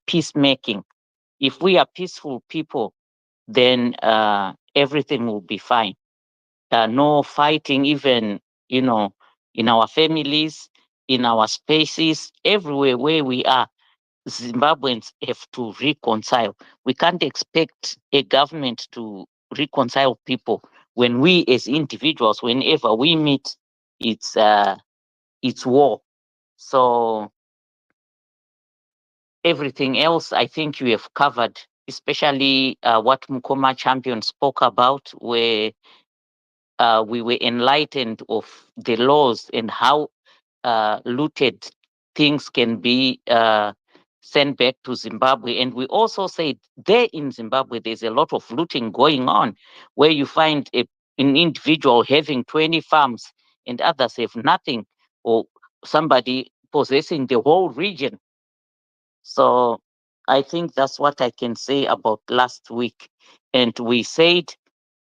peacemaking. If we are peaceful people, then everything will be fine. No fighting, even, you know, in our families, in our spaces, everywhere where we are. Zimbabweans have to reconcile. We can't expect a government to reconcile people when we as individuals, whenever we meet, it's war. So everything else, I think you have covered, especially what Mukoma Champion spoke about, where we were enlightened of the laws and how looted things can be sent back to Zimbabwe. And we also said there in Zimbabwe, there's a lot of looting going on, where you find an individual having 20 farms and others have nothing, or somebody possessing the whole region. So I think that's what I can say about last week. And we said,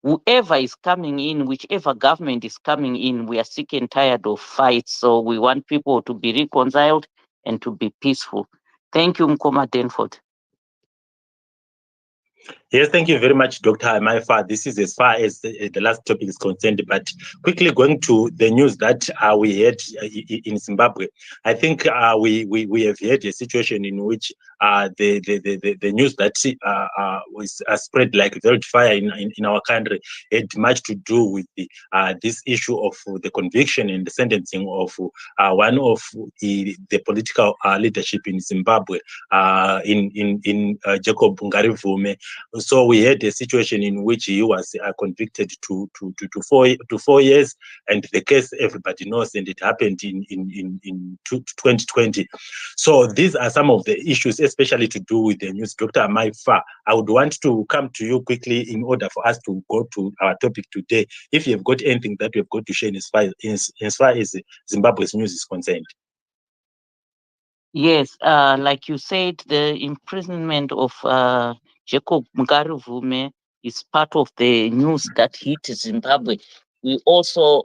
whoever is coming in, whichever government is coming in, we are sick and tired of fights. So we want people to be reconciled and to be peaceful. Thank you, Mkoma Denford. Yes, thank you very much, Dr. Maifa. This is as far as the last topic is concerned. But quickly going to the news that we had in Zimbabwe, I think we have had a situation in which the news that was spread like wildfire in our country had much to do with this issue of the conviction and the sentencing of one of the political leadership in Zimbabwe, in Jacob Ngarivume. So we had a situation in which he was convicted to 4 years, and the case everybody knows, and it happened in 2020. So these are some of the issues, especially to do with the news. Dr. Maifa, I would want to come to you quickly in order for us to go to our topic today. If you have got anything that you have got to share as far as Zimbabwe's news is concerned. Yes, like you said, the imprisonment of Jacob Ngarivume is part of the news that hit Zimbabwe. We also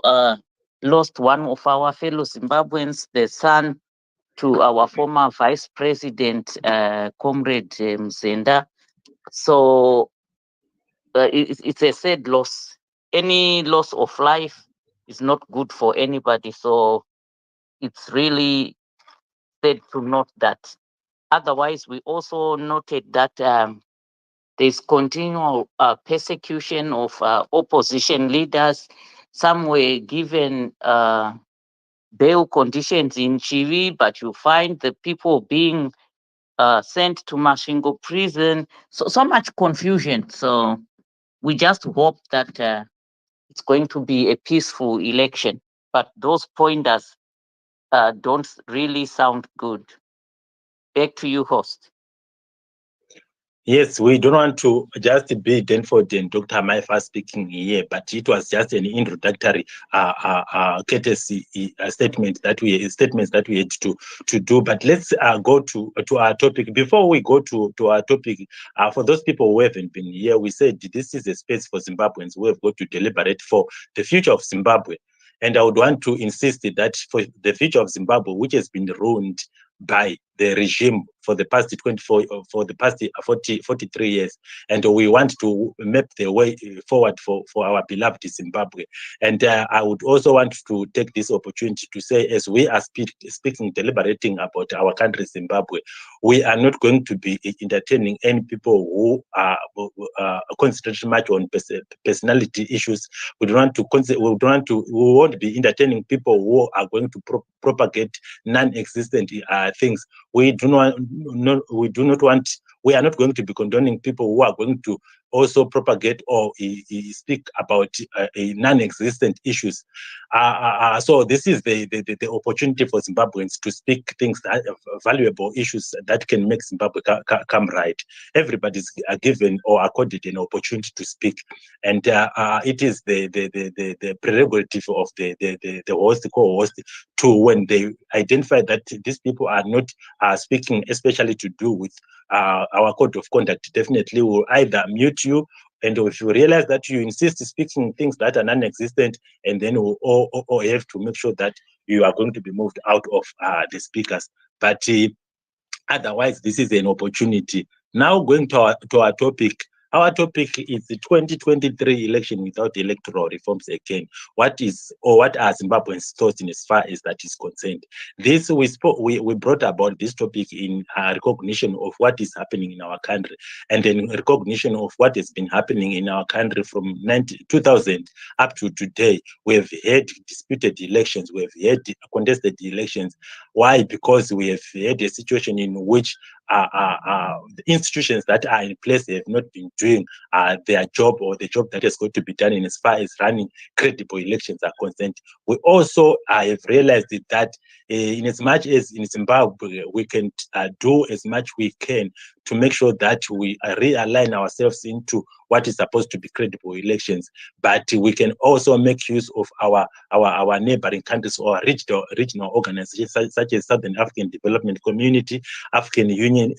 lost one of our fellow Zimbabweans, the son to our former vice president, Comrade Mzenda. So it's a sad loss. Any loss of life is not good for anybody. So it's really sad to note that. Otherwise, we also noted that there's continual persecution of opposition leaders. Some were given bail conditions in Chivi, but you find the people being sent to Mashingo prison. So much confusion. So we just hope that it's going to be a peaceful election. But those pointers don't really sound good. Back to you, host. Yes, we don't want to just be Denford and Dr. Maifa speaking here, but it was just an introductory courtesy statements that we had to do. But let's go to our topic. Before we go to our topic, for those people who haven't been here, we said this is a space for Zimbabweans who have got to deliberate for the future of Zimbabwe. And I would want to insist that for the future of Zimbabwe, which has been ruined by the regime for the past 43 years, and we want to map the way forward for our beloved Zimbabwe. And I would also want to take this opportunity to say, as we are speaking, deliberating about our country, Zimbabwe, we are not going to be entertaining any people who are concentrating much on personality issues. We won't be entertaining people who are going to propagate non-existent things. We are not going to be condoning people who are going to also propagate or speak about non-existent issues. So this is the opportunity for Zimbabweans to speak things that are valuable issues that can make Zimbabwe come right. Everybody's given or accorded an opportunity to speak, and it is the prerogative of the host, co-host, to, when they identify that these people are not speaking, especially to do with our code of conduct, definitely will either mute you, and if you realize that you insist speaking things that are non-existent, and then we'll have to make sure that you are going to be moved out of the speakers. But Otherwise, this is an opportunity. Now going to our topic. Our topic is the 2023 election without electoral reforms again. What are Zimbabweans' thoughts in as far as that is concerned? This we brought about this topic in recognition of what is happening in our country, and in recognition of what has been happening in our country from 2000 up to today. We have had disputed elections, we have had contested elections. Why? Because we have had a situation in which the institutions that are in place have not been doing their job, or the job that is going to be done in as far as running credible elections are concerned. We also have realized that in as much as in Zimbabwe we can do as much we can to make sure that we realign ourselves into what is supposed to be credible elections, but we can also make use of our neighboring countries or regional organizations such as Southern African Development Community, African Union.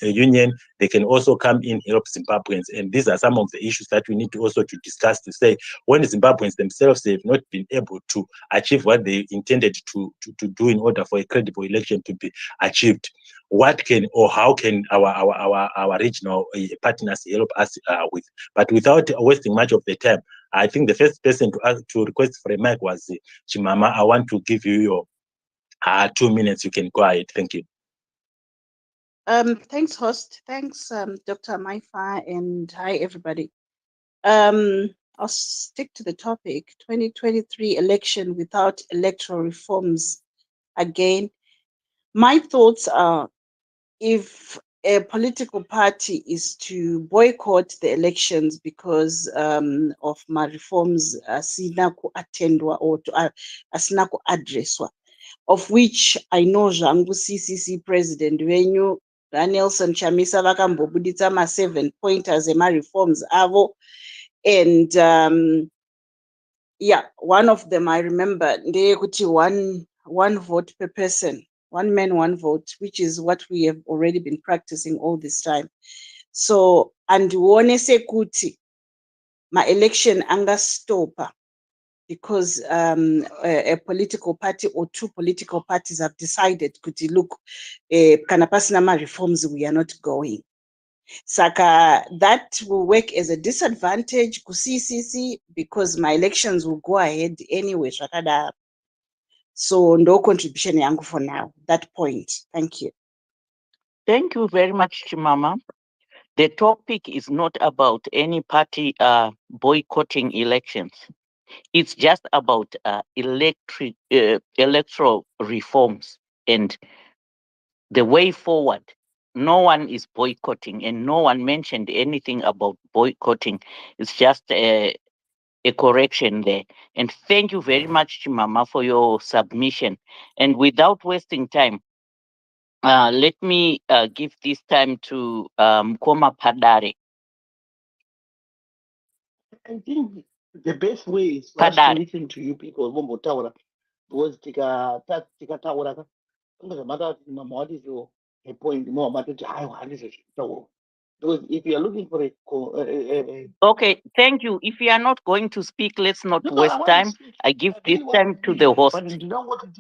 They can also come in, help Zimbabweans, and these are some of the issues that we need to also to discuss, to say when Zimbabweans themselves have not been able to achieve what they intended to do in order for a credible election to be achieved, what can or how can our regional partners help us with? But without wasting much of the time, I think the first person to request for a mic was Chimama. I want to give you your 2 minutes. You can go ahead. Thank you. Thanks, host. Thanks, Dr. Maifa, and hi, everybody. I'll stick to the topic, 2023 election without electoral reforms. Again, my thoughts are, if a political party is to boycott the elections because of my reforms asina kuatendwa or asina kuaddresswa, of which I know zvangu CCC president venyu Nelson Chamisa vakambobuditsa ma 7 pointers ema-reforms avo, and yeah, one of them I remember ndeyekuti one vote per person, one man, one vote, which is what we have already been practicing all this time. So, and andione sekuti ma-election angastopa because a political party or two political parties have decided, look, kana pasina ma-reforms, we are not going. Saka, that will work as a disadvantage to CCC because my elections will go ahead anyway. Shakada. So no contribution yangu for now. That point. Thank you. Thank you very much, Chimama. The topic is not about any party boycotting elections. It's just about electoral reforms and the way forward. No one is boycotting, and no one mentioned anything about boycotting. It's just a correction there. And thank you very much, Chimama, for your submission. And without wasting time, let me give this time to Mkoma Padare. I think the best way is for us to listen to you people. Because tikataura what is your point more about it. Because if you are looking for okay, thank you. If you are not going to speak, let's not waste time. I give this time to the host.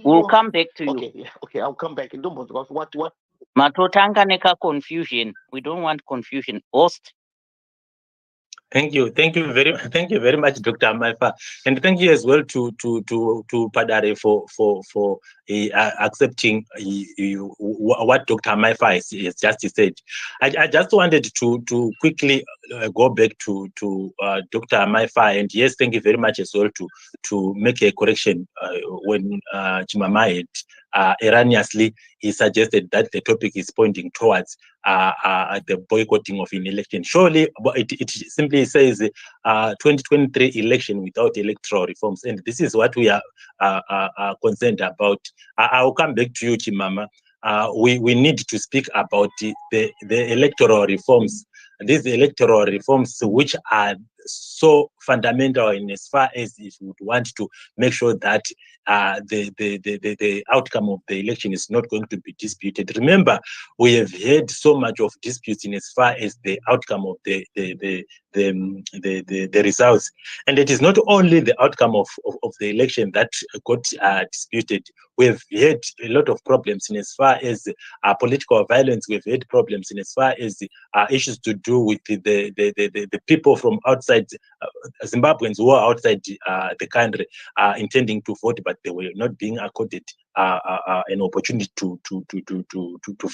We'll come back to you. Okay, yeah, okay, I'll come back. What? Matotanga neka confusion. We don't want confusion. Host. Thank you very much, Dr. Maifa, and thank you as well to Padare for accepting what Dr. Maifa has just said. I just wanted to quickly go back to Dr. Maifa, and yes, thank you very much as well to make a correction when Chimama had erroneously he suggested that the topic is pointing towards the boycotting of an election. Surely, it simply says 2023 election without electoral reforms, and this is what we are concerned about. I will come back to you, Chimama. We need to speak about the electoral reforms. These electoral reforms, which are so fundamental in as far as if we would want to make sure that the outcome of the election is not going to be disputed. Remember, we have had so much of disputes in as far as the outcome of the results, and it is not only the outcome of the election that got disputed. We have had a lot of problems in as far as political violence. We've had problems in as far as issues to do with the people from outside, Zimbabweans who are outside the country intending to vote, but they were not being accorded an opportunity to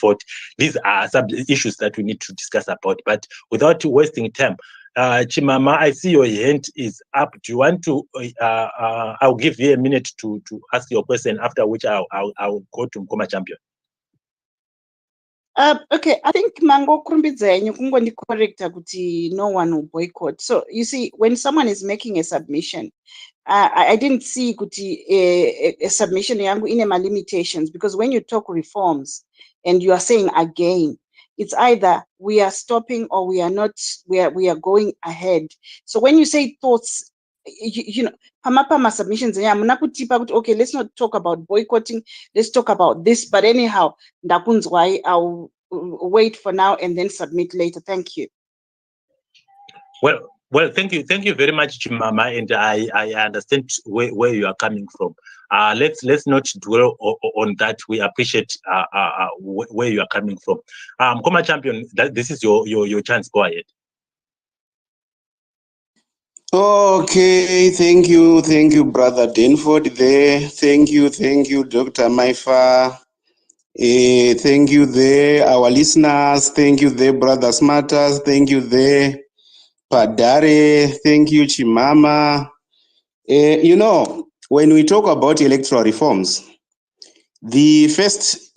vote. These are some issues that we need to discuss about. But without wasting time, Chimama, I see your hand is up. Do you want to? I'll give you a minute to ask your question. After which I'll go to Mkoma Champion. Okay, I think Mango Krumbidzenyu kungoni correcta kuti no one will boycott. So you see, when someone is making a submission, I didn't see kuti a submission yangu in my limitations, because when you talk reforms and you are saying again, it's either we are stopping or we are not. We are going ahead. So when you say thoughts, you know, pama submissions, okay, let's not talk about boycotting, let's talk about this. But anyhow, why I'll wait for now and then submit later. Thank you. Well, thank you very much, Chimama, and I understand where you are coming from. Let's not dwell on that. We appreciate where you are coming from. Mkoma Champion, this is your chance. Go ahead. Okay, thank you, Brother Denford there. Thank you, Dr. Maifa. Thank you there, our listeners. Thank you there, Brother Smarters. Thank you there, Padare. Thank you, Chimama. You know, when we talk about electoral reforms, the first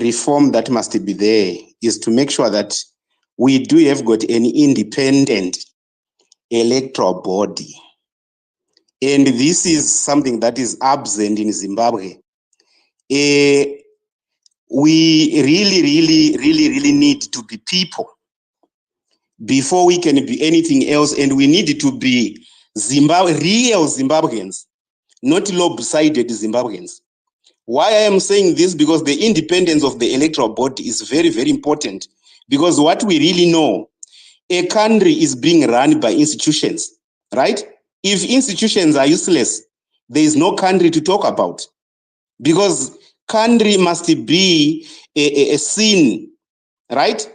reform that must be there is to make sure that we do have got an independent electoral body. And this is something that is absent in Zimbabwe. We really need to be people before we can be anything else. And we need to be real Zimbabweans, not lopsided Zimbabweans. Why I am saying this? Because the independence of the electoral body is very, very important. Because what we really know, a country is being run by institutions, right? If institutions are useless, there is no country to talk about. Because country must be a scene, right?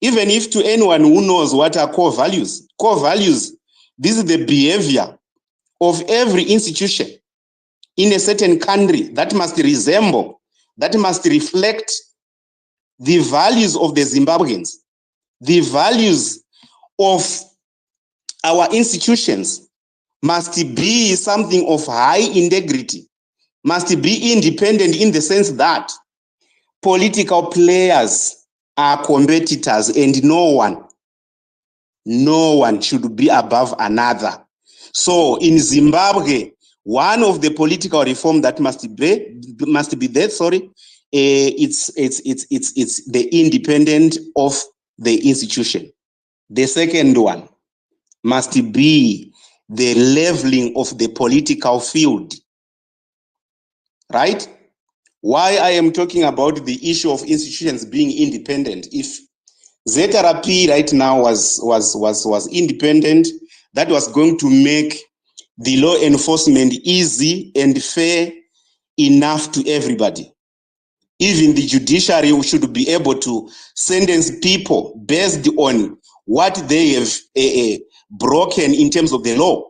Even if to anyone who knows what are core values, this is the behavior of every institution in a certain country that must resemble, that must reflect the values of the Zimbabweans, the values of our institutions must be something of high integrity, must be independent in the sense that political players are competitors and no one should be above another. So in Zimbabwe, one of the political reform that must be there, it's the independence of the institution. The second one must be the leveling of the political field, right? Why I am talking about the issue of institutions being independent. If ZRP right now was independent, that was going to make the law enforcement easy and fair enough to everybody. Even the judiciary should be able to sentence people based on what they have broken in terms of the law.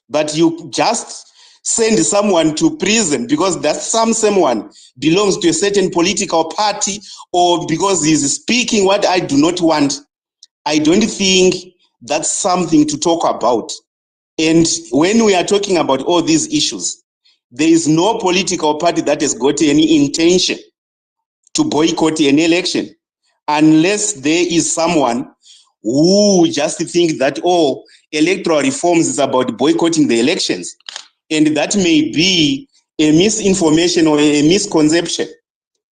But you just send someone to prison because that someone belongs to a certain political party or because he's speaking what I do not want. I don't think that's something to talk about. And when we are talking about all these issues, there is no political party that has got any intention to boycott an election unless there is someone who just think that, oh, electoral reforms is about boycotting the elections. And that may be a misinformation or a misconception.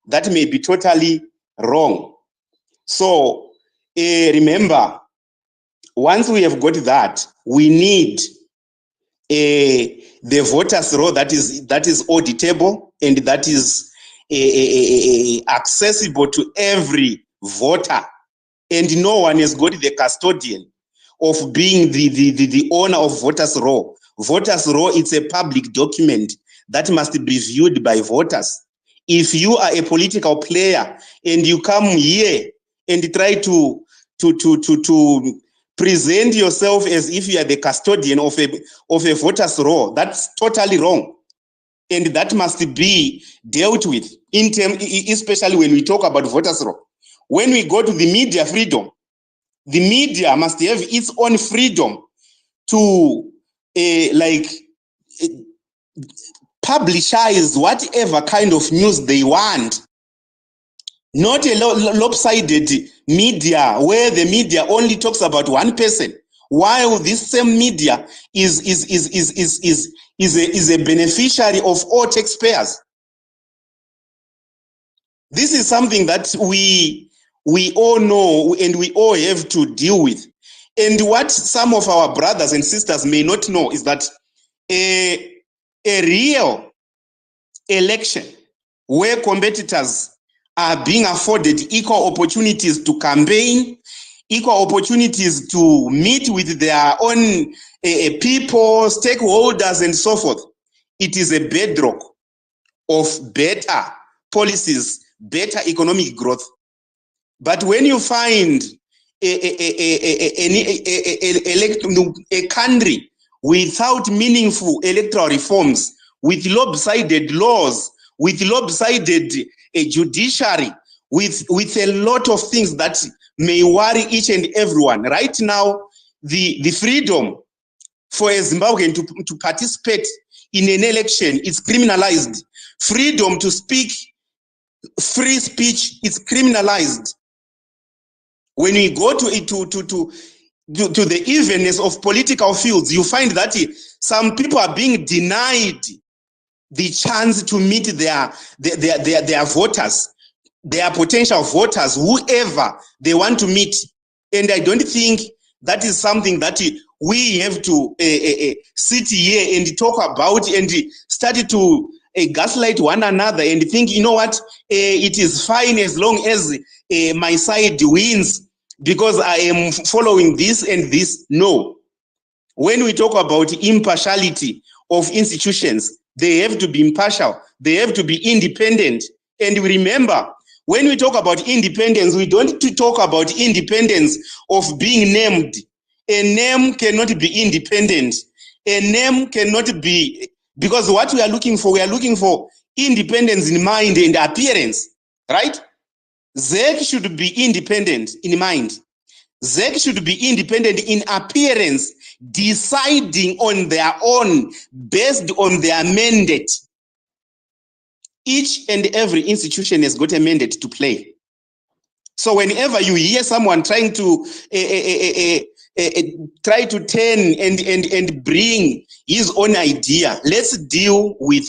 That may be totally wrong. So remember, once we have got that, we need the voters roll that is auditable and that is accessible to every voter, and no one has got the custodian of being the owner of voters roll. Voters roll, it's a public document that must be viewed by voters. If you are a political player and you come here and try to present yourself as if you are the custodian of a voters roll, that's totally wrong. And that must be dealt with, especially when we talk about voters roll. When we go to the media freedom, the media must have its own freedom to publicize whatever kind of news they want. Not a lopsided media where the media only talks about one person, while this same media is a beneficiary of all taxpayers. This is something that we all know and we all have to deal with. And what some of our brothers and sisters may not know is that a real election where competitors are being afforded equal opportunities to campaign, equal opportunities to meet with their own people, stakeholders, and so forth. It is a bedrock of better policies, better economic growth. But when you find a country without meaningful electoral reforms, with lopsided laws, with lopsided judiciary, with a lot of things that may worry each and everyone. Right now, the freedom for a Zimbabwean to participate in an election is criminalized. Freedom to speak, free speech is criminalized. When we go to the evenness of political fields, you find that some people are being denied the chance to meet their voters, their potential voters, whoever they want to meet. And I don't think that is something that we have to sit here and talk about and start to gaslight one another and think, you know what, it is fine as long as my side wins because I am following this and this. No. When we talk about impartiality of institutions, they have to be impartial. They have to be independent. And remember, when we talk about independence, we don't talk about independence of being named. A name cannot be independent. A name cannot be, because what we are looking for independence in mind and appearance, right? ZEC should be independent in mind. ZEC should be independent in appearance, deciding on their own based on their mandate. Each and every institution has got a mandate to play. So whenever you hear someone trying to turn and bring his own idea, let's deal with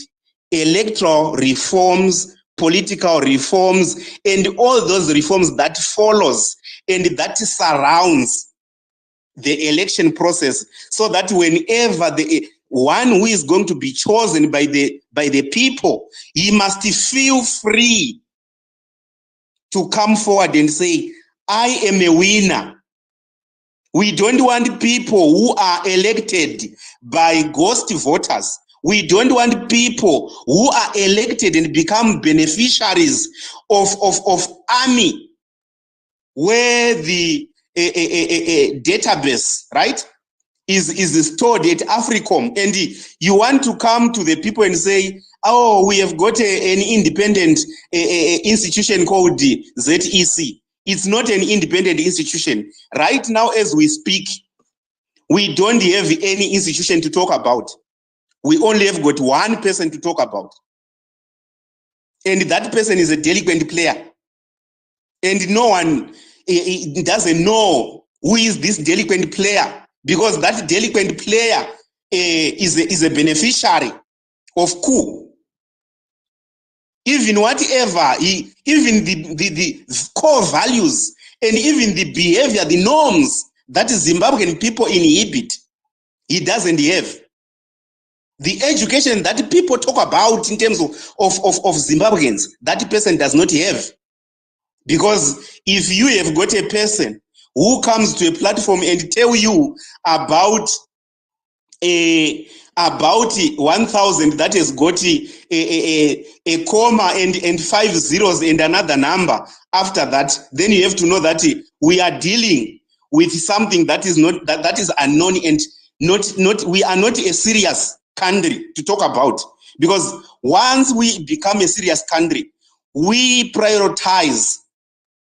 electoral reforms, political reforms, and all those reforms that follows and that surrounds the election process, so that whenever the one who is going to be chosen by the people, he must feel free to come forward and say, I am a winner. We don't want people who are elected by ghost voters. We don't want people who are elected and become beneficiaries of army, where the database, right, is stored at Africom, and you want to come to the people and say, oh, we have got an independent institution called ZEC. It's not an independent institution. Right now, as we speak, we don't have any institution to talk about. We only have got one person to talk about. And that person is a delinquent player. And no one doesn't know who is this delinquent player, because that delinquent player is a beneficiary of coup. Even whatever, even the core values and even the behavior, the norms that Zimbabwean people inhibit, he doesn't have. The education that people talk about in terms of Zimbabweans, that person does not have. Because if you have got a person who comes to a platform and tell you about 1,000 that has got a comma and 5 zeros and another number after that, then you have to know that we are dealing with something that is not that is unknown, and not we are not a serious country to talk about. Because once we become a serious country, we prioritize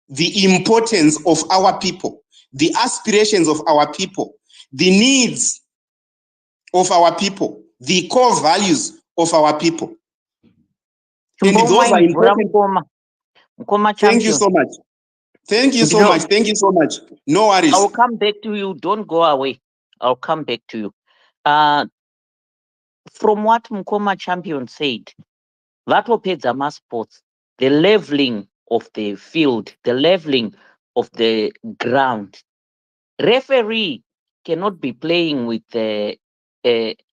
the importance of our people, the aspirations of our people, the needs of our people, the core values of our people. And those are important. Mkoma Thank you champion. so much. Thank you so much. Thank you so much. No worries. I will come back to you. Don't go away. I'll come back to you. From what Mkoma champion said, Vatopedza sports, the leveling of the field, the leveling of the ground. Referee cannot be playing with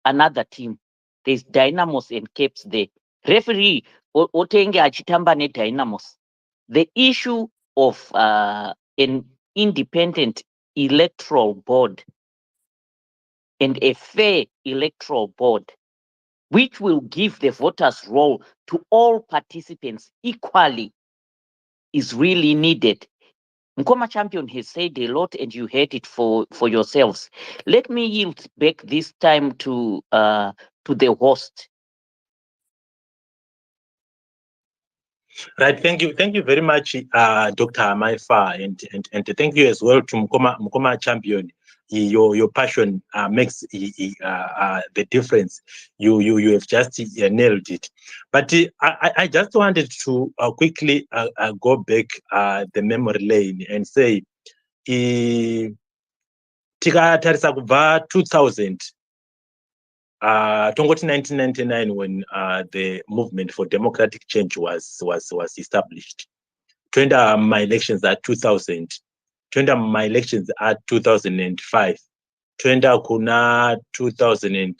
another team. There's Dynamos and Capes there. Referee otenge achitamba ne Dynamos. The issue of an independent electoral board and a fair electoral board, which will give the voters' role to all participants equally, is really needed. Mkoma champion has said a lot, and you heard it for yourselves. Let me yield back this time to the host. Right, thank you very much, Dr. Maifa, and thank you as well to Mkoma champion. Your passion makes the difference. You have just nailed it. But I just wanted to quickly go back the memory lane and say, tikatarisa kubva 2000. Tongoti 1999 when the movement for democratic change was established. Toenda my elections at 2000. Toenda my elections at 2005. Toenda kuna 2000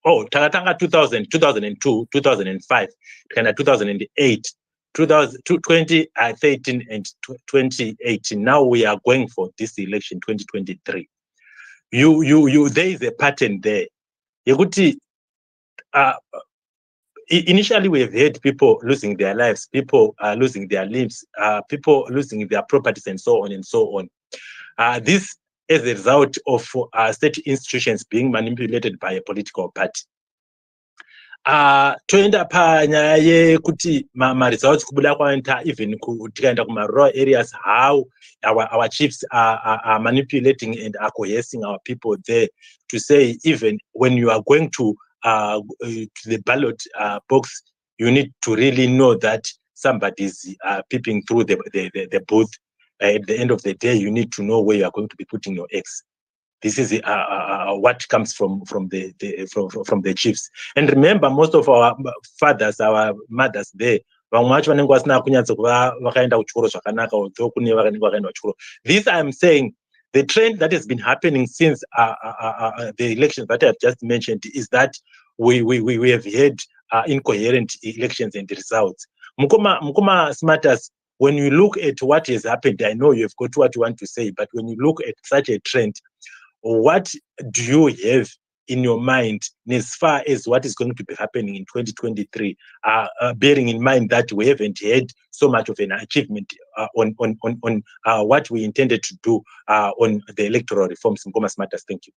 takatanga 2000, 2002, 2005, kana 2008, 2013 and 2018. Now we are going for this election 2023. There is a pattern there. Initially we have had people losing their lives, people losing their limbs, people losing their properties, and so on and so on. This as a result of state institutions being manipulated by a political party. Toenda panyaya yekuti results kubuda kwaita, even tikaenda kuma-rural areas, how our chiefs are manipulating and are coercing our people there to say, even when you are going to the ballot box, you need to really know that somebody is peeping through the booth. At the end of the day, you need to know where you are going to be putting your eggs. This is what comes from the chiefs. And remember, most of our fathers, our mothers there, this I'm saying, the trend that has been happening since the elections that I have just mentioned is that we have had incoherent elections and results. Mukoma Smarters, when you look at what has happened, I know you have got what you want to say, but when you look at such a trend, what do you have in your mind as far as what is going to be happening in 2023, bearing in mind that we haven't had so much of an achievement on what we intended to do on the electoral reforms? Mkoma Smarters, thank you.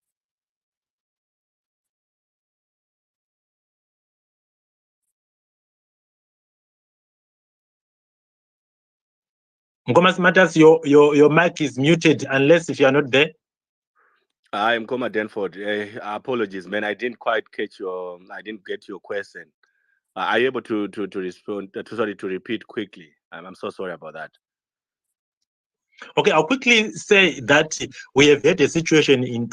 Mkoma Smarters, your mic is muted unless if you are not there. I am Mkoma Denford. Apologies, man. I didn't quite catch I didn't get your question. Are you able to respond? To repeat quickly? I'm so sorry about that. Okay, I'll quickly say that we have had a situation in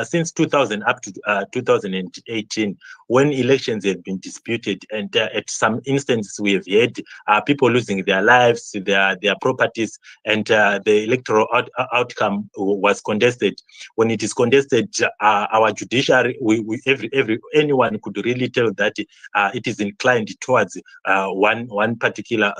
since 2000 up to 2018 when elections have been disputed, and at some instances we have had people losing their lives, their properties, and the electoral outcome was contested. When it is contested, our judiciary, anyone could really tell that it is inclined towards one particular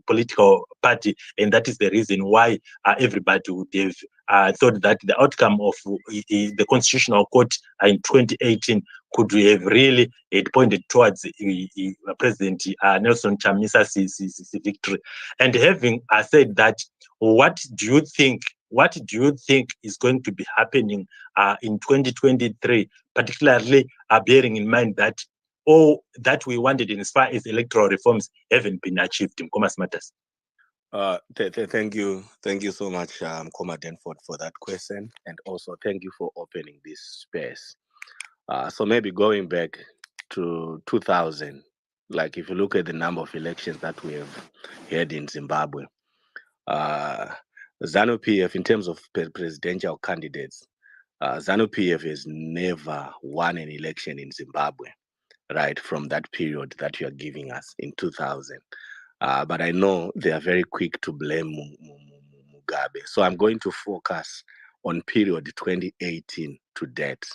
political party, and that is the reason why everybody would have thought that the outcome of the Constitutional Court in 2018 could have really pointed towards President Nelson Chamisa's victory. And having said that, what do you think is going to be happening in 2023, particularly bearing in mind that all that we wanted in as far as electoral reforms haven't been achieved in Commerce Matters? Thank you so much, Comma Denford, for that question, and also thank you for opening this space. So maybe going back to 2000, like if you look at the number of elections that we have had in Zimbabwe, ZANU-PF, in terms of presidential candidates, ZANU-PF has never won an election in Zimbabwe, right, from that period that you are giving us in 2000. But I know they are very quick to blame Mugabe. So I'm going to focus on period 2018 to date,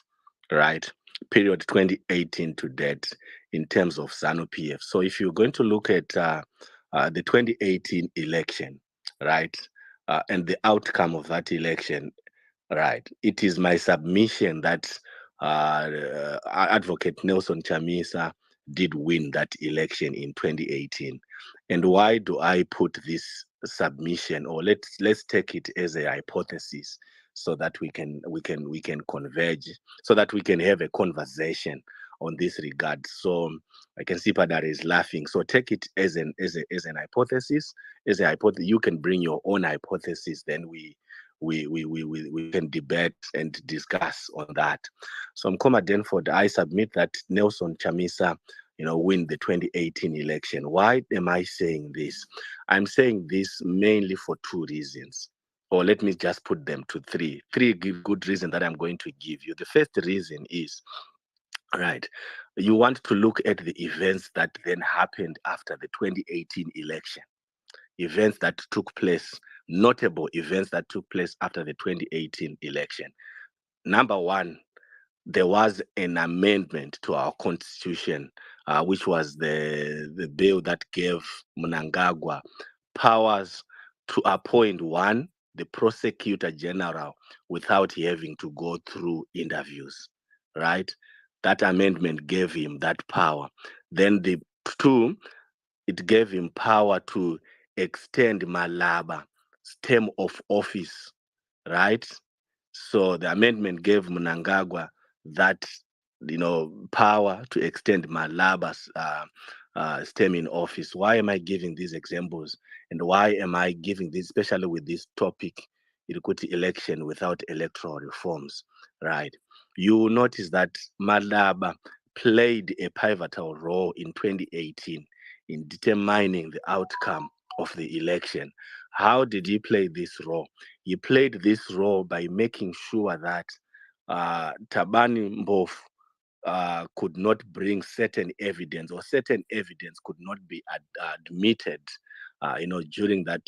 right? Period 2018 to date in terms of ZANU-PF. So if you're going to look at the 2018 election, right, and the outcome of that election, right, it is my submission that Advocate Nelson Chamisa did win that election in 2018. And why do I put this submission, or let's take it as a hypothesis, so that we can converge, so that we can have a conversation on this regard. So I can see Padare is laughing. So take it as an hypothesis. As a hypothesis, you can bring your own hypothesis. Then we can debate and discuss on that. So Mkoma Denford, I submit that Nelson Chamisa, win the 2018 election. Why am I saying this? I'm saying this mainly for two reasons. Or let me just put them to three good reasons that I'm going to give you. The first reason is, right, you want to look at the events that then happened after the 2018 election. Events that took place, notable events that took place after the 2018 election. Number one, there was an amendment to our constitution, which was the bill that gave Mnangagwa powers to appoint the prosecutor general without having to go through interviews, right? That amendment gave him that power. Then the two, it gave him power to extend Malaba's term of office, right? So the amendment gave Mnangagwa that, power to extend Malaba's term in office. Why am I giving these examples? And why am I giving this, especially with this topic, election without electoral reforms, right? You will notice that Malaba played a pivotal role in 2018 in determining the outcome of the election. How did he play this role? He played this role by making sure that Tabani Mbofu could not bring certain evidence, or certain evidence could not be admitted, during that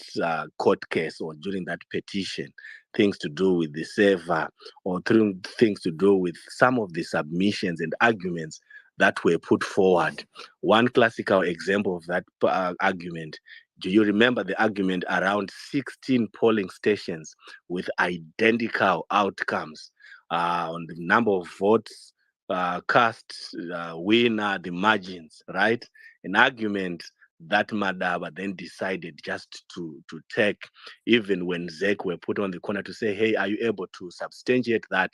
court case, or during that petition, things to do with the server, or things to do with some of the submissions and arguments that were put forward. One classical example of that argument, do you remember the argument around 16 polling stations with identical outcomes on the number of votes cast, winner, the margins, right? An argument that Madaba then decided just to take, even when ZEC were put on the corner to say, hey, are you able to substantiate that?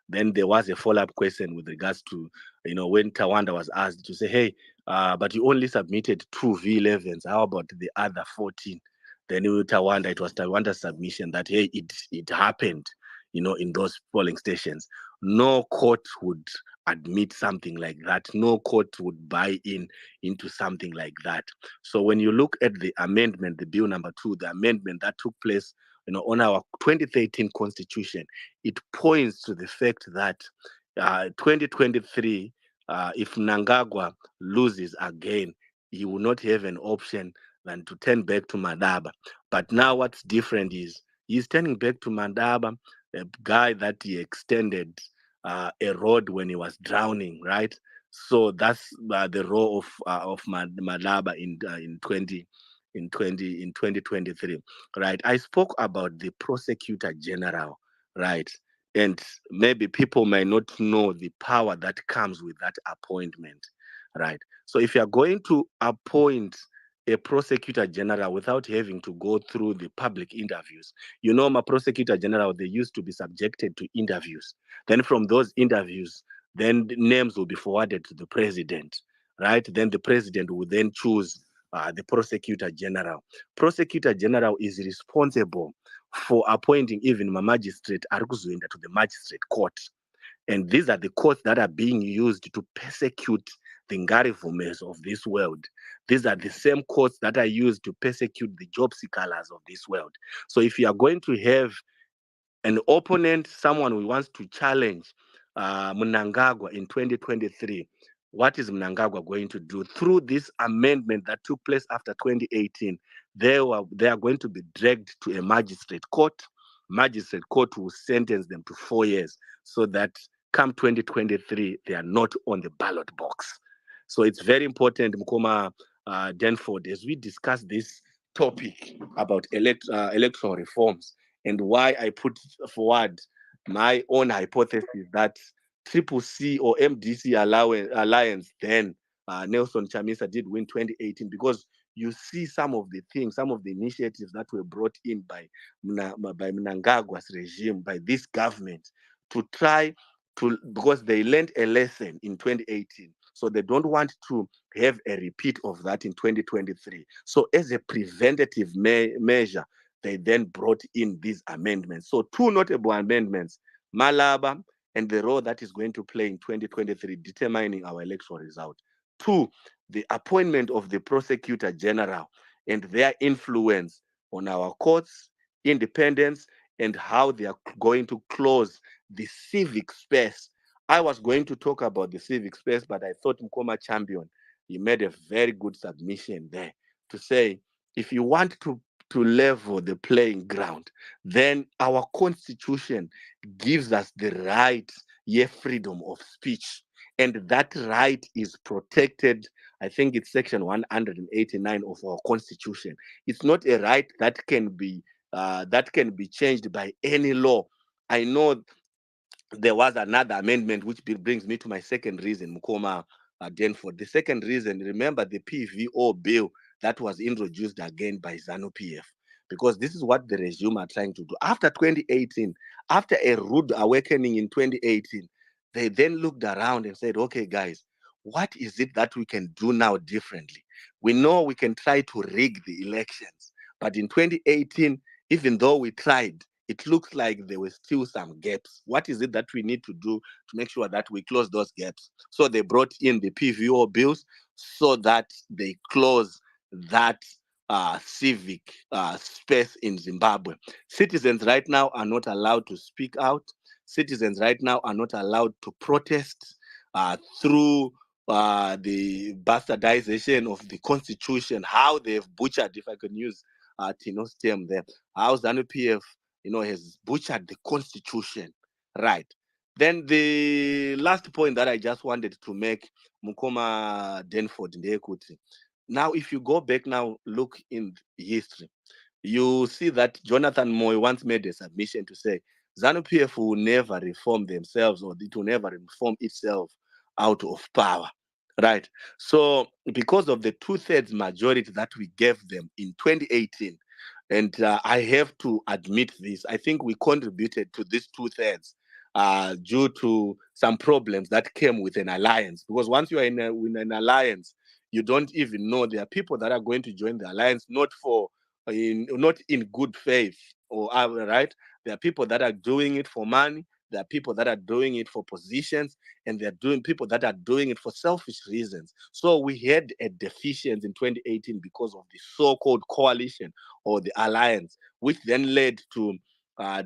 Then there was a follow-up question with regards to, when Tawanda was asked to say, hey, but you only submitted 2 V11s. How about the other 14? Then it was Tawanda's submission that, hey, it happened, in those polling stations. No court would admit something like that. No court would buy into something like that. So when you look at the amendment, the bill number 2, the amendment that took place, on our 2013 constitution, it points to the fact that 2023, if Mnangagwa loses again, he will not have an option than to turn back to Madaba. But now what's different is he's turning back to Madaba, a guy that he extended a road when he was drowning, right? So that's the role of Madaba in 2023, right? I spoke about the prosecutor general, right? And maybe people may not know the power that comes with that appointment, right? So if you are going to appoint a prosecutor general without having to go through the public interviews, my prosecutor general, they used to be subjected to interviews. Then from those interviews, then the names will be forwarded to the president, right? Then the president will then choose the prosecutor general. Prosecutor general is responsible for appointing even a magistrate to the magistrate court. And these are the courts that are being used to persecute the Ngarivumes of this world. These are the same courts that are used to persecute the job seekers of this world. So if you are going to have an opponent, someone who wants to challenge Mnangagwa in 2023, what is Mnangagwa going to do? Through this amendment that took place after 2018, they are going to be dragged to a magistrate court. Magistrate court will sentence them to 4 years so that come 2023, they are not on the ballot box. So it's very important, Mkoma Denford, as we discuss this topic about electoral reforms, and why I put forward my own hypothesis that Triple C or MDC alliance then Nelson Chamisa did win 2018, because you see some of the things, some of the initiatives that were brought in by Mnangagwa's regime, by this government, to try to, because they learned a lesson in 2018. So they don't want to have a repeat of that in 2023. So as a preventative measure, they then brought in these amendments. So 2 notable amendments, Malaba and the role that is going to play in 2023, determining our electoral result. 2, the appointment of the prosecutor general and their influence on our courts, independence, and how they are going to close the civic space. I was going to talk about the civic space, but I thought Mkoma Champion, he made a very good submission there to say, if you want to level the playing ground, then our constitution gives us the right, freedom of speech. And that right is protected. I think it's section 189 of our constitution. It's not a right that can be changed by any law. I know there was another amendment, which brings me to my second reason, Mukoma Denford. The second reason, remember the PVO bill that was introduced again by ZANU-PF, because this is what the regime are trying to do. After 2018, after a rude awakening in 2018, they then looked around and said, okay, guys, what is it that we can do now differently? We know we can try to rig the elections, but in 2018, even though we tried, it looks like there were still some gaps. What is it that we need to do to make sure that we close those gaps? So they brought in the PVO bills so that they close that civic space in Zimbabwe. Citizens right now are not allowed to speak out. Citizens right now are not allowed to protest through the bastardization of the constitution, how they've butchered, if I can use Tino's term there, how ZANU-PF has butchered the constitution, right? Then the last point that I just wanted to make, Mukoma Denford Ndekuti. Now, if you go back now, look in history, you see that Jonathan Moy once made a submission to say ZANU-PF will never reform themselves, or it will never reform itself out of power, right? So because of the 2/3 majority that we gave them in 2018, and I have to admit this, I think we contributed to this 2/3 due to some problems that came with an alliance. Because once you are in an alliance, you don't even know there are people that are going to join the alliance not in good faith, or right. There are people that are doing it for money. There are people that are doing it for positions, and there are people that are doing it for selfish reasons. So we had a deficiency in 2018 because of the so-called coalition or the alliance, which then led to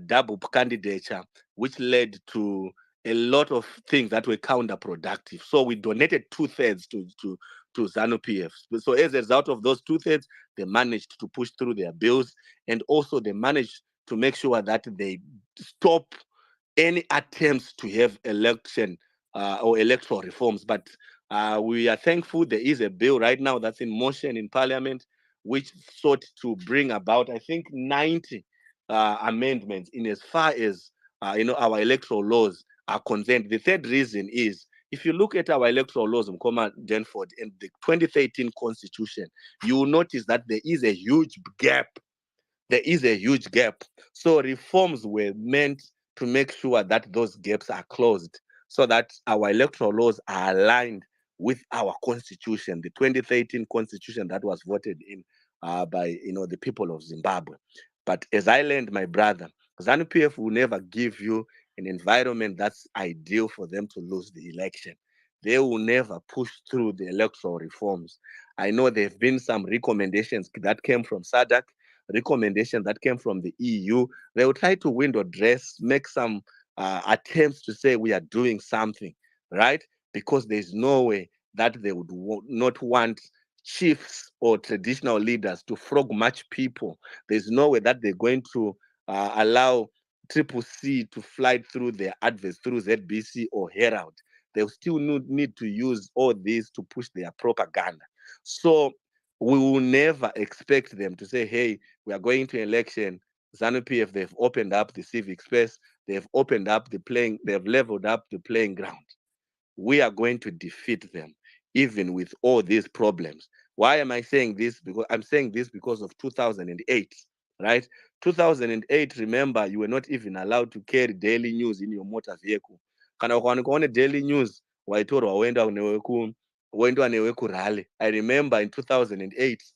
double candidature, which led to a lot of things that were counterproductive. So we donated 2/3 to ZANU-PF. So as a result of those 2/3, they managed to push through their bills, and also they managed to make sure that they stop any attempts to have election or electoral reforms. But we are thankful there is a bill right now that's in motion in Parliament, which sought to bring about, I think, 90 amendments in as far as our electoral laws are concerned. The third reason is, if you look at our electoral laws, Mkoma Denford, and the 2013 constitution, you will notice that there is a huge gap. There is a huge gap. So reforms were meant to make sure that those gaps are closed, so that our electoral laws are aligned with our constitution, the 2013 constitution that was voted in by the people of Zimbabwe. But as I learned, my brother, ZANU-PF will never give you an environment that's ideal for them to lose the election. They will never push through the electoral reforms. I know there have been some recommendations that came from SADC, recommendations that came from the EU. They will try to window dress, make some attempts to say we are doing something, right? Because there's no way that they would not want chiefs or traditional leaders to frog match people. There's no way that they're going to allow Triple C to fly through their adverts through ZBC or Herald. They'll still need to use all this to push their propaganda. So we will never expect them to say, hey, we are going to election. ZANU-PF, they've opened up the civic space. They've opened up they've leveled up the playing ground. We are going to defeat them, even with all these problems. Why am I saying this? Because I'm saying this because of 2008, right? 2008, remember, you were not even allowed to carry daily news in your motor vehicle. Kana ukaona daily news, waitorwa woendwa newe kurally. I remember in 2008,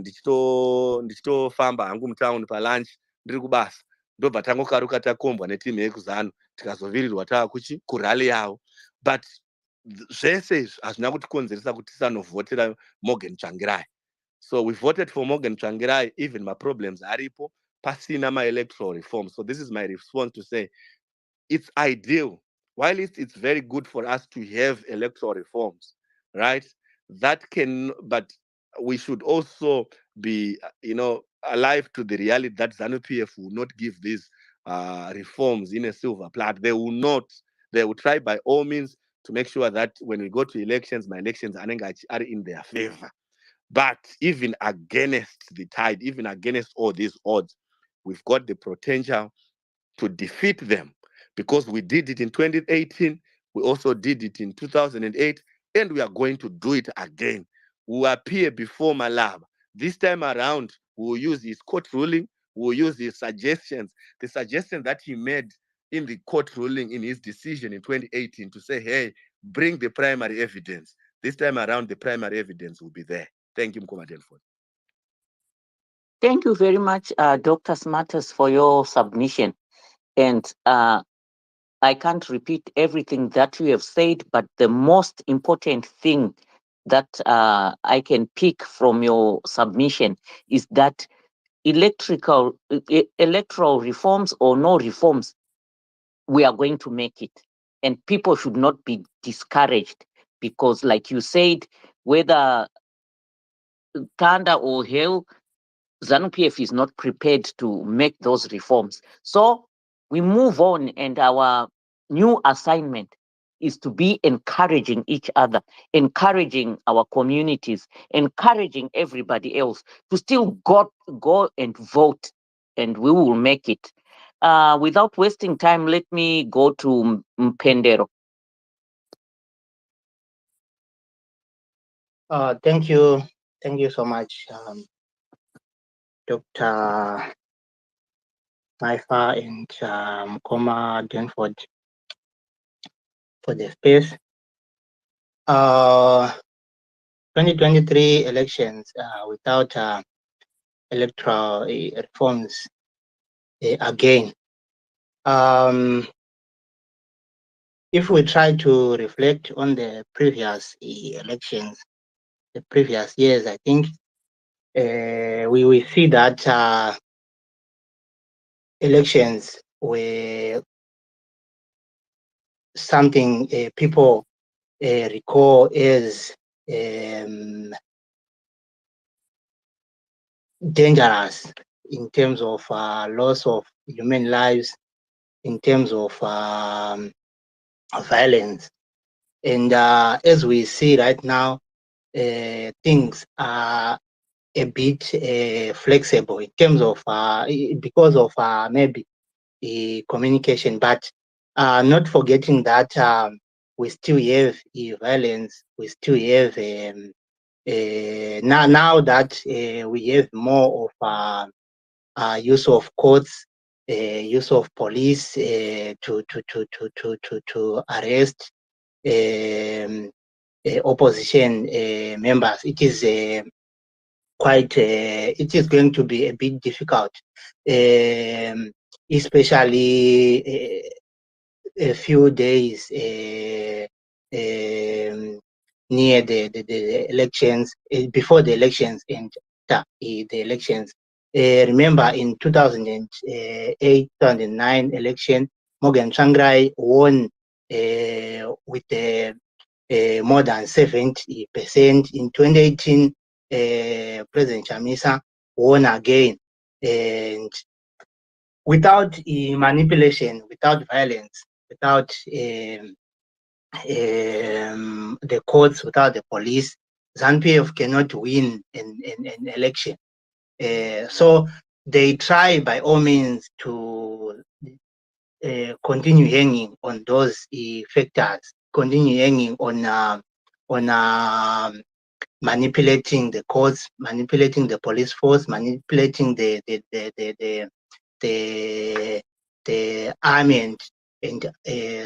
ndichitofamba hangu mutown palunch ndiri kubasa, ndobva tangokaruka takombwa netimu yekuzanu tikazovirirwa kurally yavo. But zvese izvi hazvina kutikonzeresa kuti tisanovhotera Morgan Tsvangirai. So we voted for Morgan Tsvangirai, even my problems aripo, pasina my electoral reform. So this is my response to say, it's ideal. While it's very good for us to have electoral reforms, right? But we should also be, alive to the reality that ZANU-PF will not give these reforms in a silver platter. They will not. They will try by all means to make sure that when we go to elections, my elections are in their favor. But even against the tide, even against all these odds, we've got the potential to defeat them, because we did it in 2018, we also did it in 2008, and we are going to do it again. We will appear before Malaba. This time around, we will use his court ruling, we will use his suggestions, the suggestion that he made in the court ruling in his decision in 2018 to say, hey, bring the primary evidence. This time around, the primary evidence will be there. Thank you, Mkoma Denford. Thank you very much, Dr. Smarters, for your submission. And I can't repeat everything that you have said, but the most important thing that I can pick from your submission is that electoral reforms or no reforms, we are going to make it. And people should not be discouraged, because like you said, whether thunder or hail, ZANU-PF is not prepared to make those reforms. So we move on, and our new assignment is to be encouraging each other, encouraging our communities, encouraging everybody else to still go and vote, and we will make it. Without wasting time, let me go to Mpendero. Thank you so much, Dr. Maifa and Mkoma Denford, for the space. 2023 elections without electoral reforms again. if we try to reflect on the previous elections, the previous years, I think we will see that elections were something people recall as dangerous in terms of loss of human lives, in terms of violence. And as we see right now, things are a bit flexible in terms of because of maybe communication, but not forgetting that we still have violence, we still have now that we have more of use of courts, use of police to arrest opposition members. It is quite. It is going to be a bit difficult, especially a few days near the elections, before the elections and after the elections. Remember, in 2008, 2009 election, Morgan Tsvangirai won with more than 70%. In 2018, President Chamisa won again, and without manipulation, without violence, without the courts, without the police, ZANU-PF cannot win an election. So they try by all means to continue hanging on those factors, continue hanging on manipulating the courts, manipulating the police force, manipulating the army and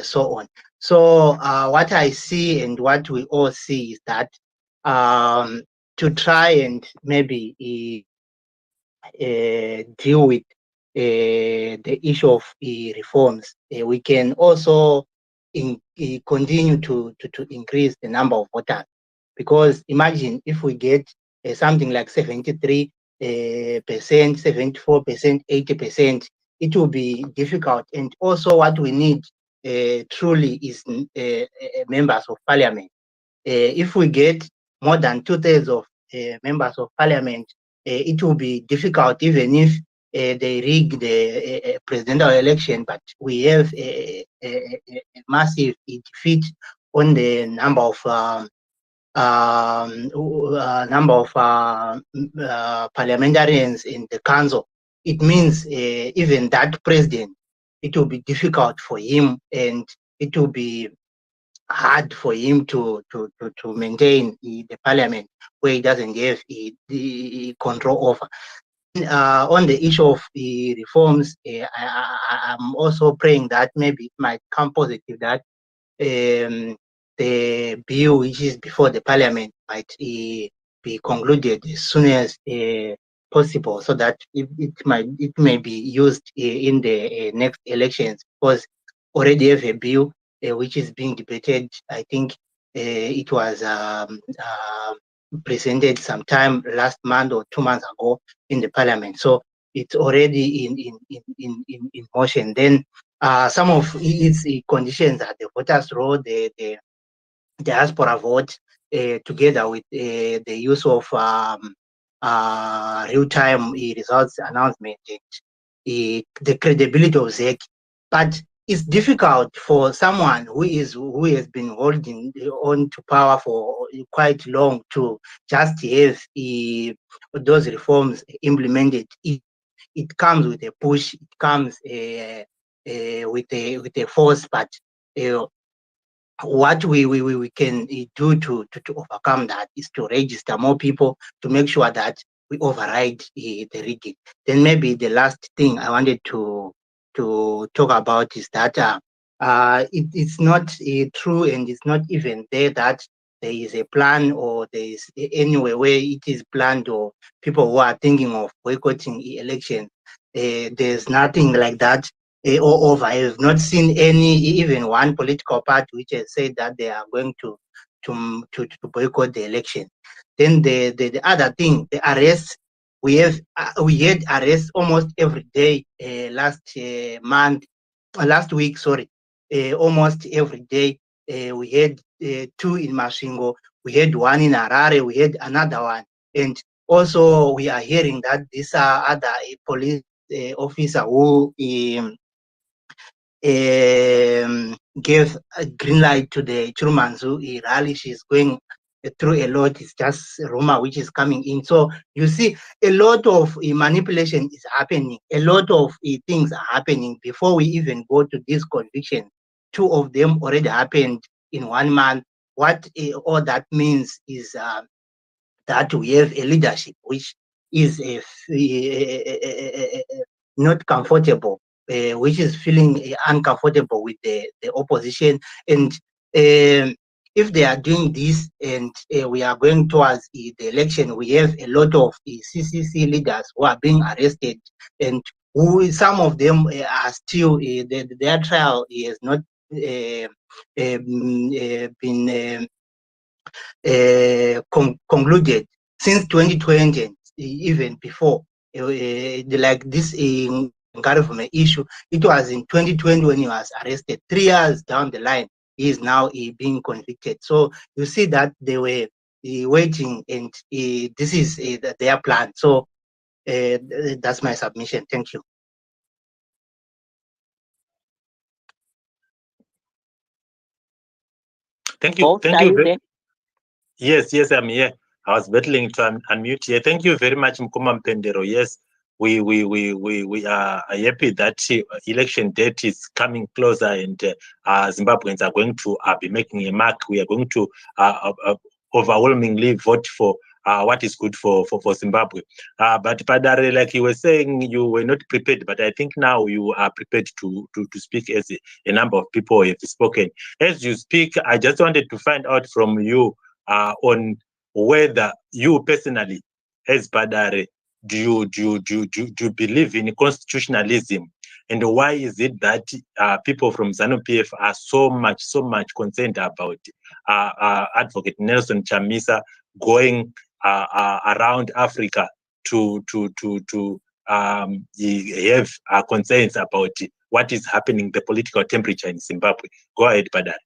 so on. So what I see and what we all see is that to try and maybe deal with the issue of reforms, we can also continue to increase the number of voters. Because imagine if we get something like 73%, 74%, 80%, it will be difficult. And also what we need truly is members of parliament. If we get more than 2/3 of members of parliament, it will be difficult even if they rig the presidential election, but we have a massive defeat on the number of parliamentarians in the council. It means even that president, it will be difficult for him, and it will be hard for him to maintain the parliament where he doesn't have the control over. On the issue of the reforms, I'm also praying that maybe it might come positive that the bill which is before the parliament might be concluded as soon as possible, so that it may be used in the next elections, because already have a bill which is being debated. I think it was presented sometime last month or 2 months ago in the parliament. So it's already in motion. Then some of its conditions are the voters' roll, the diaspora vote, together with the use of real-time results announcement, and the credibility of ZEC. But it's difficult for someone who has been holding on to power for quite long to just have those reforms implemented. It comes with a push. It comes with a force. But what we can do to overcome that is to register more people, to make sure that we override the rigging. Then maybe the last thing I wanted to talk about is that it's not true, and it's not even there that there is a plan, or there is anyway where it is planned, or people who are thinking of boycotting the election. There's nothing like that. or over. I have not seen any, even one political party which has said that they are going to boycott the election. Then the other thing, the arrests. We had arrests almost every day last week. Sorry, almost every day. We had 2 in Masvingo. We had 1 in Harare. We had another one, and also we are hearing that these are other police officer who gave a green light to the Chirumanzu rally. She's going through a lot. It's just a rumor which is coming in. So you see, a lot of manipulation is happening. A lot of things are happening before we even go to this conviction. 2 of them already happened in 1 month. What all that means is that we have a leadership which is not comfortable, which is feeling uncomfortable with the opposition. And if they are doing this and we are going towards the election, we have a lot of CCC leaders who are being arrested, and who some of them are still, their trial has not been concluded since 2020, even before, like this government issue. It was in 2020 when he was arrested. 3 years down the line, he is now being convicted. So you see that they were waiting, and this is their plan. So that's my submission. Thank you. Thank you. Both, are you there? Yes, I'm here. I was battling to unmute here. Thank you very much, Mkoma Mpendero. Yes, we are happy that election date is coming closer, and Zimbabweans are going to be making a mark. We are going to overwhelmingly vote for what is good for Zimbabwe. But Padare, like you were saying, you were not prepared, but I think now you are prepared to speak, as a number of people have spoken. As you speak, I just wanted to find out from you on whether you personally, as Padare, do you believe in constitutionalism, and why is it that people from ZANU-PF are so much concerned about Advocate Nelson Chamisa going around Africa to have concerns about what is happening, the political temperature in Zimbabwe? Go ahead, Padare.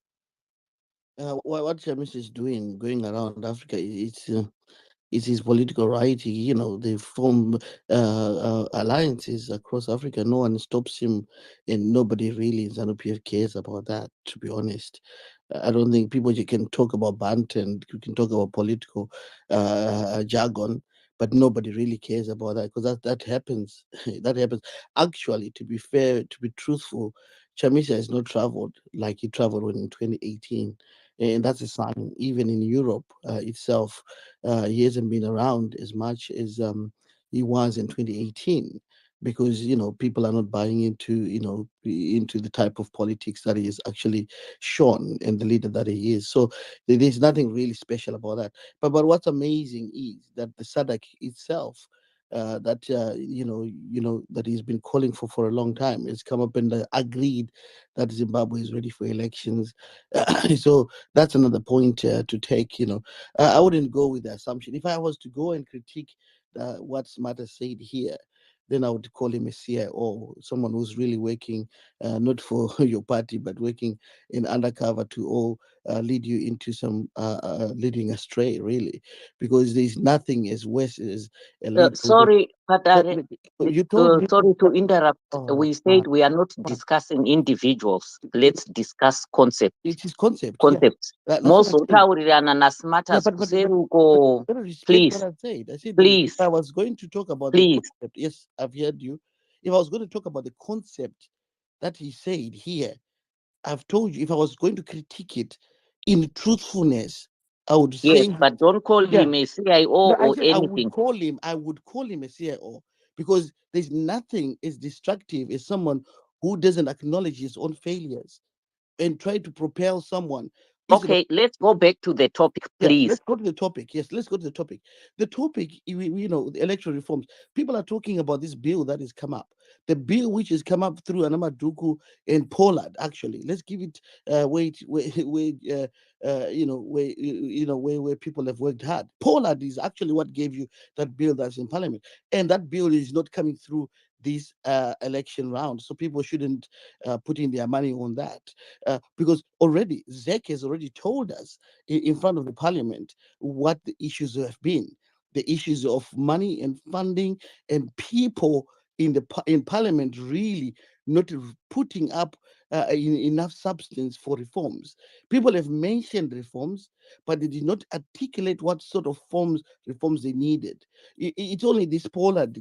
What Chamisa is doing, going around Africa, it's his political right. They form alliances across Africa. No one stops him, and nobody really in ZANU-PF cares about that, to be honest. I don't think you can talk about Bant, and you can talk about political jargon, but nobody really cares about that, because that happens. That happens. Actually, to be fair, to be truthful, Chamisa has not traveled like he traveled in 2018. And that's a sign. Even in Europe itself, he hasn't been around as much as he was in 2018, because people are not buying into the type of politics that he is actually shown, and the leader that he is. So there's nothing really special about that. But what's amazing is that the SADC itself, that that he's been calling for a long time, has come up and agreed that Zimbabwe is ready for elections. So that's another point to take. I wouldn't go with the assumption. If I was to go and critique what Smata said here, then I would call him a CIO, someone who's really working not for your party, but working in undercover to all lead you into some leading astray, really, because there's nothing as worse as a leader. Sorry, Padare. You told me. Sorry to interrupt. Oh, We said we are not discussing individuals. Let's discuss concepts. It is concepts. Concepts. Mozotaurirana naSmartas kuseruko. Please. What I said. I said, please. If I was going to talk about the concept, yes, I've heard you. If I was going to talk about the concept that he said here, I've told you, if I was going to critique it in truthfulness, I would say. Yes, but don't call him a CIO or anything. I would call him a CIO, because there's nothing as destructive as someone who doesn't acknowledge his own failures and try to propel someone Okay, let's go back to the topic, please. Yeah, let's go to the topic. Yes, let's go to the topic. The topic, the electoral reforms. People are talking about this bill that has come up. The bill which has come up through Anamaduku and Pollard. Actually, let's give it wait, where people have worked hard. Pollard is actually what gave you that bill that's in Parliament, and that bill is not coming through this election round. So people shouldn't put in their money on that because already ZEC has already told us in front of the parliament what the issues have been. The issues of money and funding and people in parliament really not putting up enough substance for reforms. People have mentioned reforms, but they did not articulate what sort of reforms they needed. It's only this Pollard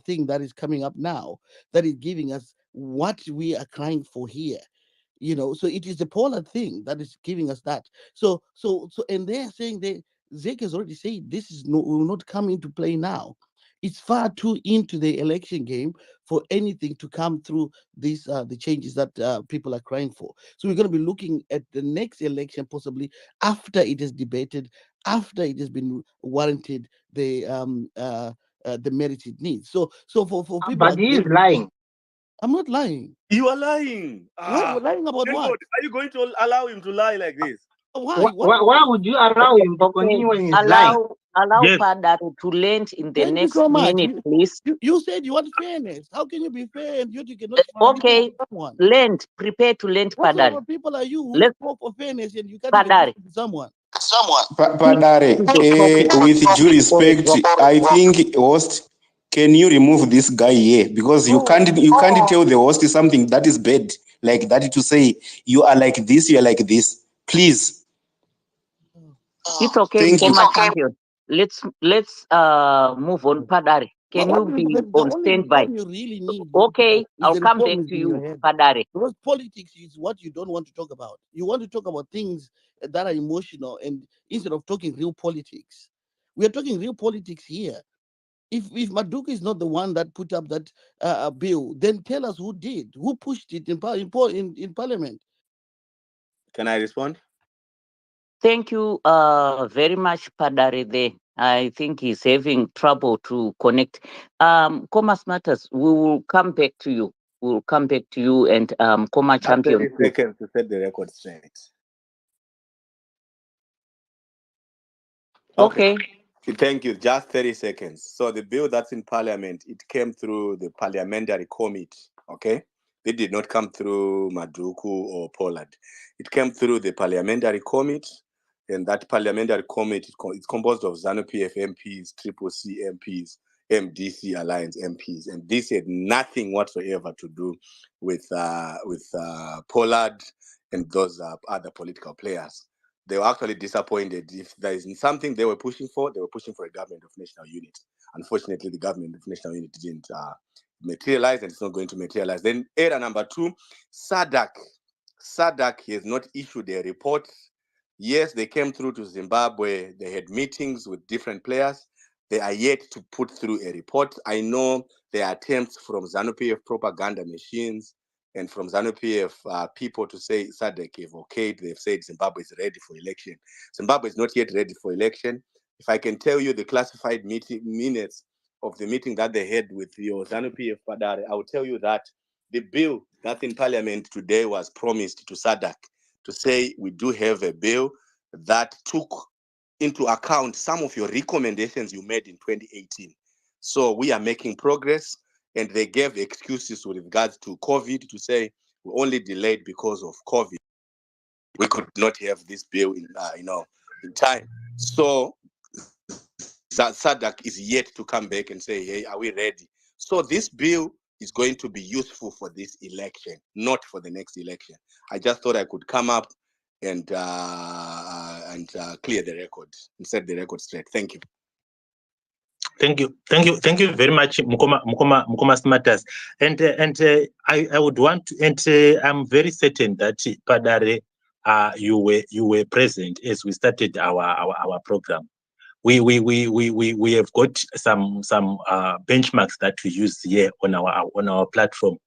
thing that is coming up now that is giving us what we are crying for here. So it is the Pollard thing that is giving us that. And they're saying ZEC has already said this will not come into play now. It's far too into the election game for anything to come through these the changes that people are crying for. So we're going to be looking at the next election possibly after it is debated, after it has been warranted the merit it needs. So for people, but he is lying. I'm not lying. You are lying. What? Lying about Thank what? God. Are you going to allow him to lie like this? Why? Why would you allow him to continue when he's lying? Allow Yes. Padare to land in the Thank you next so much. minute, please. You said you want fairness. How can you be fair and you cannot Okay, someone? land. Prepare to land, What sort Padare. of people are you who Let's spoke for fairness and you can't Padare. even to someone? Padare, with due respect, I think host, can you remove this guy here? Because you can't tell the host something that is bad like that to say you are like this, you are like this. Please. It's okay, Thank you. Nkoma champion. Let's move on, Padare. Can you be the on only standby? reform you really need? Okay, I'll the come back reform to in your you, head. Padare. Because politics is what you don't want to talk about. You want to talk about things that are emotional, and instead of talking real politics, we are talking real politics here. If Maduka is not the one that put up that bill, then tell us who did, who pushed it in parliament. Can I respond? Thank you very much, Padare there. I think he's having trouble to connect. Commerce Matters, we will come back to you. We will come back to you and Koma Champion. 30 seconds to set the record straight. Okay. Thank you. Just 30 seconds. So the bill that's in parliament, it came through the parliamentary committee. Okay. It did not come through Maduku or Pollard. It came through the parliamentary committee, and that parliamentary committee is composed of ZANU-PF MPs, Triple C MPs, MDC Alliance MPs, and this had nothing whatsoever to do with Pollard and those other political players. They were actually disappointed. If there is something they were pushing for, they were pushing for a government of national unity. Unfortunately, the government of national unity didn't materialize, and it's not going to materialize. Then error number 2, SADC has not issued a report. Yes, they came through to Zimbabwe. They had meetings with different players. They are yet to put through a report. I know there are attempts from ZANU-PF propaganda machines and from ZANU-PF people to say SADC have okayed. They've said Zimbabwe is ready for election. Zimbabwe is not yet ready for election. If I can tell you the classified minutes of the meeting that they had with your ZANU-PF Padare, I will tell you that the bill that's in parliament today was promised to SADC to say we do have a bill that took into account some of your recommendations you made in 2018. So we are making progress, and they gave excuses with regards to COVID to say we only delayed because of COVID. We could not have this bill in time. So SADC is yet to come back and say, hey, are we ready? So this bill is going to be useful for this election, not for the next election. I just thought I could come up and clear the record and set the record straight. Thank you. Thank you very much, Mukoma Smarters. And I would want to, and I'm very certain that Padare, you were present as we started our program. We have got some benchmarks that we use here on our platform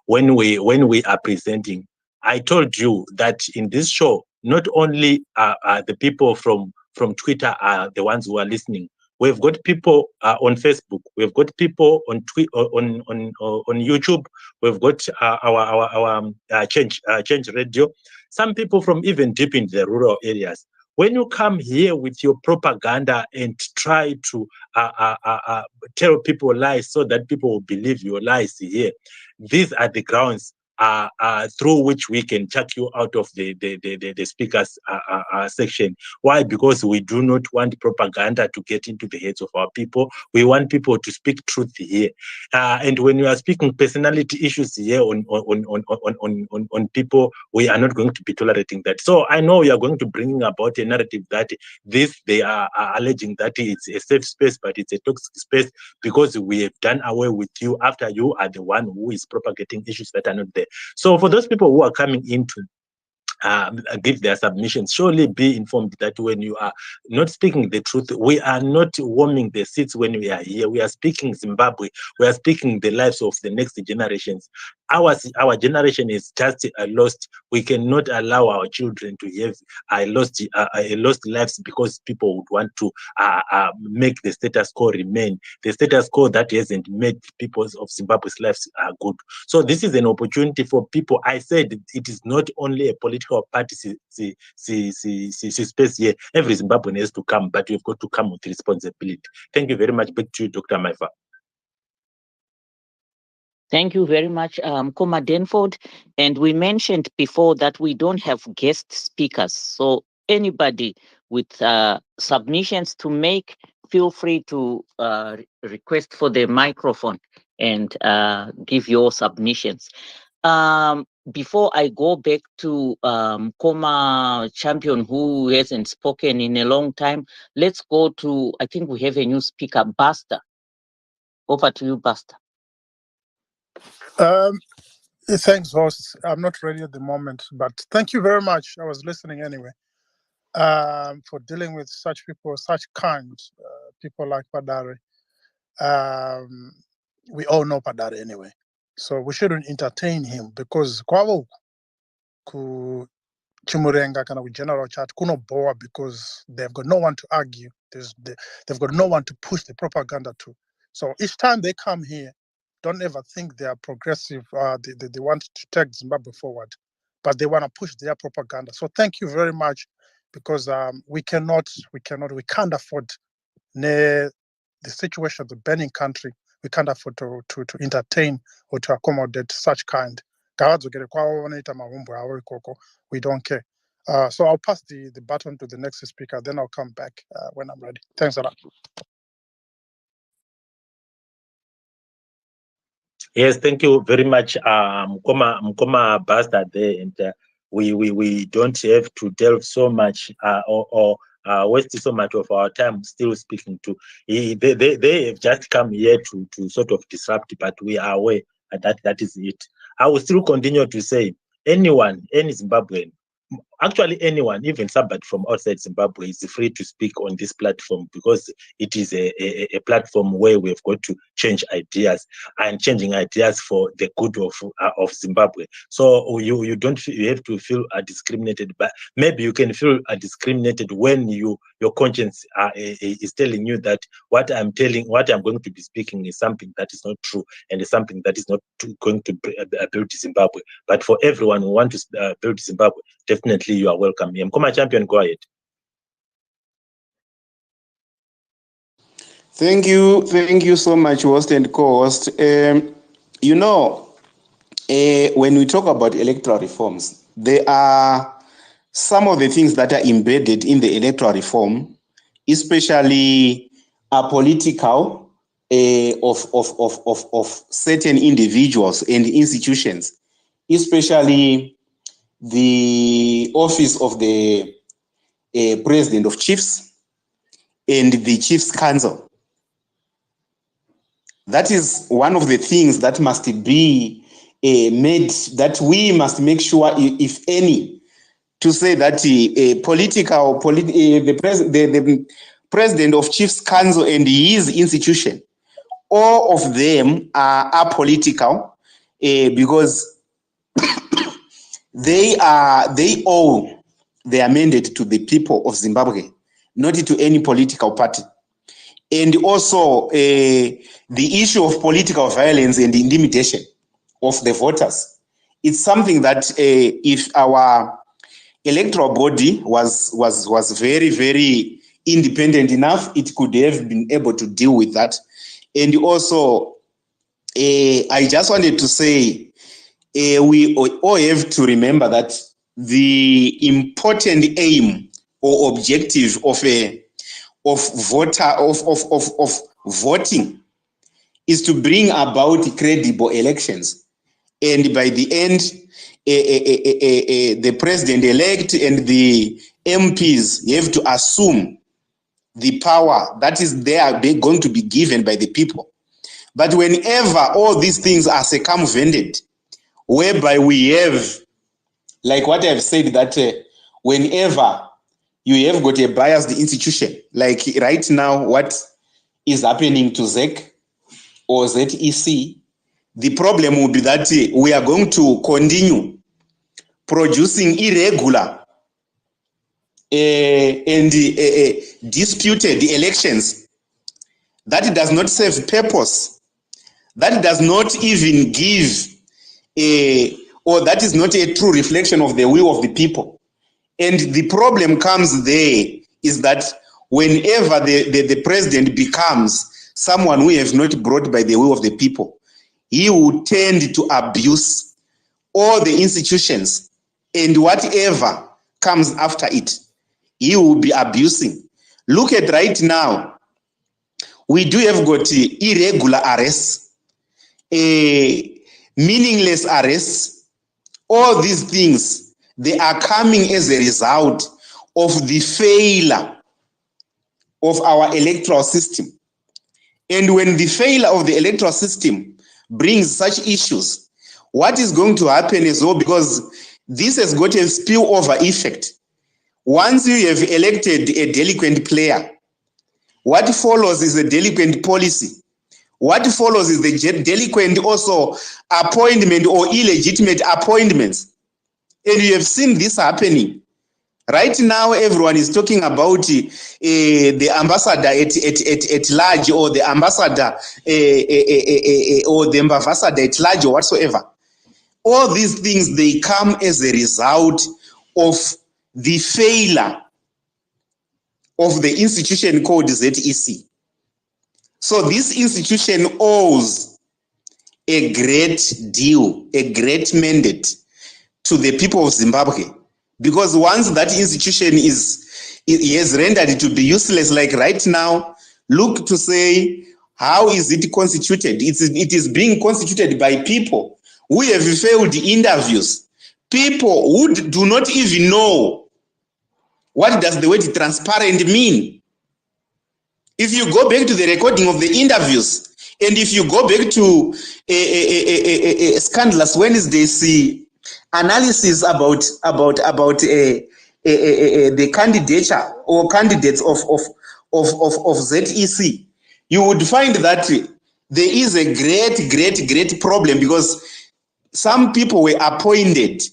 when we are presenting. I told you that in this show not only the people from Twitter are the ones who are listening. We've got people on Facebook. We've got people on on YouTube. We've got our Change Radio. Some people from even deep in the rural areas. When you come here with your propaganda and try to tell people lies so that people will believe your lies here, these are the grounds through which we can chuck you out of the speakers section. Why? Because we do not want propaganda to get into the heads of our people. We want people to speak truth here. And when you are speaking personality issues here on people, we are not going to be tolerating that. So I know you are going to bring about a narrative that they are alleging that it's a safe space, but it's a toxic space because we have done away with you after you are the one who is propagating issues that are not there. So for those people who are coming into give their submissions, surely be informed that when you are not speaking the truth, we are not warming the seats when we are here. We are speaking Zimbabwe. We are speaking the lives of the next generations. Our generation is just lost. We cannot allow our children to have lost lives because people would want to make the status quo remain. The status quo that hasn't made people of Zimbabwe's lives good. So this is an opportunity for people. I said it is not only a political party space here. Every Zimbabwean has to come, but we've got to come with responsibility. Thank you very much. Back to you, Dr. Maifa. Thank you very much, Koma Denford. And we mentioned before that we don't have guest speakers. So anybody with submissions to make, feel free to request for the microphone and give your submissions. Before I go back to Koma Champion, who hasn't spoken in a long time, let's go to, I think we have a new speaker, Buster. Over to you, Buster. Thanks, host. I'm not ready at the moment, but thank you very much. I was listening anyway. For dealing with such people, such kind people like Padare. We all know Padare anyway, so we shouldn't entertain him because kwavo ku chimurenga kana ku general chat kuno bore because they've got no one to argue. They've got no one to push the propaganda to. So each time they come here, don't ever think they are progressive. They want to take Zimbabwe forward, but they want to push their propaganda. So thank you very much, because we can't afford the situation of the burning country. We can't afford to entertain or to accommodate such kind. We don't care. So I'll pass the baton to the next speaker, then I'll come back when I'm ready. Thanks a lot. Yes, thank you very much, Mkoma Basta there, and we don't have to delve so much or waste so much of our time still speaking to. They have just come here to sort of disrupt, but we are aware that is it. I will still continue to say any Zimbabwean, actually anyone, even somebody from outside Zimbabwe, is free to speak on this platform, because it is a platform where we've got to change ideas, and changing ideas for the good of Zimbabwe. So you have to feel discriminated, but maybe you can feel discriminated when your conscience is telling you that what I'm going to be speaking is something that is not true, and is something that is not going to build Zimbabwe. But for everyone who wants to build Zimbabwe, definitely you are welcome. Mkoma Champion, go ahead. Thank you so much, host and co-host. When we talk about electoral reforms, there are some of the things that are embedded in the electoral reform, especially political of certain individuals and institutions, especially the office of the President of Chiefs and the Chiefs Council. That is one of the things that must be made, that we must make sure, if any, to say that the President of Chiefs Council and his institution, all of them are apolitical, because they owe their mandate to the people of Zimbabwe, not to any political party. And also the issue of political violence and intimidation of the voters. It's something that if our electoral body was very, very independent enough, it could have been able to deal with that. And also, I just wanted to say, we all have to remember that the important aim or objective of voting is to bring about credible elections, and by the end, the president-elect and the MPs have to assume the power that is there going to be given by the people. But whenever all these things are circumvented, whereby we have, like what I've said, that whenever you have got a biased institution, like right now what is happening to ZEC or ZEC, the problem will be that we are going to continue producing irregular and disputed elections that does not serve purpose, that does not even give or that is not a true reflection of the will of the people. And the problem comes there is that whenever the president becomes someone who is not brought by the will of the people, he will tend to abuse all the institutions, and whatever comes after it, he will be abusing. Look at right now, we do have got irregular arrests, meaningless arrests. All these things, they are coming as a result of the failure of our electoral system. And when the failure of the electoral system brings such issues, what is going to happen is, because this has got a spillover effect. Once you have elected a delinquent player, what follows is a delinquent policy. What follows is the delinquent also appointment or illegitimate appointments. And you have seen this happening. Right now, everyone is talking about the ambassador at large, or the ambassador or the ambassador at large, or whatsoever. All these things, they come as a result of the failure of the institution called ZEC. So this institution owes a great deal, a great mandate to the people of Zimbabwe. Because once that institution is rendered to be useless, like right now, look to say, how is it constituted? It is being constituted by people who have failed interviews, people who do not even know what does the word transparent mean. If you go back to the recording of the interviews, and if you go back to Scandalous Wednesday's analysis about the candidature or candidates of ZEC, you would find that there is a great problem, because some people were appointed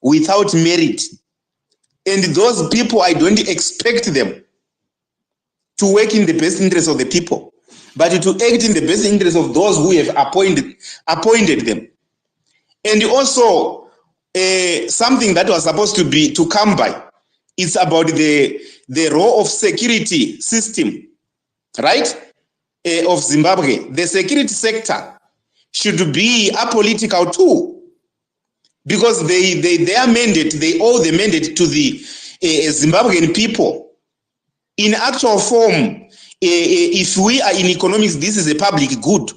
without merit, and those people, I don't expect them to work in the best interest of the people, but to act in the best interest of those who have appointed them. And also, something that was supposed to come by, it's about the role of security system, right, of Zimbabwe. The security sector should be apolitical too, because their mandate, they owe the mandate to the Zimbabwean people. In actual form, if we are in economics, this is a public good,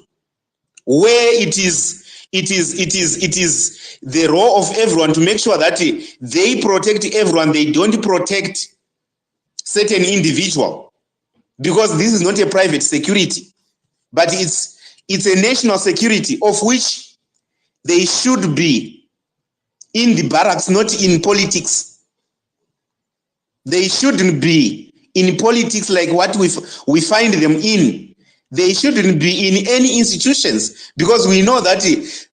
where it is the role of everyone to make sure that they protect everyone. They don't protect certain individual, because this is not a private security, but it's a national security, of which they should be in the barracks, not in politics. They shouldn't be in politics like what we find them in. They shouldn't be in any institutions, because we know that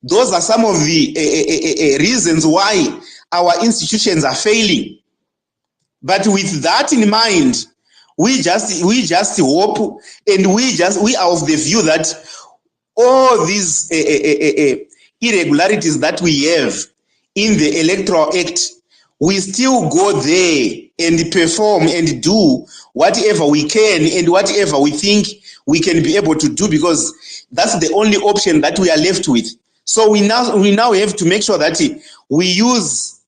those are some of the reasons why our institutions are failing. But with that in mind, we just hope, and we are of the view that all these irregularities that we have in the Electoral Act, we still go there and perform and do whatever we can and whatever we think we can be able to do, because that's the only option that we are left with. So we now have to make sure that we use,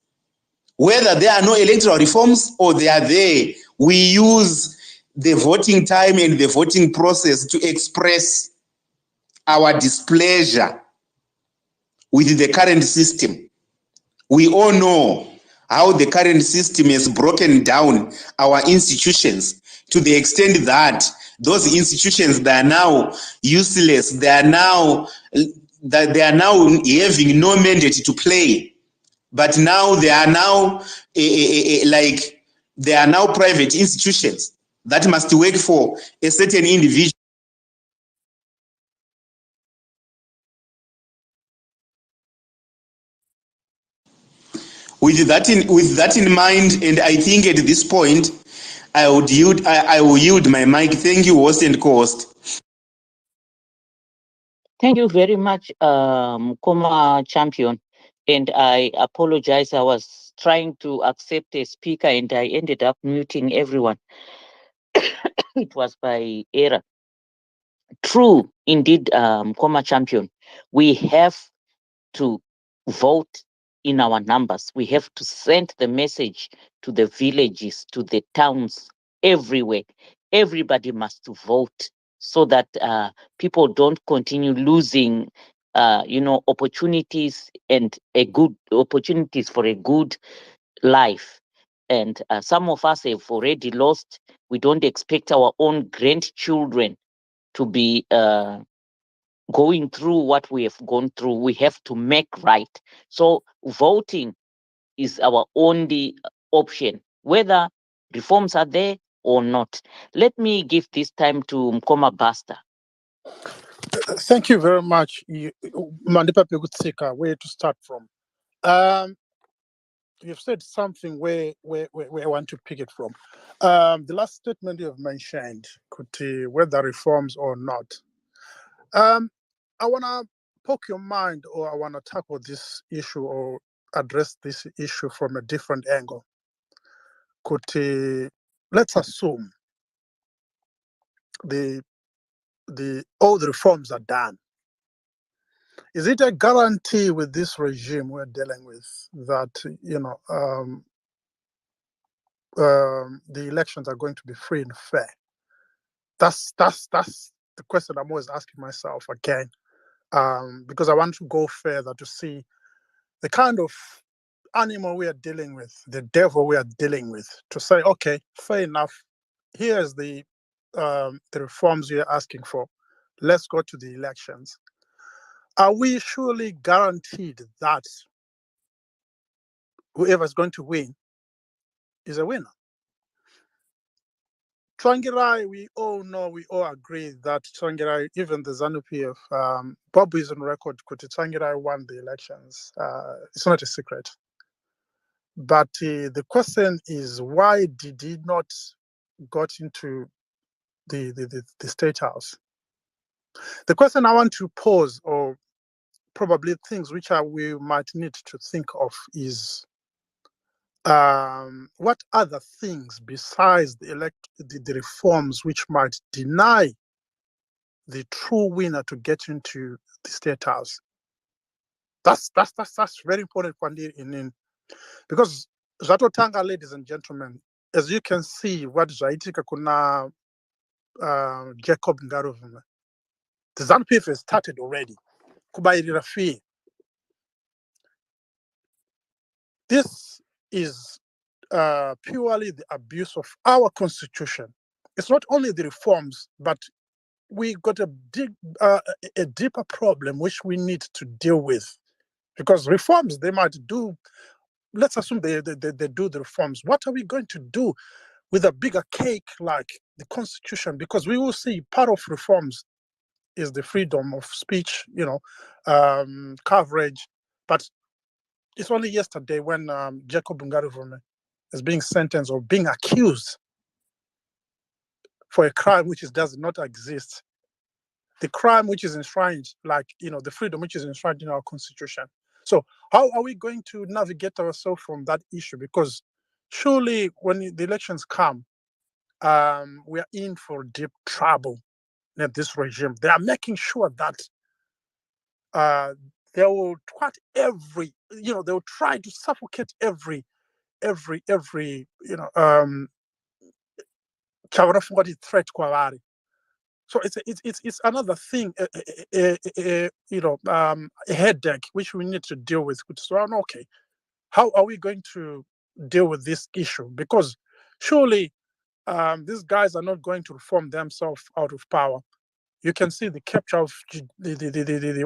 whether there are no electoral reforms or they are there, we use the voting time and the voting process to express our displeasure with the current system. We all know how the current system has broken down our institutions to the extent that those institutions, they are now useless. They are now having no mandate to play. But now they are now like they are now private institutions that must work for a certain individual. With that in mind, and I think at this point, I will yield my mic. Thank you, host and co-host. Thank you very much, Koma Champion. And I apologize. I was trying to accept a speaker and I ended up muting everyone. It was by error. True, indeed, Koma Champion. We have to vote in our numbers. We have to send the message to the villages, to the towns, everywhere. Everybody must vote so that people don't continue losing, opportunities and opportunities for a good life. And some of us have already lost. We don't expect our own grandchildren to be going through what we have gone through. We have to make right. So voting is our only option, whether reforms are there or not. Let me give this time to Mkoma Basta. Thank you very much, Mandipa Pegutsika. Where to start from? You've said something where I want to pick it from. The last statement you have mentioned, whether reforms or not. I want to poke your mind, or I want to tackle this issue or address this issue from a different angle. Let's assume all the reforms are done. Is it a guarantee with this regime we're dealing with that the elections are going to be free and fair? That's the question I'm always asking myself again, because I want to go further to see the kind of animal we are dealing with, the devil we are dealing with, to say, okay, fair enough. Here's the reforms you're asking for. Let's go to the elections. Are we surely guaranteed that whoever's going to win is a winner? Tsvangirai, we all know, we all agree that Tsvangirai, even the ZANU-PF, Bob is on record, Tsvangirai won the elections. It's not a secret. But the question is, why did he not got into the State House? The question I want to pose, or probably things which we might need to think of, is what other things besides the reforms which might deny the true winner to get into the State House? That's very important, because Zatotanga, ladies and gentlemen, as you can see, what Zaitika kuna Jacob Ngaruvume, the ZANU-PF has started already. Kubairira fee. This is purely the abuse of our constitution. It's not only the reforms, but we got a deeper problem which we need to deal with. Because reforms, they might do, let's assume they do the reforms. What are we going to do with a bigger cake like the constitution? Because we will see part of reforms is the freedom of speech, coverage. But it's only yesterday when Jacob Ngaruvume is being sentenced or being accused for a crime which does not exist. The crime which is enshrined, like, the freedom which is enshrined in our constitution. So how are we going to navigate ourselves from that issue? Because surely when the elections come, we are in for deep trouble in this regime. They are making sure that they will they will try to suffocate every threat kwavari. So it's another thing, a headache which we need to deal with. So okay, how are we going to deal with this issue? Because surely these guys are not going to reform themselves out of power. You can see the capture of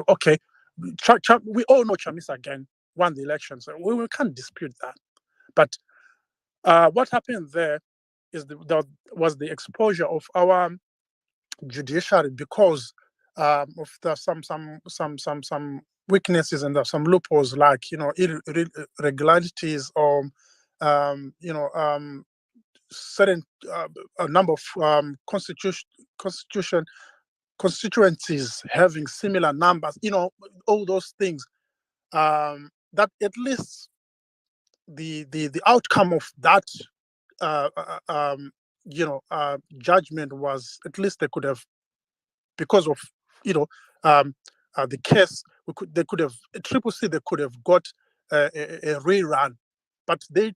okay, we all know Chamisa again won the election, so we can't dispute that. But what happened there is that was the exposure of our judiciary because of some weaknesses and some loopholes, like irregularities or certain a number of constituencies having similar numbers, all those things, that at least the outcome of that judgment was, at least they could have, because of the case, they could have Triple C, they could have got a rerun, but the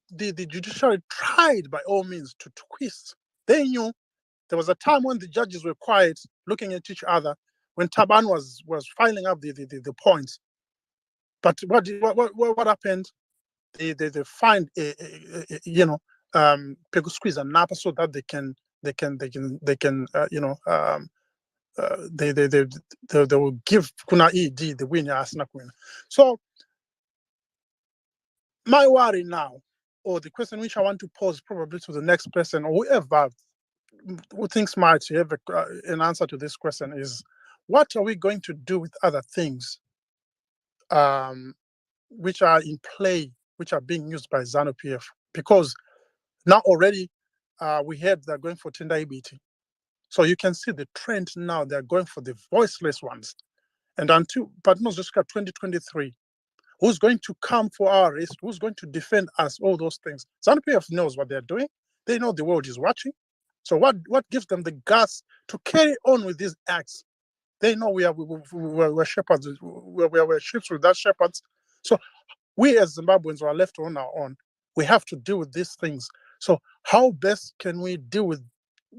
judiciary tried by all means to twist. They knew there was a time when the judges were quiet, looking at each other, when Taban was filing up the points. But what happened? They find squeeze and napa so that they can they will give kuna ED the winner. So my worry now, or the question which I want to pose probably to the next person or whoever who thinks might have an answer to this question, is what are we going to do with other things which are in play, which are being used by ZANU-PF? Because now already we heard they're going for Tenda EBT. So you can see the trend now, they're going for the voiceless ones. And until Patmos Jessica 2023, who's going to come for our arrest? Who's going to defend us? All those things. ZANU-PF knows what they're doing. They know the world is watching. So what gives them the guts to carry on with these acts? They know we're shepherds. We're sheep without shepherds. So we as Zimbabweans are left on our own. We have to deal with these things. So how best can we deal with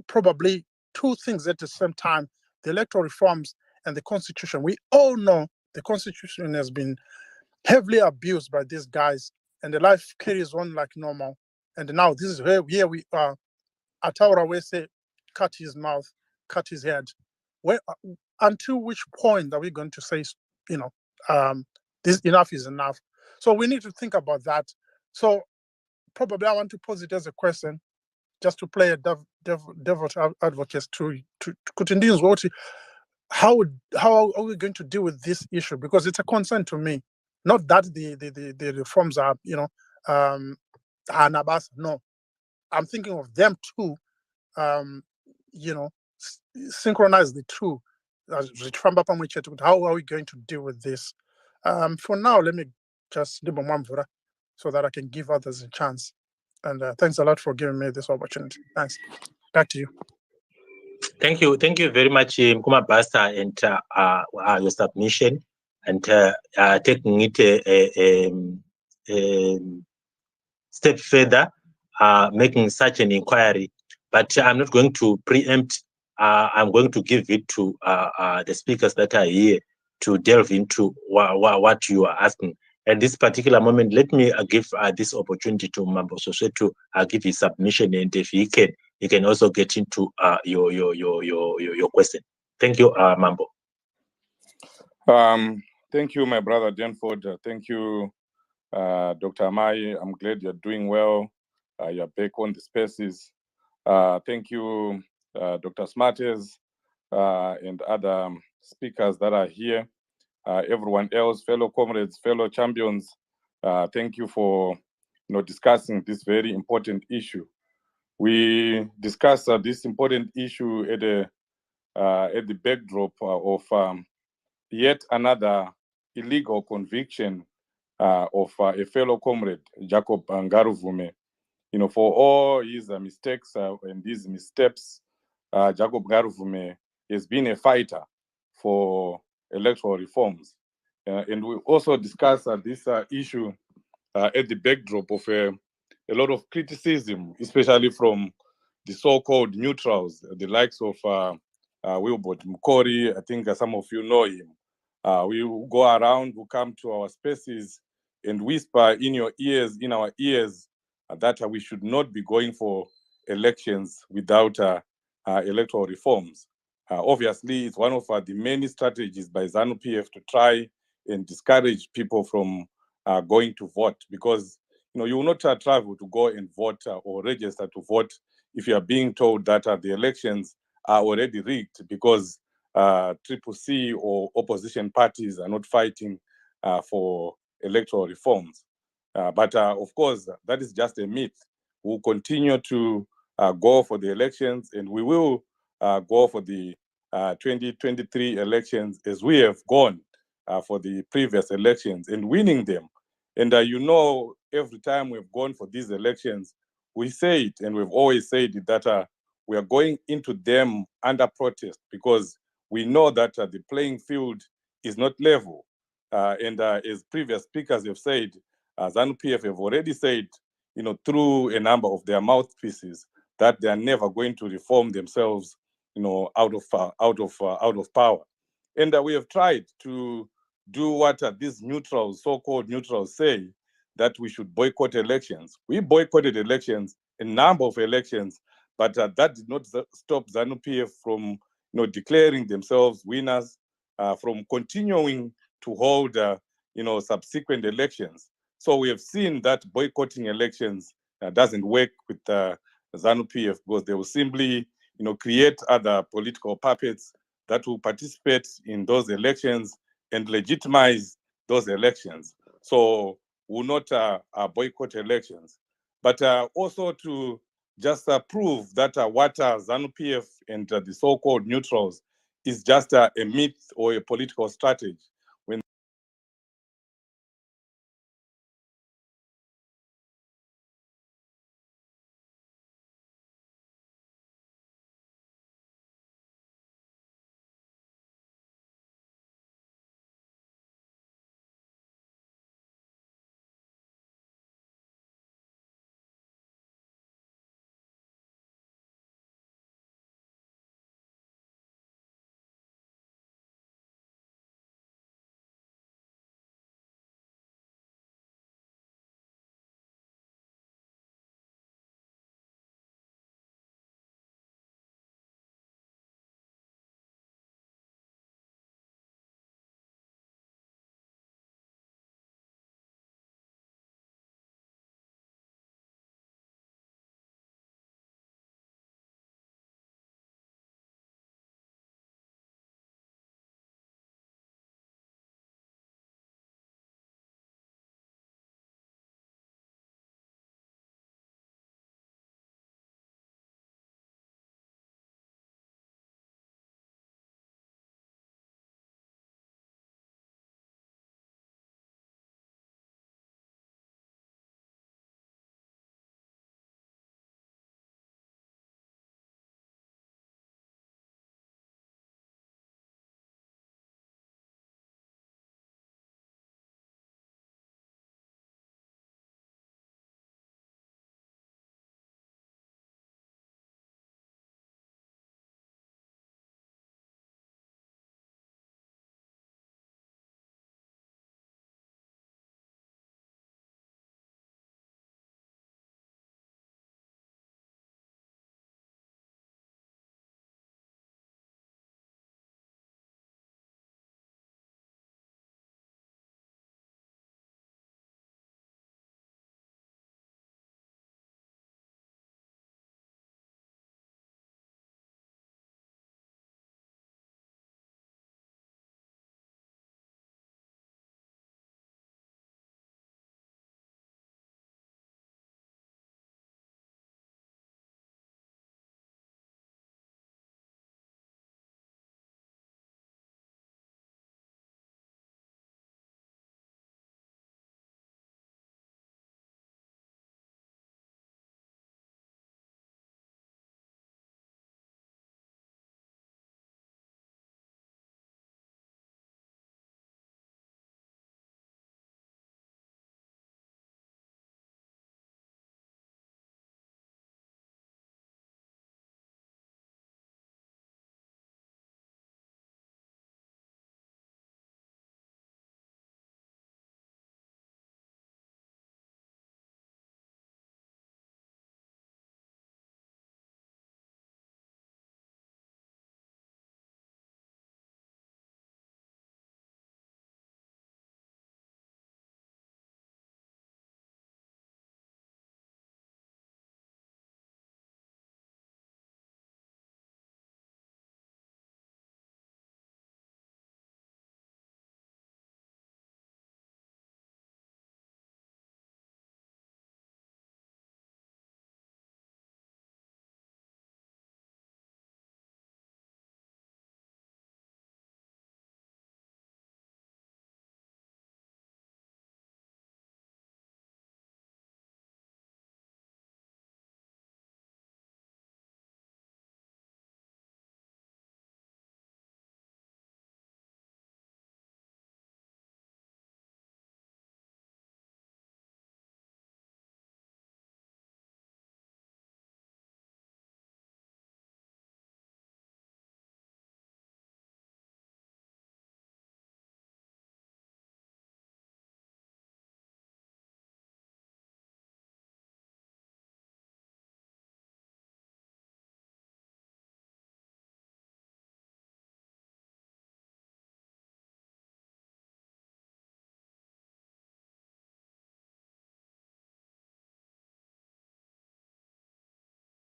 probably two things at the same time: the electoral reforms and the constitution? We all know the constitution has been heavily abused by these guys, and the life carries on like normal. And now this is where here we are. Ataura will say, cut his mouth, cut his head. Where until which point are we going to say, this enough is enough? So we need to think about that. So probably I want to pose it as a question, just to play a devil's advocate to Kutindin's vote. How are we going to deal with this issue? Because it's a concern to me. Not that the reforms are, anabas. No, I'm thinking of them too. Synchronize the two. How are we going to deal with this? For now, let me just do Mwamvura so that I can give others a chance. And thanks a lot for giving me this opportunity. Thanks. Back to you. Thank you very much, Mkuma Basta, and your submission, and taking it a step further, making such an inquiry. But I'm not going to preempt. I'm going to give it to the speakers that are here to delve into what you are asking. At this particular moment, let me give this opportunity to Mambo Soswe to give his submission, and if he can also get into your question. Thank you, Mambo. Thank you, my brother Denford. Thank you, Dr. Amai. I'm glad you're doing well. You're back on the spaces. Thank you, Dr. Smarters, and other speakers that are here. Everyone else, fellow comrades, fellow champions, thank you for discussing this very important issue. We discussed this important issue at the backdrop of yet another illegal conviction of a fellow comrade, Jacob Ngaruvume. For all his mistakes and these missteps, Jacob Ngaruvume has been a fighter for electoral reforms. And we also discussed this issue at the backdrop of a lot of criticism, especially from the so-called neutrals, the likes of Wilbert Mukori. I think some of you know him. We go around, we come to our spaces and whisper in our ears, that we should not be going for elections without electoral reforms. Obviously, it's one of the many strategies by ZANU-PF to try and discourage people from going to vote, because you will not travel to go and vote or register to vote if you are being told that the elections are already rigged because Triple C or opposition parties are not fighting for electoral reforms. But of course, that is just a myth. We'll continue to go for the elections, and we will go for the 2023 elections as we have gone for the previous elections and winning them. And every time we've gone for these elections, we say it, and we've always said it, that we are going into them under protest because we know that the playing field is not level. And as previous speakers have said, ZANU-PF have already said, through a number of their mouthpieces, that they are never going to reform themselves, out of power. And we have tried to do what these neutrals, so-called neutrals, say, that we should boycott elections. We boycotted elections, a number of elections, but that did not stop ZANU-PF from declaring themselves winners, from continuing to hold subsequent elections. So we have seen that boycotting elections doesn't work with ZANU-PF, because they will simply create other political puppets that will participate in those elections and legitimize those elections. So will not boycott elections. But also to just prove that what ZANU-PF and the so-called neutrals is just a myth or a political strategy. When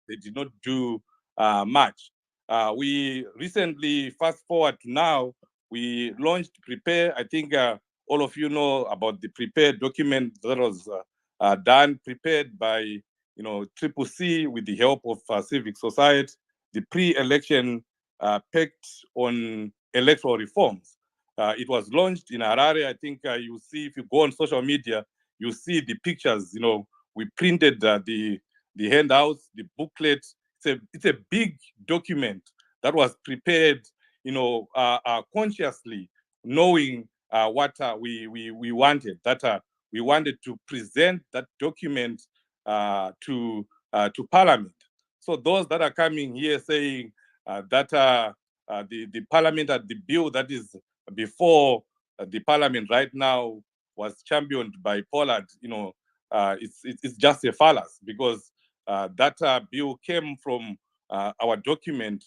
they did not do much. We recently, fast forward to now, we launched Prepare. I think all of you know about the Prepare document that was prepared by Triple C with the help of civic society, the pre-election pact on electoral reforms. It was launched in Harare. I think you see, if you go on social media, you see the pictures. We printed the handouts, the booklet. It's a big document that was prepared, consciously, knowing what we wanted. That we wanted to present that document to Parliament. So those that are coming here saying that the Parliament, the bill that is before the Parliament right now was championed by Pollard, it's just a fallacy, because that bill came from our document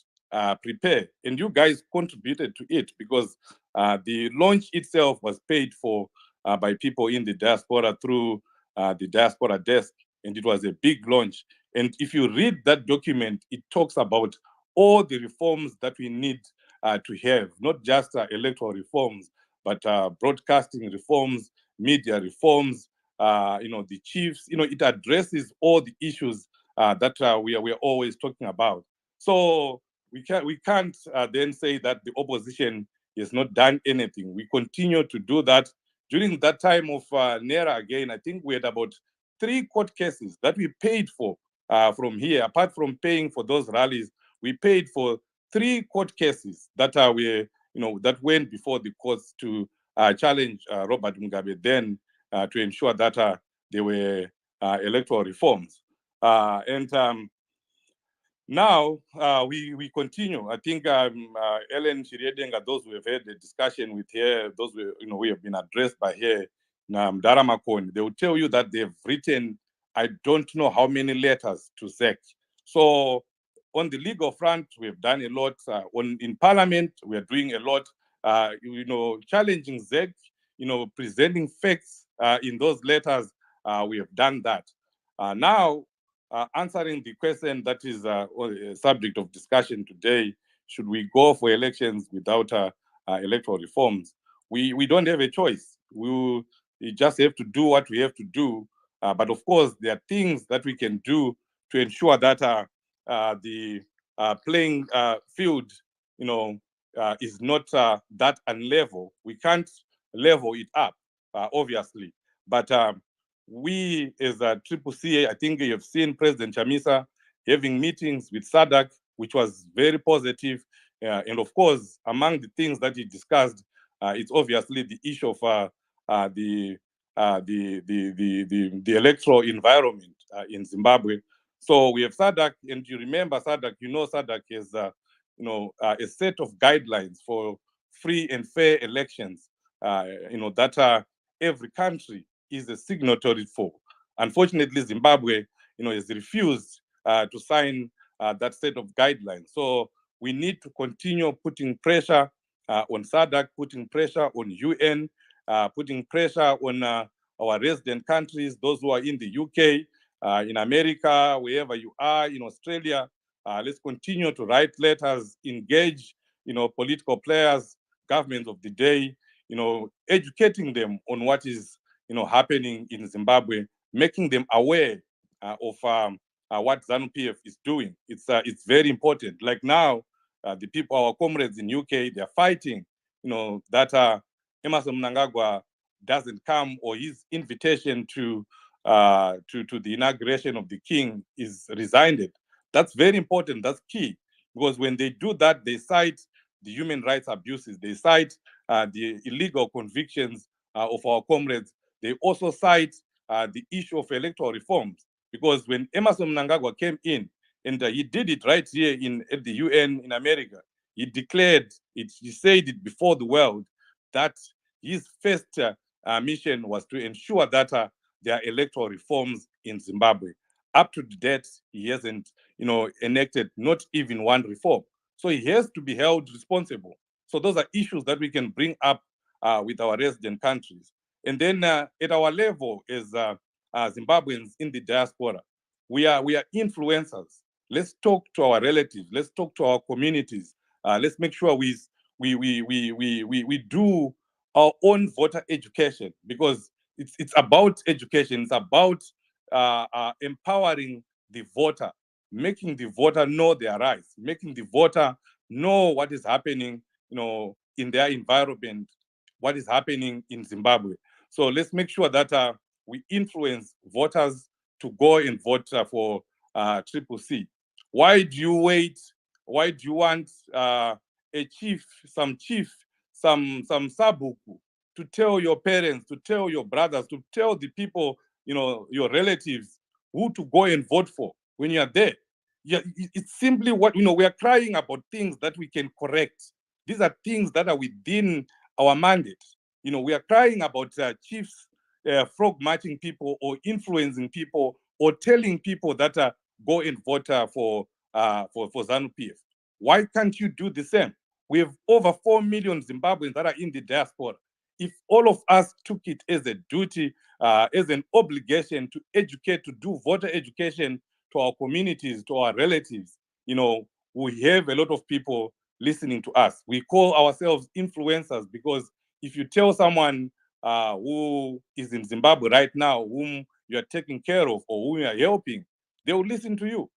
Prepare, and you guys contributed to it, because the launch itself was paid for by people in the diaspora through the diaspora desk, and it was a big launch. And if you read that document, it talks about all the reforms that we need to have, not just electoral reforms, but broadcasting reforms, media reforms, the chiefs. It addresses all the issues that we are always talking about. So we can't then say that the opposition has not done anything. We continue to do that. During that time of NERA, again, I think we had about 3 court cases that we paid for from here. Apart from paying for those rallies, we paid for 3 court cases that that went before the courts to challenge Robert Mugabe then to ensure that there were electoral reforms. Now we continue. I think Ellen Shiriedenga, those who have had the discussion with her, those we have been addressed by her, Dara Makoni, they will tell you that they've written, I don't know how many letters to ZEC. So on the legal front, we have done a lot. In Parliament, we are doing a lot. Challenging ZEC, presenting facts in those letters. We have done that. Now, answering the question that is a subject of discussion today, should we go for elections without electoral reforms? We don't have a choice. We just have to do what we have to do. But of course, there are things that we can do to ensure that the playing field, is not that unlevel. We can't level it up, obviously. But we, as a Triple C, I think you have seen President Chamisa having meetings with SADC, which was very positive. And of course, among the things that he discussed, it's obviously the issue of the electoral environment in Zimbabwe. So we have SADC, and you remember SADC. SADC is a set of guidelines for free and fair elections. That every country is a signatory for. Unfortunately, Zimbabwe, has refused to sign that set of guidelines. So we need to continue putting pressure on SADC, putting pressure on UN, putting pressure on our resident countries, those who are in the UK, in America, wherever you are, in Australia. Let's continue to write letters, engage, political players, governments of the day, educating them on what is happening in Zimbabwe, making them aware of what ZANU-PF is doing. It's very important. Like now, the people, our comrades in UK, they're fighting, that Emerson Mnangagwa doesn't come, or his invitation to the inauguration of the king is resigned. That's very important. That's key, because when they do that, they cite the human rights abuses, they cite the illegal convictions of our comrades. They also cite the issue of electoral reforms, because when Emerson Mnangagwa came in, and he did it right here at the UN in America, he declared it, he said it before the world, that his first mission was to ensure that there are electoral reforms in Zimbabwe. Up to the date, he hasn't, enacted not even one reform. So he has to be held responsible. So those are issues that we can bring up with our resident countries. And then at our level as Zimbabweans in the diaspora, we are influencers. Let's talk to our relatives. Let's talk to our communities. Let's make sure we do our own voter education, because it's about education. It's about empowering the voter, making the voter know their rights, making the voter know what is happening, in their environment, what is happening in Zimbabwe. So let's make sure that we influence voters to go and vote for Triple C. Why do you wait? Why do you want a chief, some sabuku to tell your parents, to tell your brothers, to tell the people, your relatives, who to go and vote for when you are there? Yeah, it's simply what, we are crying about things that we can correct. These are things that are within our mandate. We are crying about chiefs frog marching people, or influencing people, or telling people that go and vote for ZANU-PF. Why can't you do the same? We have over 4 million Zimbabweans that are in the diaspora. If all of us took it as a duty, as an obligation to educate, to do voter education to our communities, to our relatives, we have a lot of people listening to us. We call ourselves influencers, because if you tell someone who is in Zimbabwe right now, whom you are taking care of or whom you are helping, they will listen to you.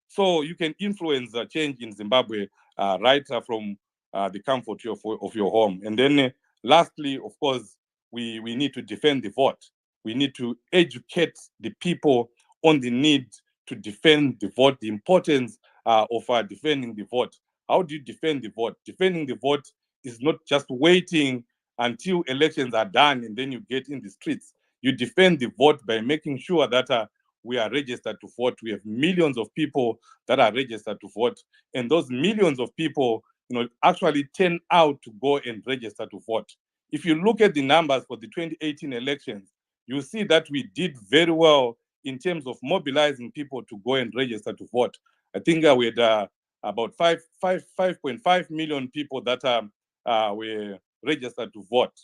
So you can influence change in Zimbabwe right from the comfort of your home. And then lastly, of course, we need to defend the vote. We need to educate the people on the need to defend the vote, the importance of defending the vote. How do you defend the vote? Defending the vote is not just waiting until elections are done and then you get in the streets. You defend the vote by making sure that we are registered to vote. We have millions of people that are registered to vote, and those millions of people, actually turn out to go and register to vote. If you look at the numbers for the 2018 elections, you see that we did very well in terms of mobilizing people to go and register to vote. I think we had about 5.5 million people that were registered to vote,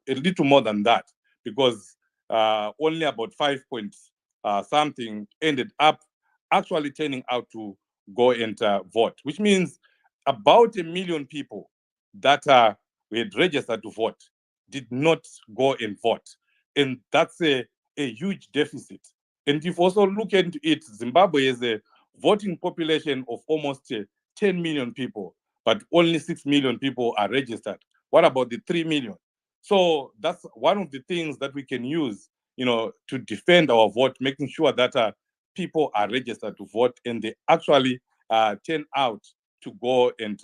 a little more than that, because only about 5 point something ended up actually turning out to go and vote, which means about 1 million people that were registered to vote did not go and vote. And that's a huge deficit. And if also look into it, Zimbabwe has a voting population of almost 10 million people, but only 6 million people are registered. What about the 3 million? So that's one of the things that we can use, to defend our vote, making sure that people are registered to vote and they actually turn out to go and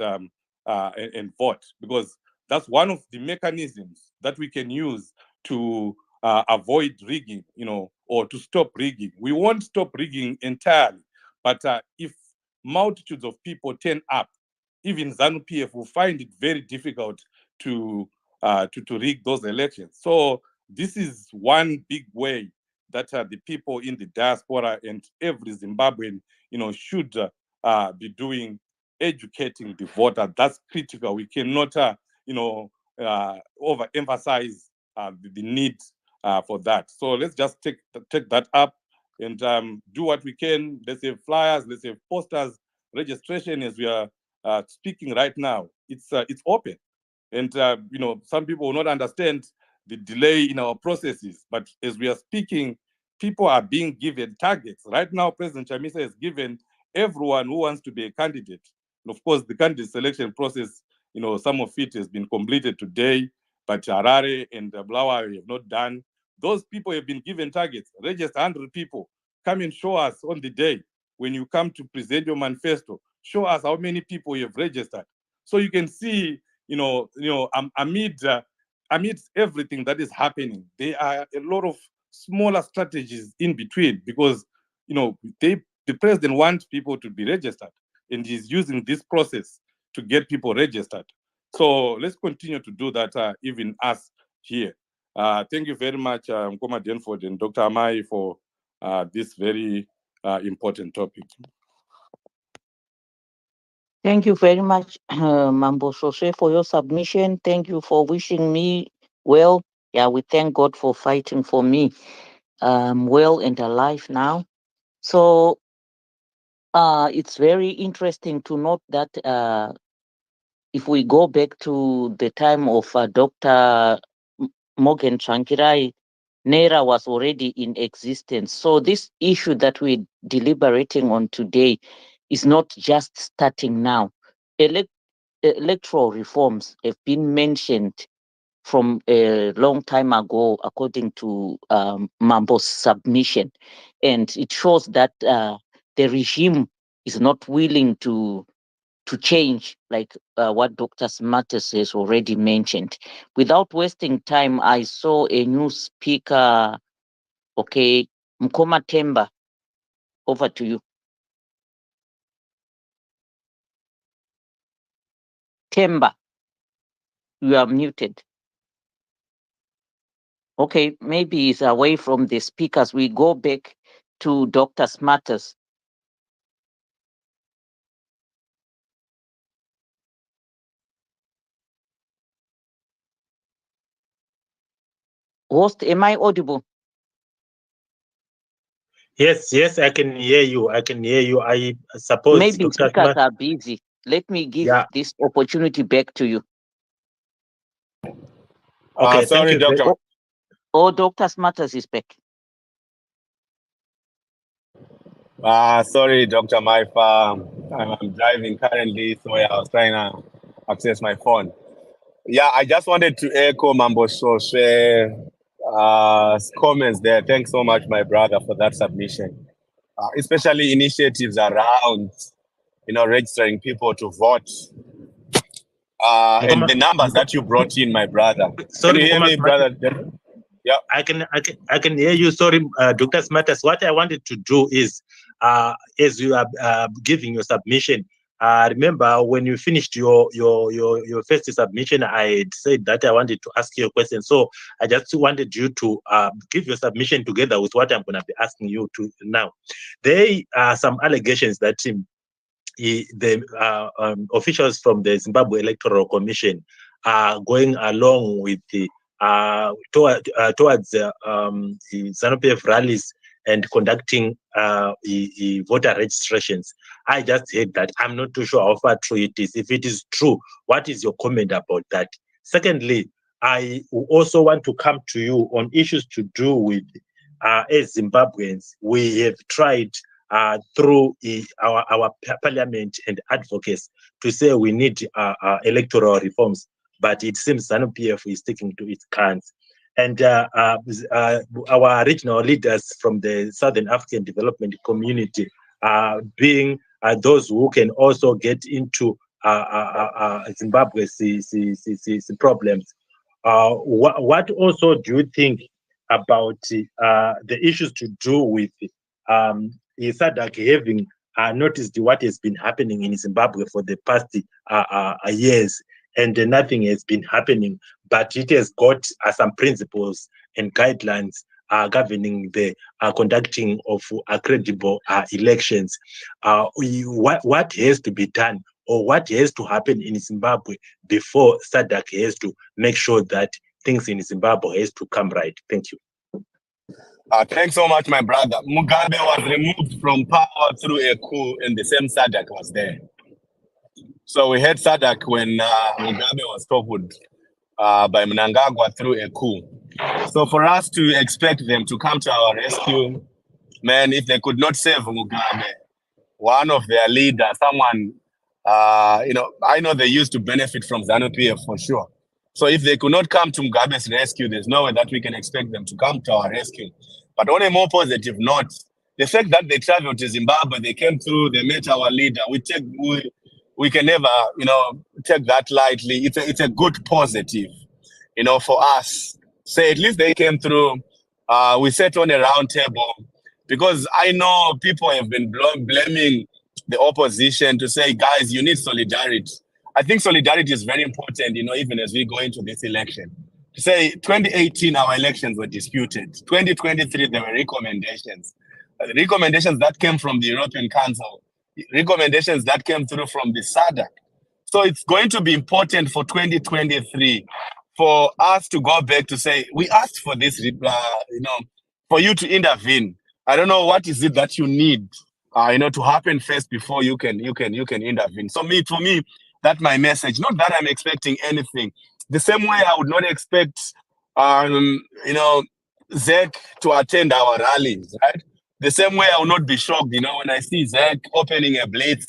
vote, because that's one of the mechanisms that we can use to avoid rigging, or to stop rigging. We won't stop rigging entirely, but if multitudes of people turn up, even ZANU-PF will find it very difficult to rig those elections. So this is one big way that the people in the diaspora and every Zimbabwean, should be doing, educating the voter. That's critical. We cannot, overemphasize the need for that. So let's just take that up and do what we can. Let's have flyers, let's have posters. Registration, as we are speaking right now, it's open. And some people will not understand the delay in our processes, but as we are speaking, people are being given targets. Right now, President Chamisa has given everyone who wants to be a candidate. And of course, the candidate selection process, some of it has been completed today, but Harare and Blawa have not done. Those people have been given targets. Register 100 people. Come and show us on the day when you come to present your manifesto. Show us how many people you have registered, so you can see, amidst everything that is happening, there are a lot of smaller strategies in between, because the president wants people to be registered, and he's using this process to get people registered. So let's continue to do that, even us here. Thank you very much, Mkoma Denford and Dr. Amai, for this very important topic. Thank you very much, Mambo Sose, for your submission. Thank you for wishing me well. Yeah, we thank God for fighting for me. Well and alive now. So It's very interesting to note that if we go back to the time of Dr. Morgan Tsvangirai, NERA was already in existence. So this issue that we're deliberating on today is not just starting now. Electoral reforms have been mentioned from a long time ago, according to Mambo's submission. And it shows that the regime is not willing to change, like what Dr. Smarters has already mentioned. Without wasting time, I saw a new speaker. Okay, Mkoma Temba, over to you. Temba, you are muted. Okay, maybe he's away from the speakers. We go back to Dr. Smarters. Host, am I audible? Yes, I can hear you. I suppose maybe Dr. speakers are busy. Let me give this opportunity back to you. Okay, sorry, thank you. Oh, Dr. Smarters is back. Sorry, Dr. Maifa. I'm driving currently, so I was trying to access my phone. Yeah, I just wanted to echo Mambo Shoshe comments there. Thanks so much, my brother, for that submission. Especially initiatives around, registering people to vote. And the numbers that you brought in, my brother. Sorry, can you hear me, brother? Yeah, I can hear you. Sorry, Dr. Smarters. What I wanted to do is, as you are giving your submission, remember when you finished your first submission, I had said that I wanted to ask you a question. So I just wanted you to give your submission together with what I'm going to be asking you to now. There are some allegations that the officials from the Zimbabwe Electoral Commission are going along with the towards the ZANU-PF rallies and conducting voter registrations. I just heard that. I'm not too sure how far true it is. If it is true, what is your comment about that? Secondly, I also want to come to you on issues to do with as Zimbabweans, we have tried through our parliament and advocates to say we need electoral reforms, but it seems ZANU-PF is sticking to its guns. And our regional leaders from the Southern African Development Community being those who can also get into Zimbabwe's problems. What also do you think about the issues to do with SADC having noticed what has been happening in Zimbabwe for the past years, and nothing has been happening, but it has got some principles and guidelines governing the conducting of credible elections. What has to be done, or what has to happen in Zimbabwe before SADC has to make sure that things in Zimbabwe has to come right? Thank you. Thanks so much, my brother. Mugabe was removed from power through a coup, and the same SADC was there. So we had SADC when Mugabe was toppled by Mnangagwa through a coup. So for us to expect them to come to our rescue, man, if they could not save Mugabe, one of their leaders, someone, I know they used to benefit from ZANU-PF for sure. So if they could not come to Mugabe's rescue, there's no way that we can expect them to come to our rescue. But on a more positive note, the fact that they traveled to Zimbabwe, they came through, they met our leader. We can never, take that lightly. It's a good positive, for us. Say at least they came through. We sat on a round table, because I know people have been blaming the opposition to say, guys, you need solidarity. I think solidarity is very important, even as we go into this election. To say 2018, our elections were disputed. 2023, there were recommendations. Recommendations that came from the European Council, recommendations that came through from the SADC. So it's going to be important for 2023 for us to go back to say, we asked for this, for you to intervene. I don't know what is it that you need to happen first before you can intervene. So for me, that's my message. Not that I'm expecting anything. The same way I would not expect, Zek to attend our rallies, right? The same way I will not be shocked, when I see Zek opening a blitz,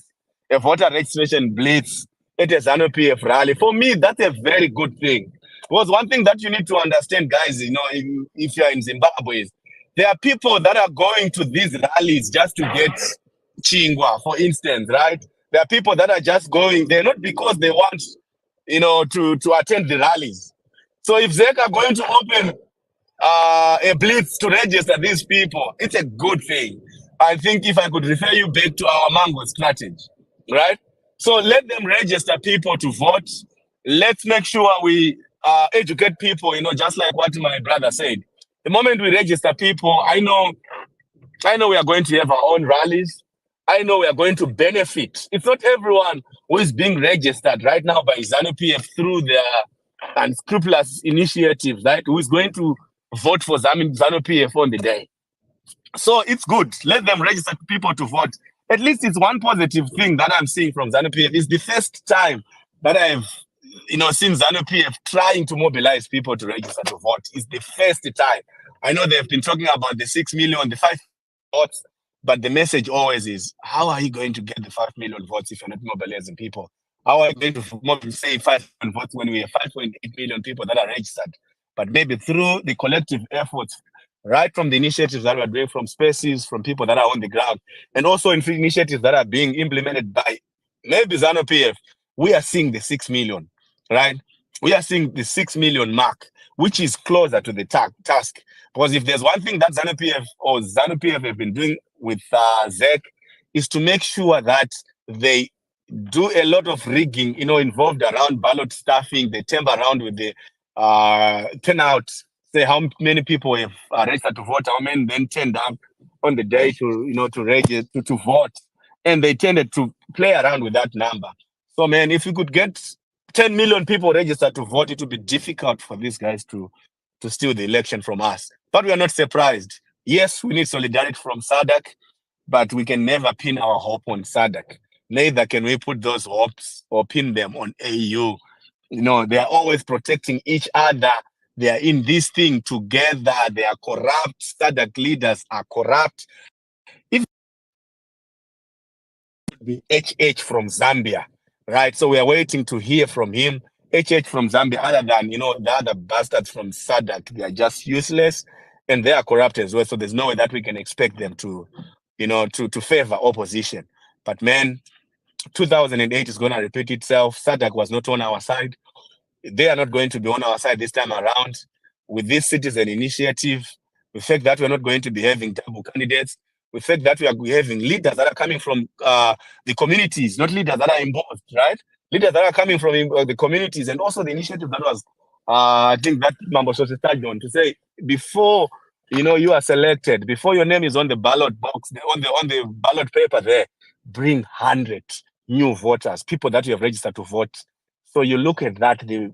a voter registration blitz at a ZANU-PF rally. For me, that's a very good thing. Because one thing that you need to understand, guys, if you're in Zimbabwe, is there are people that are going to these rallies just to get chingwa, for instance, right? There are people that are just going there not because they want, to attend the rallies. So if Zek are going to open a blitz to register these people, it's a good thing. I think if I could refer you back to our Mango strategy, right? So let them register people to vote. Let's make sure we educate people, just like what my brother said. The moment we register people, I know we are going to have our own rallies. I know we are going to benefit. It's not everyone who is being registered right now by ZANU-PF through their unscrupulous initiatives, right? Who is going to vote for ZANU-PF on the day. So it's good. Let them register people to vote. At least it's one positive thing that I'm seeing from ZANU-PF. It's the first time that I've seen ZANU-PF trying to mobilize people to register to vote. It's the first time. I know they've been talking about the 6 million, the 5 votes, but the message always is, how are you going to get the 5 million votes if you're not mobilizing people? How are you going to say 5 million votes when we have 5.8 million people that are registered? But maybe through the collective efforts, right from the initiatives that we're doing from spaces, from people that are on the ground, and also in initiatives that are being implemented by maybe ZANU-PF, we are seeing the 6 million, right? We are seeing the 6 million mark, which is closer to the task. Because if there's one thing that ZANU-PF have been doing with ZEC, is to make sure that they do a lot of rigging, involved around ballot staffing. They tamper around with the turnout, say how many people have registered to vote, how many then turned up on the day to register to vote, and they tended to play around with that number. So, man, if you could get 10 million people registered to vote, it would be difficult for these guys to steal the election from us. But we are not surprised. Yes, we need solidarity from SADC, but we can never pin our hope on SADC. Neither can we put those hopes or pin them on AU. They are always protecting each other. They are in this thing together. They are corrupt. SADC leaders are corrupt. If be HH from Zambia, right? So we are waiting to hear from him. HH from Zambia, other than, the other bastards from SADC, they are just useless and they are corrupt as well. So there's no way that we can expect them to, to favor opposition. But man, 2008 is going to repeat itself. SADC was not on our side. They are not going to be on our side this time around. With this citizen initiative, the fact that we're not going to be having double candidates, the fact that we are having leaders that are coming from the communities, not leaders that are imposed, right? Leaders that are coming from the communities, and also the initiative that was, I think that Mambo Sosa started on to say, before you are selected, before your name is on the ballot box, on the ballot paper there, bring 100 new voters, people that you have registered to vote. So you look at that, the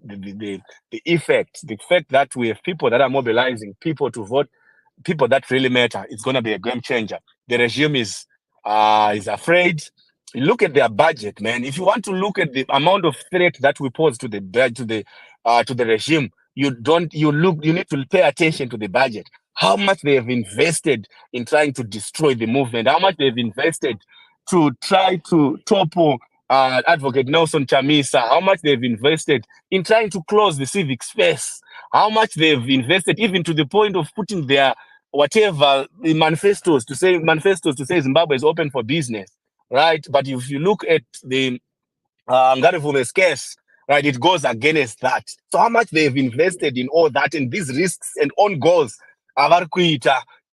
effect, the fact that we have people that are mobilizing people to vote, people that really matter. It's going to be a game changer. The regime is afraid. You look at their budget, man. If you want to look at the amount of threat that we pose to the regime, you need to pay attention to the budget. How much they have invested in trying to destroy the movement, how much they've invested to try to topple Advocate Nelson Chamisa, how much they've invested in trying to close the civic space, how much they've invested even to the point of putting their manifestos to say Zimbabwe is open for business, right? But if you look at the Ngarivume's case, right, it goes against that. So how much they've invested in all that and these risks and own goals,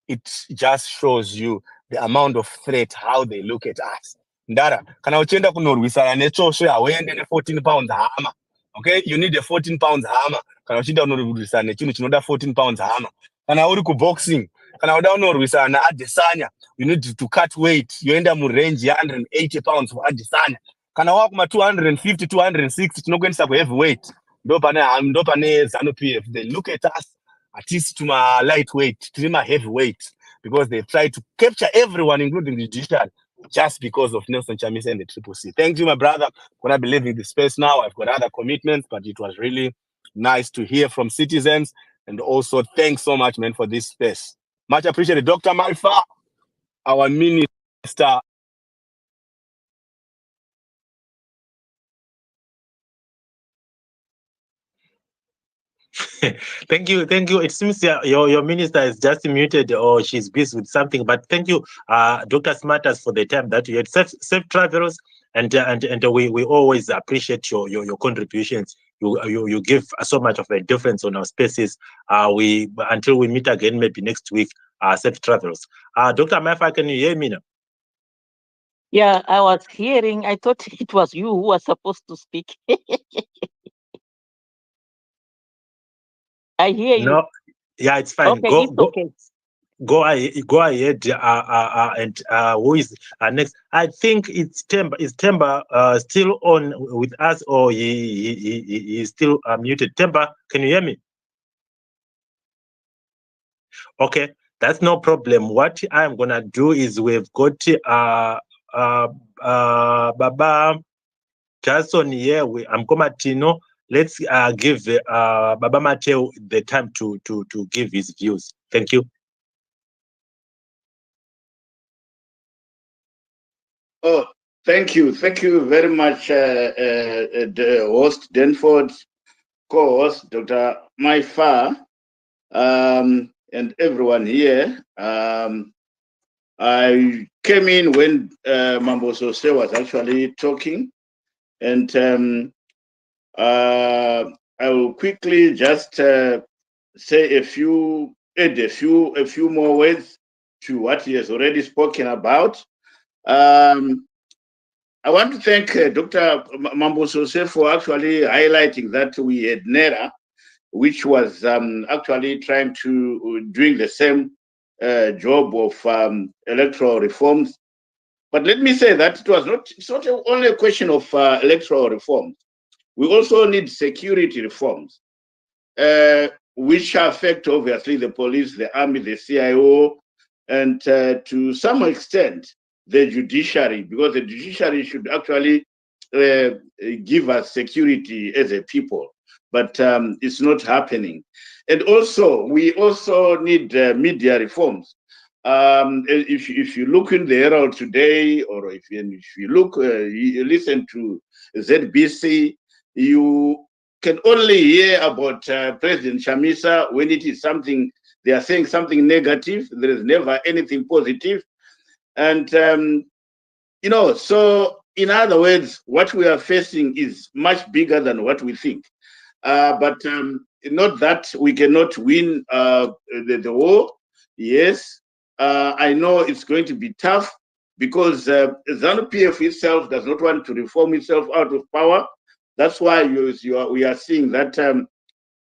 it just shows you the amount of threat, how they look at us. Ndara, kana uchenda kunorwisana nechosvo hauende ne14 pounds hama. Okay, you need a 14 pounds hammer. Kana uchida kunorwisana nechinhu chinoda 14 pounds hammer. Kana uri kuboxing, kana uda kunorwisana Adesanya, you need to cut weight. Yoenda murange ya 180 pounds for Adesanya. Kana wakuma 250, 260, tinokuendesa kuheavyweight. Ndo pane ZANU-PF. They look at us, at least to my lightweight, to my heavyweight, because they try to capture everyone, including the judiciary. just because of Nelson Chamisa and the Triple C. Thank you, my brother. Gonna be leaving the space now. I've got other commitments, but it was really nice to hear from citizens. And also, thanks so much, man, for this space. Much appreciated. Dr. Malfa, our minister. Thank you. It seems your minister is just muted or she's busy with something. But thank you, Dr. Smarters, for the time that you had. Safe travels, and we always appreciate your contributions. You give so much of a difference on our spaces. Until we meet again, maybe next week. Safe travels. Dr. Mafa, can you hear me now? Yeah, I was hearing. I thought it was you who was supposed to speak. I hear you. No, yeah, it's fine. Okay, it's okay. Go ahead. And who is next? I think it's Temba. Is Temba still on with us, or he is still muted? Temba, can you hear me? Okay, that's no problem. What I'm gonna do is we've got Baba Jason here. I'm Komatino. Let's give Baba Mateo the time to give his views. Thank you. Oh, thank you very much, the host Denford, co-host Dr. Maifa, and everyone here. I came in when Mambo Sose was actually talking, and I will quickly just say add a few more words to what he has already spoken about. I want to thank Dr. Mambo Sose for actually highlighting that we had NERA, which was actually trying to doing the same job of electoral reforms. But let me say that it's not only a question of electoral reforms. We also need security reforms, which affect obviously the police, the army, the CIO, and to some extent the judiciary, because the judiciary should actually give us security as a people, but it's not happening. And also, we also need media reforms. If you look in the Herald today, or if you look, you listen to ZBC, you can only hear about President Chamisa when it is something, they are saying something negative. There is never anything positive. And, so in other words, what we are facing is much bigger than what we think. But not that we cannot win the war. Yes, I know it's going to be tough because ZANU-PF itself does not want to reform itself out of power. That's why we are seeing that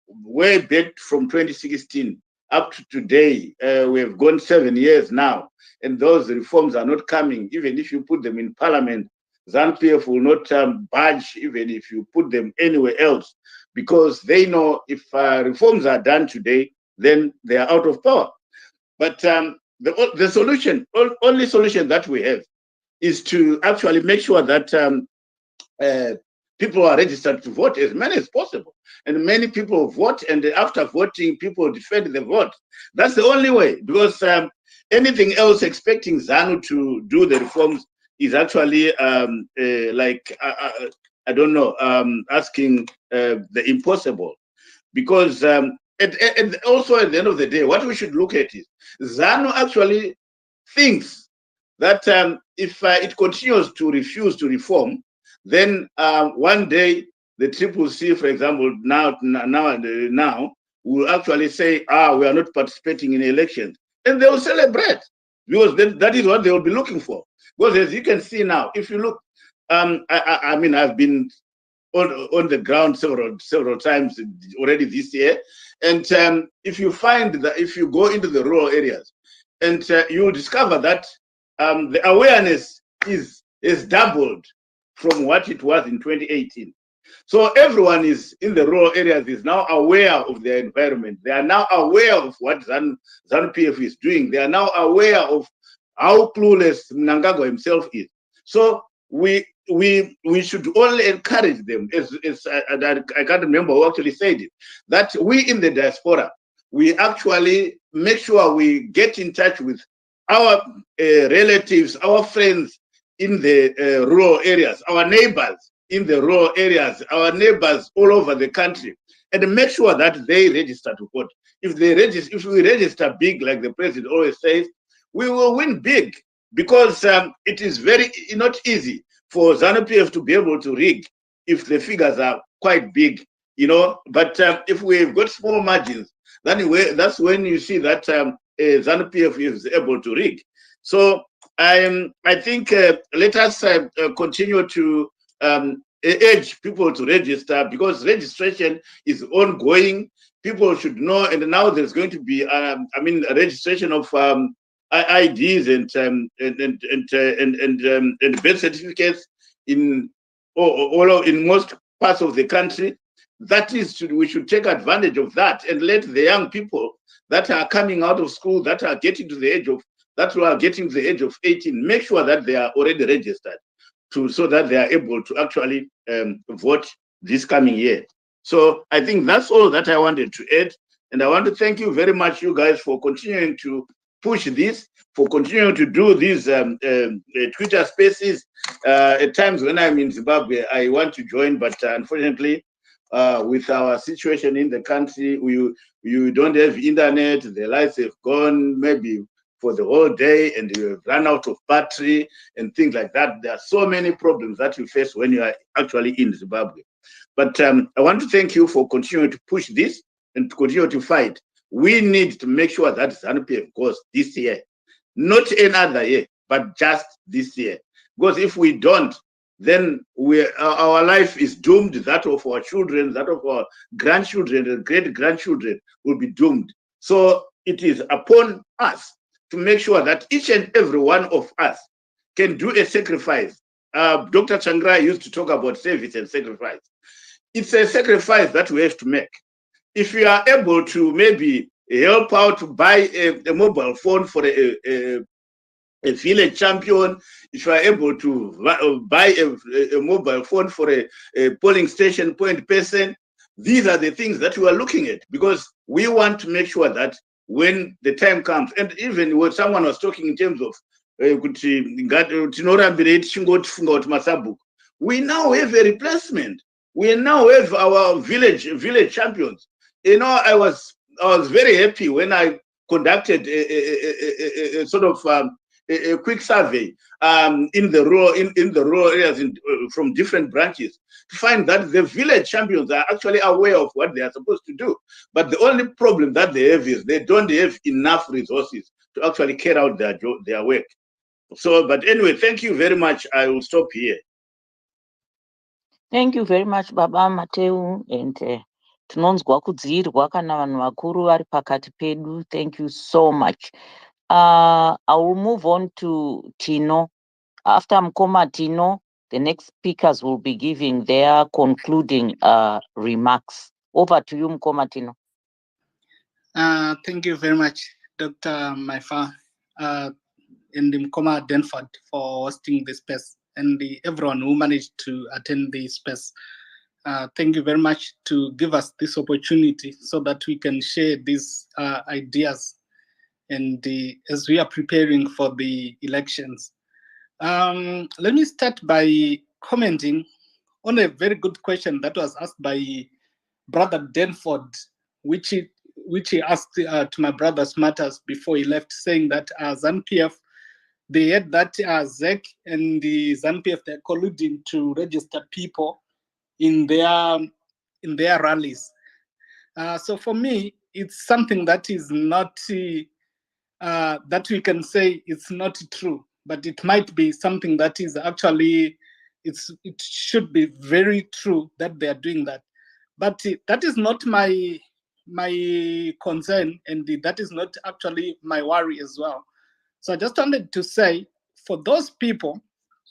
way back from 2016 up to today, we have gone 7 years now, and those reforms are not coming. Even if you put them in parliament, ZANU-PF will not budge, even if you put them anywhere else, because they know if reforms are done today, then they are out of power. But the solution, only solution that we have, is to actually make sure that people are registered to vote, as many as possible. And many people vote, and after voting, people defend the vote. That's the only way, because anything else expecting ZANU to do the reforms is actually like, I don't know, asking the impossible. Because, and also at the end of the day, what we should look at is ZANU actually thinks that if it continues to refuse to reform, then one day the Triple C, for example, now will actually say, we are not participating in elections, and they will celebrate, because that is what they will be looking for. Because as you can see now, if you look, I mean, I've been on the ground several times already this year, and if you find that, if you go into the rural areas, and you will discover that the awareness is doubled from what it was in 2018. So everyone is in the rural areas is now aware of their environment. They are now aware of what ZANU-PF is doing. They are now aware of how clueless Mnangagwa himself is. So we should only encourage them, as I can't remember who actually said it, that we in the diaspora, we actually make sure we get in touch with our relatives, our friends in the rural areas, our neighbors in the rural areas, our neighbors all over the country, and make sure that they register to vote. If we register big, like the president always says, we will win big, because it is very not easy for ZANU-PF to be able to rig if the figures are quite big, But if we've got small margins, then that's when you see that ZANU-PF is able to rig. So I think let us continue to urge people to register, because registration is ongoing. People should know, and now there's going to be, a registration of IDs and birth certificates in most parts of the country. That is, we should take advantage of that and let the young people that are coming out of school, that are getting to the age of 18, make sure that they are already registered, so that they are able to actually vote this coming year. So I think that's all that I wanted to add. And I want to thank you very much, you guys, for continuing to push this, for continuing to do these Twitter spaces. At times when I'm in Zimbabwe, I want to join, but unfortunately, with our situation in the country, you don't have internet, the lights have gone maybe for the whole day, and you have run out of battery and things like that. There are so many problems that you face when you are actually in Zimbabwe. But I want to thank you for continuing to push this and to continue to fight. We need to make sure that ZANU-PF goes this year, not another year, but just this year. Because if we don't, then our life is doomed. That of our children, that of our grandchildren and great-grandchildren will be doomed. So it is upon us to make sure that each and every one of us can do a sacrifice. Dr. Changra used to talk about service and sacrifice. It's a sacrifice that we have to make. If you are able to maybe help out to buy a mobile phone for a village champion, if you are able to buy a mobile phone for a polling station point person, these are the things that we are looking at, because we want to make sure that when the time comes, and even what someone was talking in terms of we now have a replacement. We now have our village champions. I was very happy when I conducted a sort of a quick survey in the rural areas from different branches, to find that the village champions are actually aware of what they are supposed to do. But the only problem that they have is they don't have enough resources to actually carry out their work. So, but anyway, thank you very much. I will stop here. Thank you very much, Baba Mateu, and tinonzwa kudziirwa kana vanhu vakuru vari pakati pedu. Thank you so much. I will move on to Tino. After Mkoma Tino, the next speakers will be giving their concluding remarks. Over to you, Mkoma Tino. Thank you very much, Dr. Maifa and Mkoma Denford for hosting this space, and everyone who managed to attend this space. Thank you very much to give us this opportunity so that we can share these ideas, and as we are preparing for the elections. Let me start by commenting on a very good question that was asked by Brother Denford, which he asked to my brother Smarters before he left, saying that ZANU-PF, they had that ZEC and the ZANU-PF, they're colluding to register people in their rallies. So for me, it's something that is not, that we can say it's not true, but it might be something that is actually, it should be very true that they are doing that. But that is not my concern, and that is not actually my worry as well. So I just wanted to say, for those people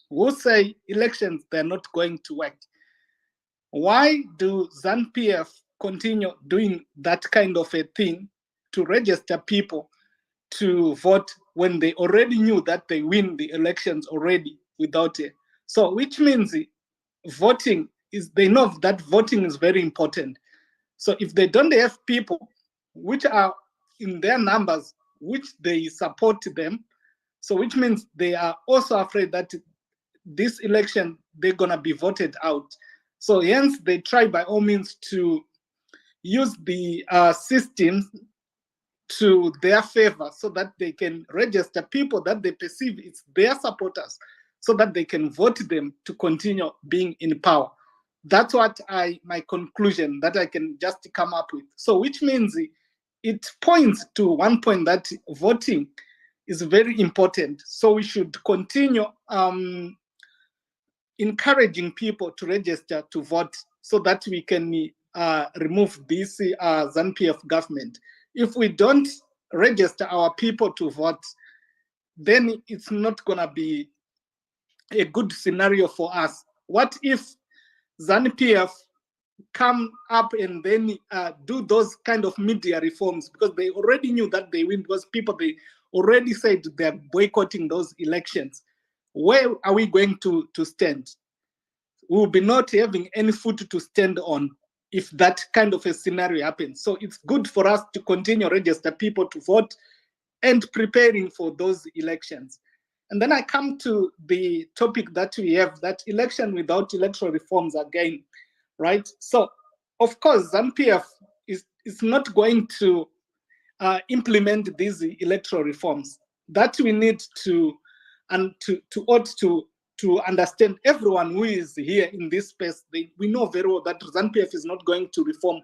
who say elections, they're not going to work, why do ZANU-PF continue doing that kind of a thing to register people to vote when they already knew that they win the elections already without it. So which means voting is, they know that voting is very important. So if they don't have people which are in their numbers, which they support them, so which means they are also afraid that this election, they're gonna be voted out. So hence they try by all means to use the system to their favor so that they can register people that they perceive it's their supporters so that they can vote them to continue being in power. That's what my conclusion that I can just come up with. So which means it points to one point that voting is very important. So we should continue encouraging people to register to vote so that we can remove this ZANU-PF government. If we don't register our people to vote, then it's not gonna be a good scenario for us. What if ZANU-PF come up and then do those kind of media reforms, because they already knew that they win, because people, they already said they're boycotting those elections. Where are we going to stand? We will be not having any foot to stand on if that kind of a scenario happens. So it's good for us to continue register people to vote and preparing for those elections. And then I come to the topic that we have, that election without electoral reforms again, right? So, of course, ZANU-PF is not going to implement these electoral reforms. That we need to understand. Everyone who is here in this space, we know very well that ZANU-PF is not going to reform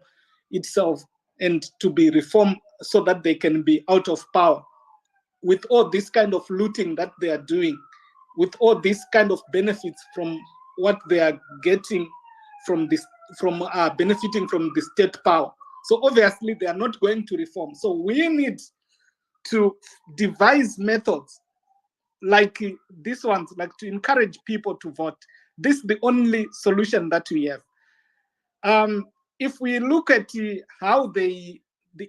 itself and to be reformed so that they can be out of power. With all this kind of looting that they are doing, with all this kind of benefits from what they are getting from this, from benefiting from the state power. So obviously they are not going to reform. So we need to devise methods like these ones, like to encourage people to vote. This is the only solution that we have. If we look at how the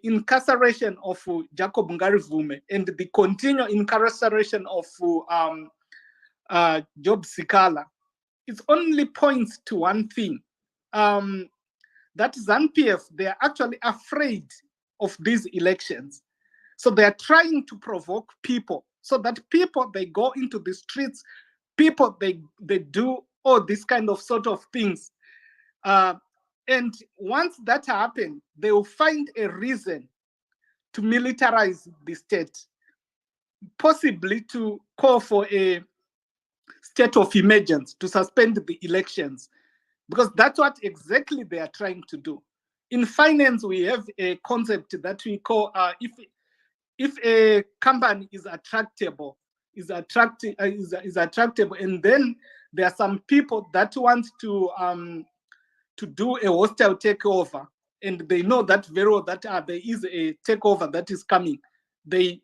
incarceration of Jacob Ngarivume and the continued incarceration of Job Sikala, it only points to one thing, that ZANU-PF, they are actually afraid of these elections. So they are trying to provoke people so that people, they go into the streets, people, they do all these kind of sort of things. And once that happens, they will find a reason to militarize the state, possibly to call for a state of emergency to suspend the elections, because that's what exactly they are trying to do. In finance, we have a concept that we call if a company is attractable, and then there are some people that want to do a hostile takeover, and they know that very well that there is a takeover that is coming. They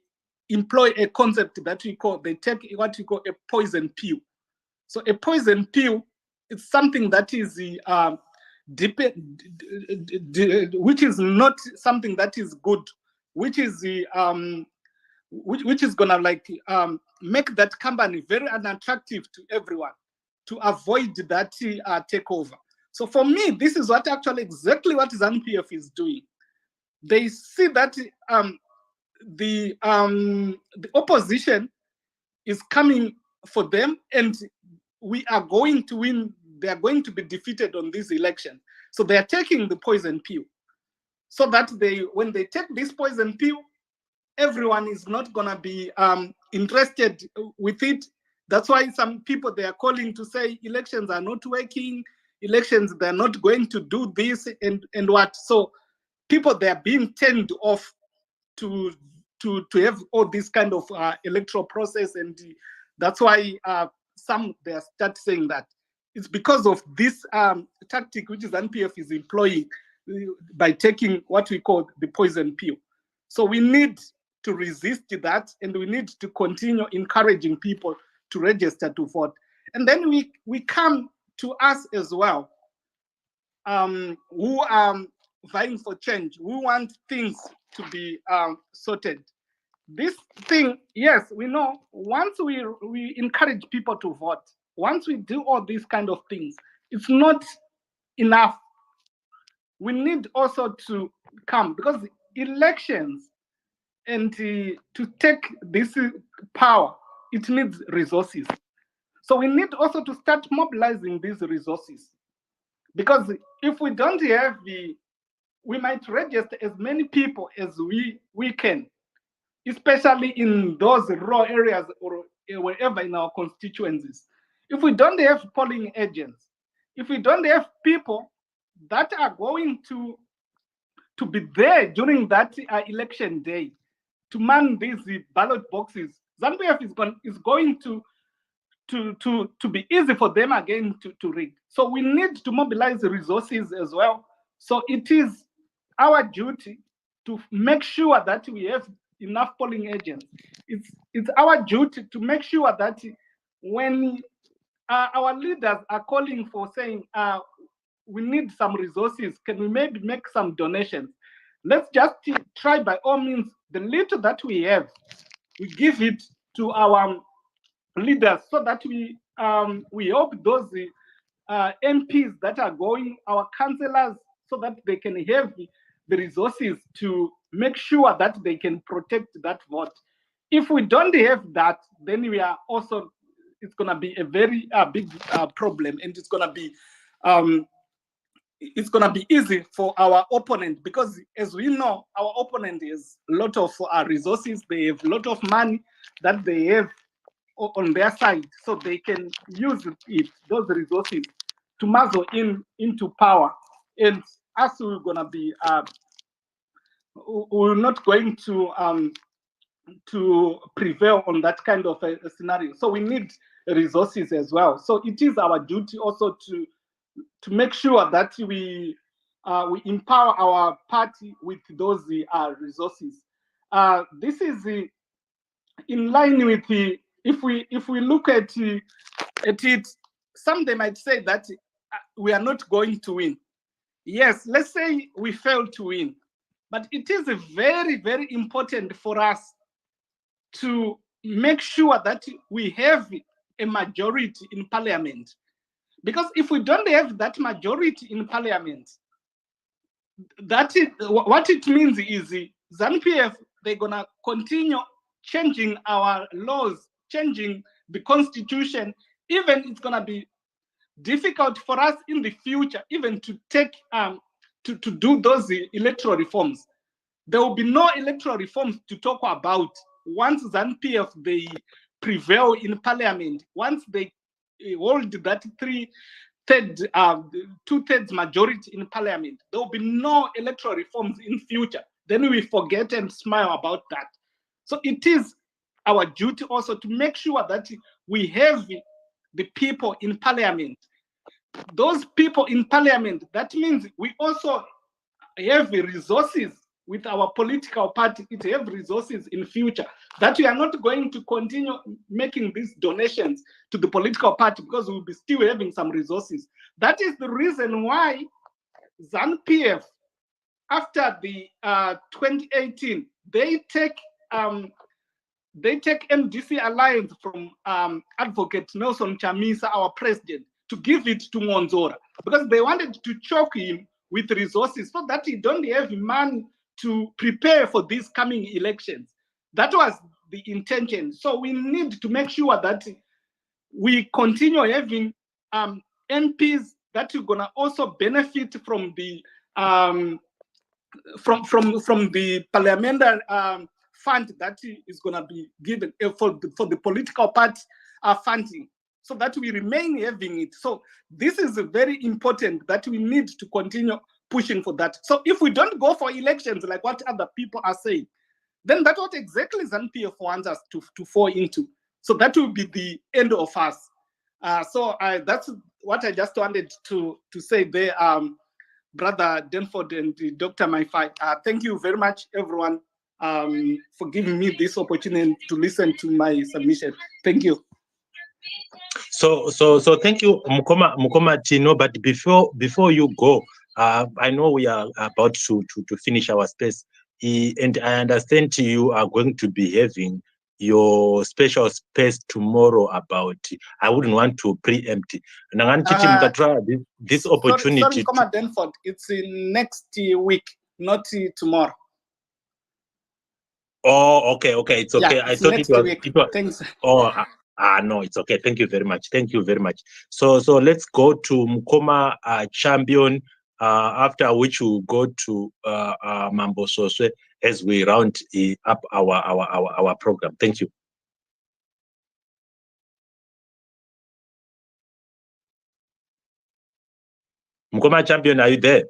employ a concept that we call, they take what we call a poison pill. So a poison pill is something that is which is not something that is good, which is which is gonna like make that company very unattractive to everyone, to avoid that takeover. So for me, this is what actually exactly what ZANU-PF is doing. They see that the opposition is coming for them, and we are going to win. They are going to be defeated on this election. So they are taking the poison pill, so that when they take this poison pill, everyone is not gonna be interested with it. That's why some people, they are calling to say elections are not working, elections, they're not going to do this and what. So people, they are being turned off to have all this kind of electoral process, and that's why some, they start saying that it's because of this tactic which is ZANU-PF is employing by taking what we call the poison pill. So we need to resist that, and we need to continue encouraging people to register to vote. And then we come to us as well, who are vying for change, who want things to be sorted. this thing, yes, we know once we encourage people to vote, once we do all these kind of things, it's not enough. We need also to come, because elections and to take this power, it needs resources. So we need also to start mobilizing these resources, because if we don't have we might register as many people as we can, especially in those rural areas or wherever in our constituencies. If we don't have polling agents, if we don't have people that are going to be there during that election day to man these ballot boxes, ZANU-PF is going to be easy for them again to rig. So we need to mobilize the resources as well. So it is our duty to make sure that we have enough polling agents. It's our duty to make sure that when our leaders are calling for saying we need some resources, can we maybe make some donations? Let's just try by all means, the little that we have, we give it to our leaders, so that we help those MPs that are going, our councillors, so that they can have the resources to make sure that they can protect that vote. If we don't have that, then we are also, it's going to be a very big problem, and it's going to be easy for our opponent, because as we know, our opponent has a lot of resources. They have a lot of money that they have on their side, so they can use those resources to muzzle into power. And us, we're gonna be we're not going to prevail on that kind of a scenario. So we need resources as well. So it is our duty also to make sure that we empower our party with those resources. This is in line with if we look at it, some they might say that we are not going to win. Yes, let's say we fail to win, but it is very, very important for us to make sure that we have a majority in parliament. Because if we don't have that majority in parliament, what it means is ZANU-PF, they're gonna continue changing our laws, changing the constitution. Even it's gonna be difficult for us in the future even to take to do those electoral reforms. There will be no electoral reforms to talk about once ZANU-PF they prevail in parliament, once they hold that two-thirds majority in parliament. There will be no electoral reforms in future. Then we forget and smile about that. So it is our duty also to make sure that we have the people in parliament. Those people in parliament, that means we also have resources with our political party. It have resources in future, that we are not going to continue making these donations to the political party, because we'll be still having some resources. That is the reason why ZANU-PF, after the 2018, they take MDC Alliance from Advocate Nelson Chamisa, our president, to give it to Monzora, because they wanted to choke him with resources so that he don't have money to prepare for these coming elections. That was the intention. So we need to make sure that we continue having MPs that are gonna also benefit from the from the parliamentary fund that is gonna be given for the political party funding, so that we remain having it. So this is very important, that we need to continue pushing for that. So if we don't go for elections like what other people are saying, then that's what exactly ZANU-PF wants us to fall into. So that will be the end of us. So that's what I just wanted to say there, Brother Denford and Dr. Maifai. Thank you very much, everyone, for giving me this opportunity to listen to my submission. Thank you. So thank you, Mukoma Tino. But before you go, I know we are about to finish our space. And I understand you are going to be having your special space tomorrow about, I wouldn't want to preempt. This opportunity. Sorry, Commander Denford, it's in next week, not tomorrow. Oh, okay, it's okay. Yeah, I thought it was. Thanks. Oh, no, it's okay. Thank you very much. So let's go to Mukoma champion. After which we'll go to Mambo Soswe as we round up our program. Thank you. Mukoma champion, are you there?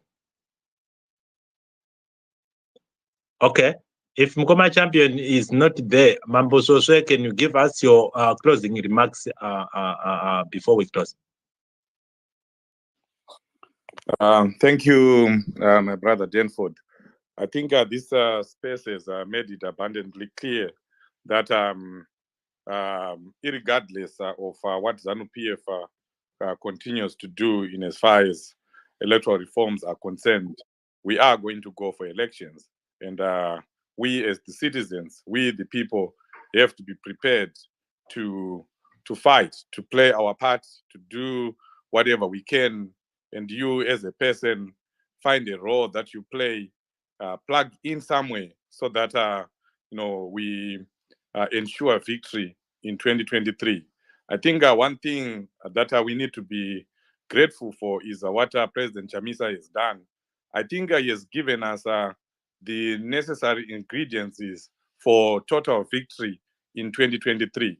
Okay. If Mukoma champion is not there, Mambo Soswe, can you give us your closing remarks before we close? Thank you, my brother Denford. I think this space has made it abundantly clear that irregardless of what ZANU-PF continues to do in as far as electoral reforms are concerned, we are going to go for elections. And we as the citizens, we the people, have to be prepared to fight, to play our part, to do whatever we can. And you as a person, find a role that you play, plug in some way so that we ensure victory in 2023. I think one thing that we need to be grateful for is what President Chamisa has done. I think he has given us the necessary ingredients for total victory in 2023.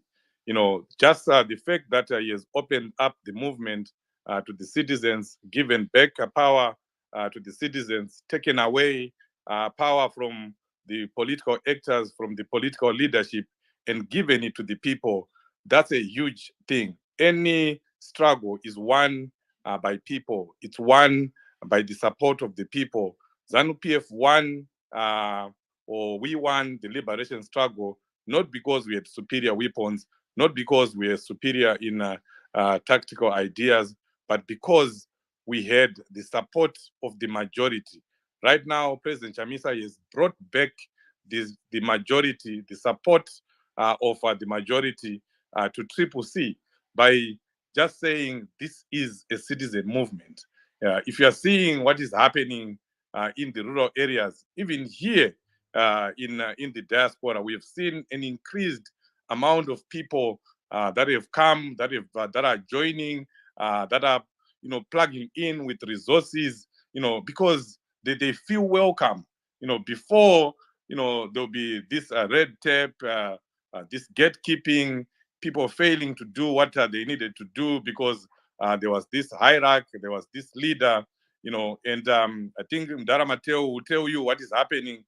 Just the fact that he has opened up the movement to the citizens, given back power to the citizens, taken away power from the political actors, from the political leadership, and given it to the people. That's a huge thing. Any struggle is won by people. It's won by the support of the people. ZANU-PF won, or we won the liberation struggle, not because we had superior weapons, not because we are superior in tactical ideas, but because we had the support of the majority. Right now, President Chamisa has brought back the majority, the support of the majority to Triple C by just saying this is a citizen movement. If you are seeing what is happening in the rural areas, even here in the diaspora, we have seen an increased amount of people that have come, that are joining, that are plugging in with resources, because they feel welcome. Before there'll be this red tape, this gatekeeping, people failing to do what they needed to do because there was this hierarchy, there was this leader, and I think Ndara Mateo will tell you what is happening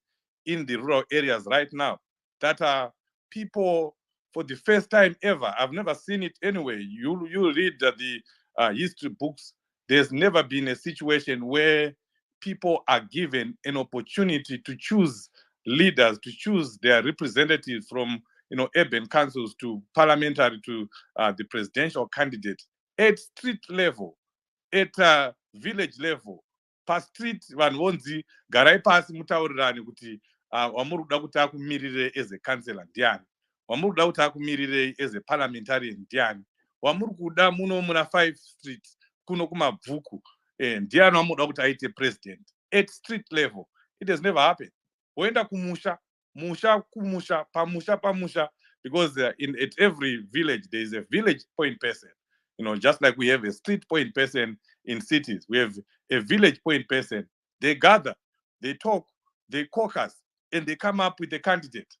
in the rural areas right now. That people, for the first time ever, I've never seen it anyway. You read the history books. There's never been a situation where people are given an opportunity to choose leaders, to choose their representatives from urban councils to parliamentary to the presidential candidate at street level, at village level. Pa street vanhu vonzi garai pasi mutaurirane kuti wamuri kuda kuti akumirire as a councillor ndiani, wamuri kuda kuti akumirire as a parliamentarian ndiani, wamuri kuda muno muna 5 street kuno kumabvuku ndiani wamuda kuti aite president at street level. It has never happened. Woenda kumusha, kumusha, pamusha, because at every village there is a village point person. Just like we have a street point person in cities, we have a village point person. They gather, they talk, they caucus, and they come up with a candidate.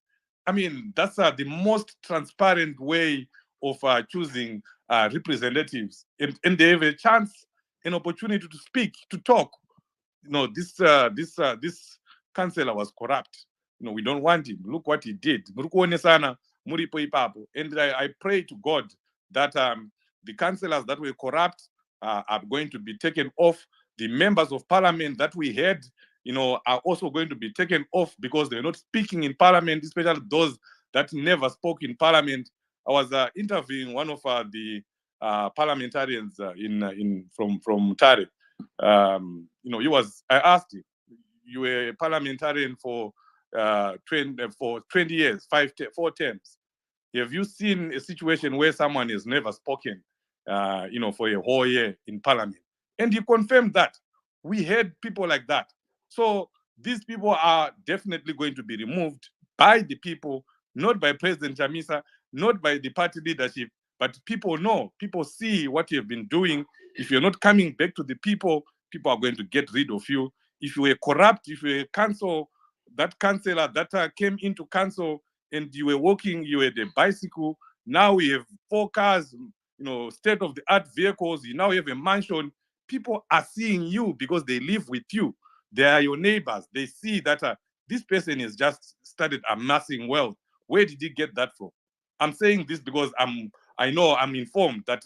I mean, that's the most transparent way of choosing representatives, and they have a chance, an opportunity to speak, to talk. This councillor was corrupt. We don't want him. Look what he did. And I pray to God that the councillors that were corrupt are going to be taken off. The members of parliament that we had, are also going to be taken off because they're not speaking in parliament, especially those that never spoke in parliament. I was interviewing one of the parliamentarians from Tare. I asked him, you were a parliamentarian for for 20 years, 4 terms. Have you seen a situation where someone has never spoken, for a whole year in parliament? And he confirmed that. We had people like that. So these people are definitely going to be removed by the people, not by President Chamisa, not by the party leadership, but people know, people see what you have been doing. If you're not coming back to the people, people are going to get rid of you. If you were corrupt, if you were that councillor that came into council and you were walking, you had a bicycle, now we have 4 cars, state-of-the-art vehicles, you now have a mansion. People are seeing you because they live with you. They are your neighbors. They see that this person has just started amassing wealth. Where did he get that from? I'm saying this because I'm informed that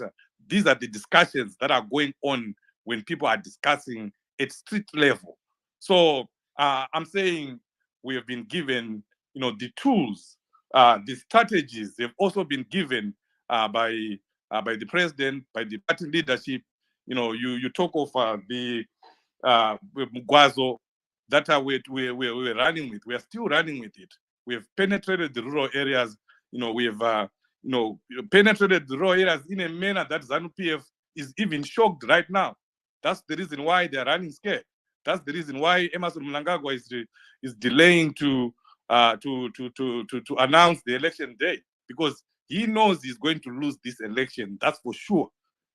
these are the discussions that are going on when people are discussing at street level. So I'm saying we have been given, the tools, the strategies. They've also been given by the president, by the party leadership. You talk of the Mugwazo that we're running with. We are still running with it. We have penetrated the rural areas. We have penetrated the rural areas in a manner that ZANU-PF is even shocked right now. That's the reason why they're running scared. That's the reason why Emerson Mnangagwa is delaying to announce the election day, because he knows he's going to lose this election. That's for sure.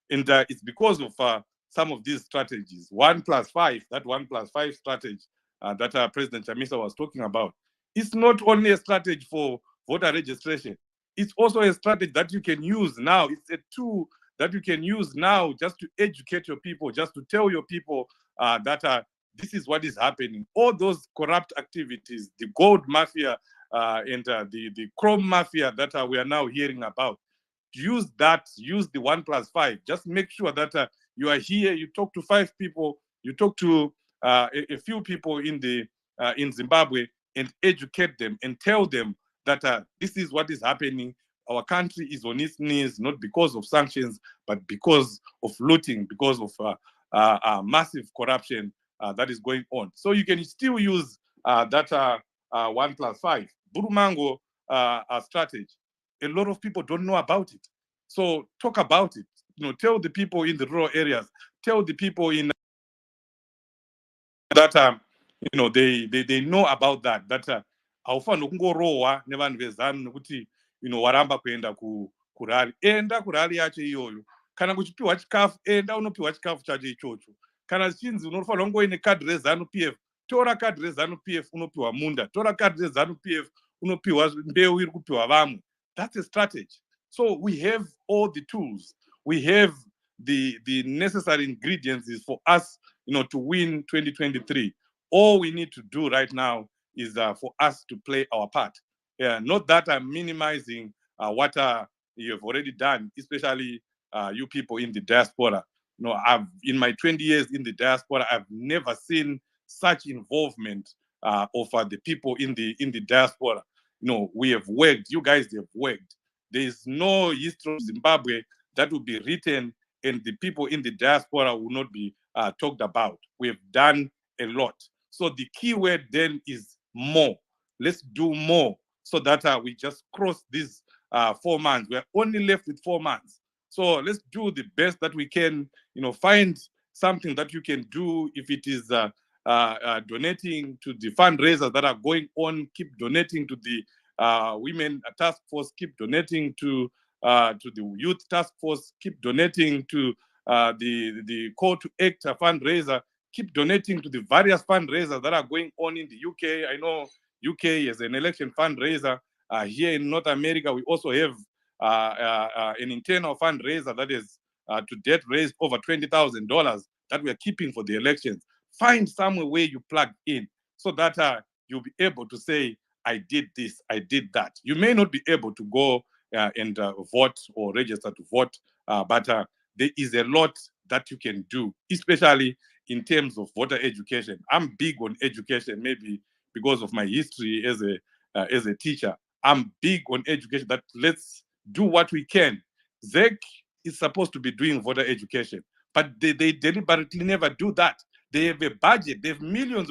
And it's because of some of these strategies. 1+5, that 1+5 strategy that President Chamisa was talking about. It's not only a strategy for voter registration. It's also a strategy that you can use now. It's a tool that you can use now just to educate your people, just to tell your people that this is what is happening. All those corrupt activities, the gold mafia and the chrome mafia that we are now hearing about, use that, use the 1+5. Just make sure that you are here, you talk to 5 people, you talk to a few people in Zimbabwe and educate them and tell them that this is what is happening. Our country is on its knees, not because of sanctions, but because of looting, because of massive corruption that is going on. So you can still use that 1+5. Burumango strategy. A lot of people don't know about it. So talk about it. Tell the people in the rural areas, tell the people in that they know about that haufanirwi kungorohwa nevanhu vezanu nekuti waramba kuenda kurari. Enda kurari yacho iyoyo. Kana kuchipiwa chikafu, enda unopiwa chikafu chacho ichocho. Kana zichinzi unofanirwa kunge uine kadhi reZANU-PF, tora kadhi reZANU-PF unopiwa munda, tora kadhi reZANU-PF unopiwa mbeu iri kupiwa vamwe. That's a strategy. So we have all the tools. We have the necessary ingredients for us, to win 2023. All we need to do right now is for us to play our part. Not that I'm minimizing what you have already done, especially you people in the diaspora. In my 20 years in the diaspora, I've never seen such involvement of the people in the diaspora. We have worked. You guys have worked. There is no history of Zimbabwe that will be written and the people in the diaspora will not be talked about. We have done a lot. So the key word then is more. Let's do more so that we just cross these 4 months. We're only left with 4 months. So let's do the best that we can, find something that you can do. If it is donating to the fundraisers that are going on, keep donating to the women task force, keep donating to the youth task force, keep donating to the call to act fundraiser, keep donating to the various fundraisers that are going on in the UK. I know UK is an election fundraiser. Here in North America, we also have an internal fundraiser that is to date raised over $20,000 that we are keeping for the elections. Find somewhere where you plug in so that you'll be able to say, I did this, I did that. You may not be able to go and vote or register to vote, but there is a lot that you can do, especially in terms of voter education. I'm big on education, maybe because of my history as a teacher. I'm big on education, that let's do what we can. ZEC is supposed to be doing voter education, but they deliberately never do that. They have a budget, they have millions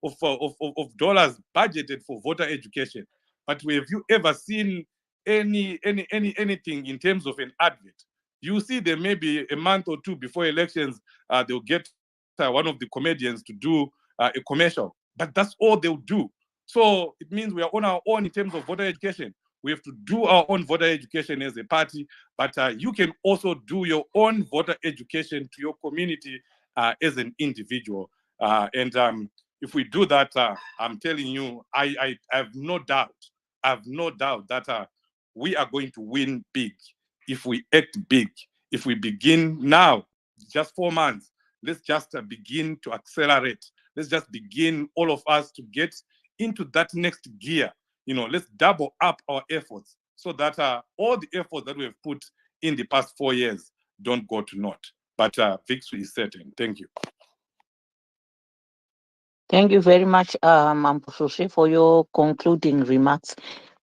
of dollars budgeted for voter education. But have you ever seen anything in terms of an advert? You see them maybe a month or two before elections, they'll get one of the comedians to do a commercial, but that's all they'll do. So it means we are on our own in terms of voter education. We have to do our own voter education as a party, but you can also do your own voter education to your community as an individual. If we do that, I'm telling you, I have no doubt that we are going to win big if we act big. If we begin now, just 4 months, let's just begin to accelerate. Let's just begin, all of us, to get into that next gear. Let's double up our efforts so that all the efforts that we have put in the past 4 years don't go to naught. But victory is certain. Thank you. Thank you very much, Mampusose, for your concluding remarks.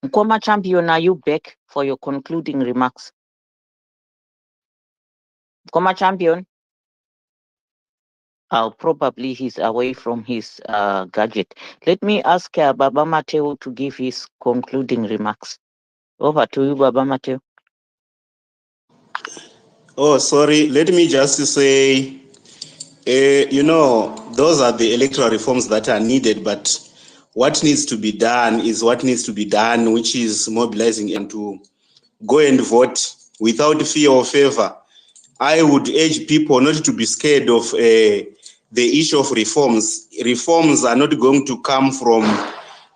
Nkoma Champion, are you back for your concluding remarks? Nkoma Champion? Probably he's away from his gadget. Let me ask Baba Mateo to give his concluding remarks. Over to you, Baba Mateo. Oh, sorry. Let me just say, those are the electoral reforms that are needed, but what needs to be done is what needs to be done, which is mobilizing and to go and vote without fear or favor. I would urge people not to be scared of the issue of reforms. Reforms are not going to come from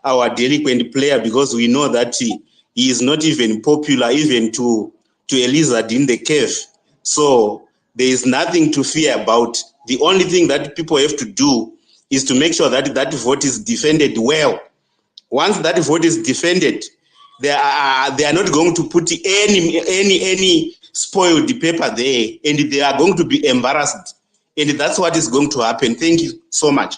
our delinquent player, because we know that he is not even popular even to a lizard in the cave. So there is nothing to fear about. The only thing that people have to do is to make sure that that vote is defended well. Once that vote is defended, they are not going to put any spoiled paper there, and they are going to be embarrassed. And that's what is going to happen. Thank you so much.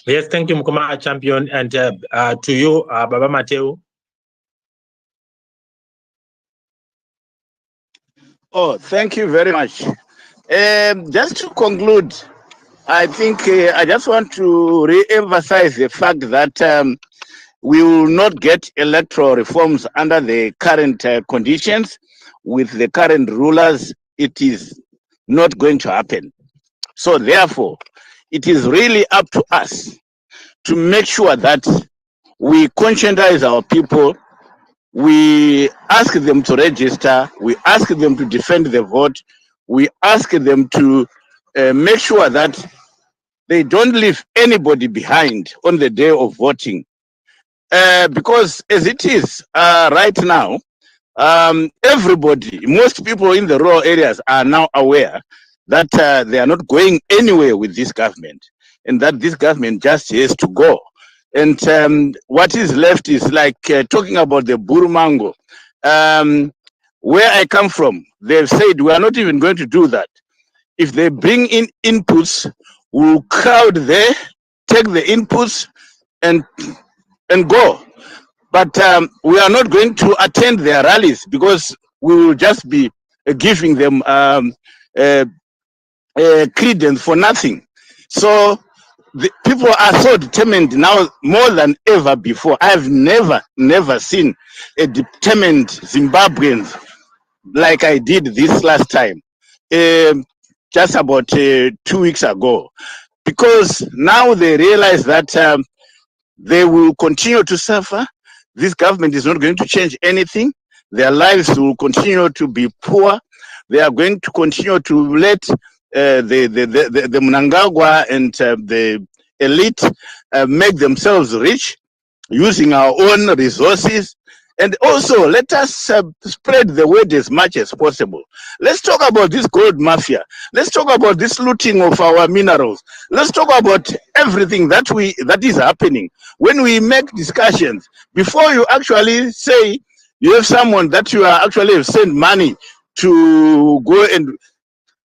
Yes, thank you, Nkoma Champion. And to you, Baba Mateo. Oh, thank you very much. Just to conclude, I think I just want to re-emphasize the fact that we will not get electoral reforms under the current conditions with the current rulers. It is not going to happen. So therefore, it is really up to us to make sure that we conscientize our people, we ask them to register, we ask them to defend the vote, we ask them to make sure that they don't leave anybody behind on the day of voting. Because as it is right now, everybody, most people in the rural areas are now aware that they are not going anywhere with this government, and that this government just has to go. And what is left is like talking about the Burumango. Where I come from, they've said we are not even going to do that. If they bring in inputs, we'll crowd there, take the inputs, and go. But we are not going to attend their rallies, because we will just be giving them credence for nothing. So the people are so determined now more than ever before. I've never seen a determined Zimbabweans like I did this last time, just about 2 weeks ago, because now they realize that they will continue to suffer. This government is not going to change anything. Their lives will continue to be poor. They are going to continue to let the Mnangagwa and the elite make themselves rich using our own resources. And also, let us spread the word as much as possible. Let's talk about this gold mafia. Let's talk about this looting of our minerals. Let's talk about everything that is happening. When we make discussions, before you actually say you have someone that you are actually have sent money to go and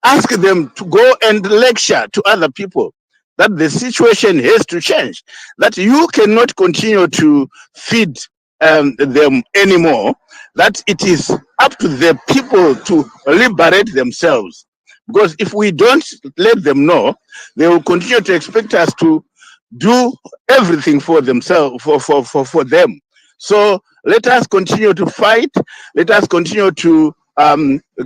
ask them to go and lecture to other people that the situation has to change, that you cannot continue to feed them anymore, that it is up to the people to liberate themselves. Because if we don't let them know, they will continue to expect us to do everything for themselves, for them. So let us continue to fight. Let us continue to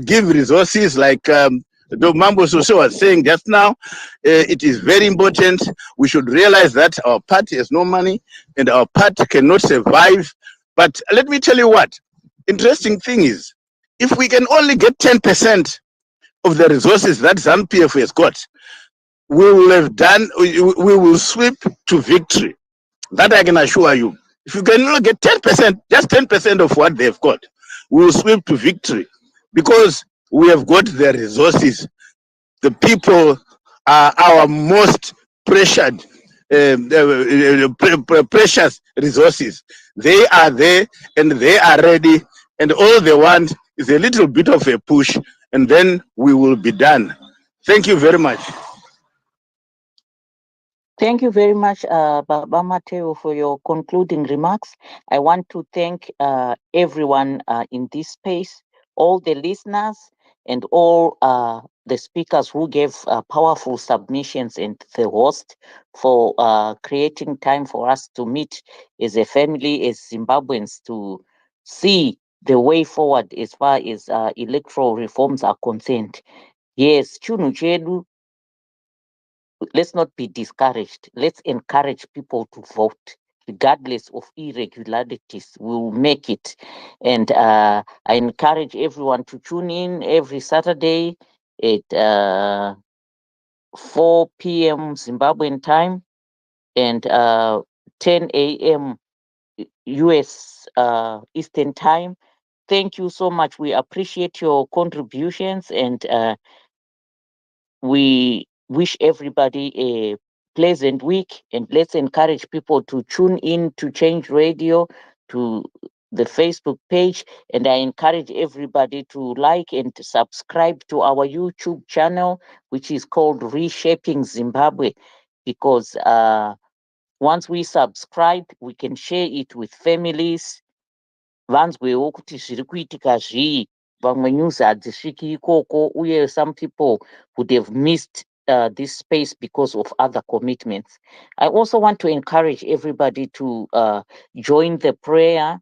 give resources like the Mambo Sose was saying just now. It is very important. We should realize that our party has no money and our party cannot survive. But let me tell you what, interesting thing is, if we can only get 10% of the resources that ZANU-PF has got, we will have done, we will sweep to victory. That I can assure you. If you can only get 10%, just 10% of what they've got, we will sweep to victory because we have got the resources. The people are our most precious, precious resources. They are there and they are ready, and all they want is a little bit of a push, and then we will be done. Thank you very much. Thank you very much, Baba Mateo, for your concluding remarks. I want to thank everyone in this space, all the listeners, and all the speakers who gave powerful submissions, and the host for creating time for us to meet as a family, as Zimbabweans, to see the way forward as far as electoral reforms are concerned. Yes, Chunu Chedu, let's not be discouraged. Let's encourage people to vote, regardless of irregularities. We'll make it. And I encourage everyone to tune in every Saturday at 4 p.m. Zimbabwean time and 10 a.m. US Eastern time. Thank you so much. We appreciate your contributions, and we wish everybody a pleasant week, and let's encourage people to tune in to Change Radio, to the Facebook page, and I encourage everybody to like and to subscribe to our YouTube channel, which is called Reshaping Zimbabwe, because once we subscribe, we can share it with families. Vanzwewo kuti zviri kuitika zvii, vamwe news hadzisviki ikoko, uye some people would have missed this space because of other commitments. I also want to encourage everybody to join the prayer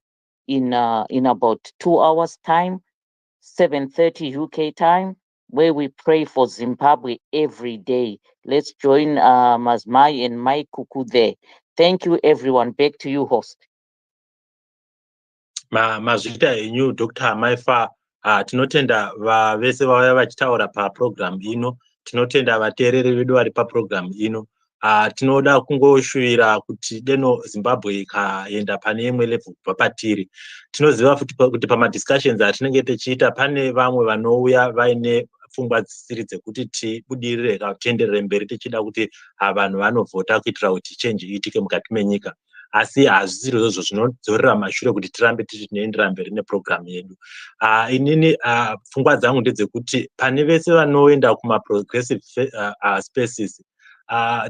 in about 2 hours time, 7:30 UK time, where we pray for Zimbabwe every day. Let's join Mazmai and Mai Kuku there. Thank you, everyone. Back to you, host. Mazvita enyu Dr. Maifa, tinotenda vese vauya vachitaura paprogram ino, tinotenda vateereri vedu vari paprogram ino. Tinoda kungoshuvira kuti deno Zimbabwe ikaenda pane imwe level kubva patiri. Tinoziva kuti pamadiscussions atinenge tichiita pane vamwe vanouya vaine pfungwa dzisiri dzekuti tibudirire kana tienderere mberi tichida kuti vanhu vanovhota kuitira kuti change iitike mukati menyika. Asi hazvisiri izvozvo zvinodzorera mashure kuti tirambe tichinoendera mberi neprogramu yedu. Inini pfungwa dzangu ndedzekuti pane vese vanoenda kuma-progressive spaces,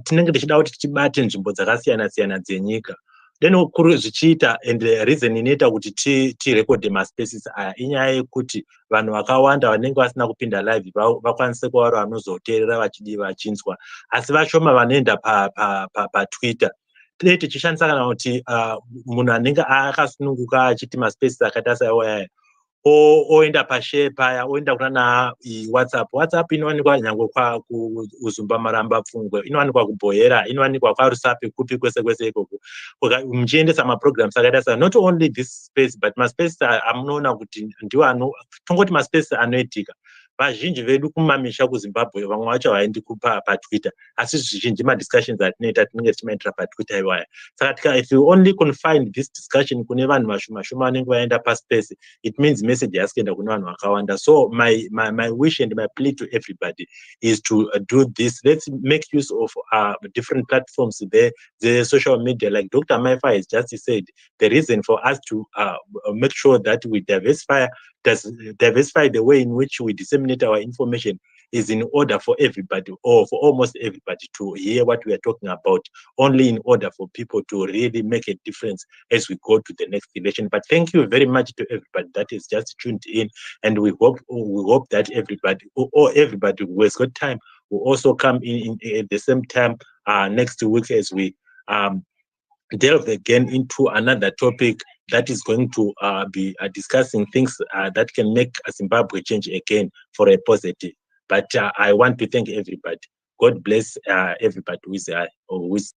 tinenge tichida kuti tibate nzvimbo dzakasiyana-siyana dzenyika. Then kuri zvichiita, and the reason inoita kuti tirekode maspaces aya inyaya yekuti vanhu vakawanda vanenge vasina kupinda live vakwanise kuva vanozoteerera vachinzwa, asi vashoma vanoenda paTwitter. Tinenge tichishandisa kana kuti munhu anenge akasununguka achiti maspaces akaita saiwaya oenda pashare paya, oenda kunana WhatsApp inowanikwa nyange kuzumba maramba pfungwe, inowanikwa kubhoyera, inowanikwa kwaRusape, kupi kwese kwese ikoko. Muchiendesa maprograms akaita sa not only this space but maspaces amunoona kuti ndiwo tongoti maspaces anoitika. Vazhinji vedu kumamisha kuZimbabwe vamwe vacho vaendi paTwitter, asi zvizhinji madiscussions atinoita tinenge tichimaitira paTwitter iwaya. Saka if you only confine this discussion kune vanhu vashoma vanenge vaenda paspace, it means message has kuenda kune vanhu vakawanda. So my wish and my plea to everybody is to do this. Let's make use of different platforms there, the social media, like Dr. Maifa has just said. The reason for us to make sure that we diversify the way in which we disseminate our information is in order for everybody, or for almost everybody, to hear what we are talking about, only in order for people to really make a difference as we go to the next election. But thank you very much to everybody that is just tuned in, and we hope that everybody, or everybody who has got time, will also come in at the same time next week, as we delve again into another topic that is going to be discussing things that can make Zimbabwe change again for a positive. But I want to thank everybody. God bless everybody who is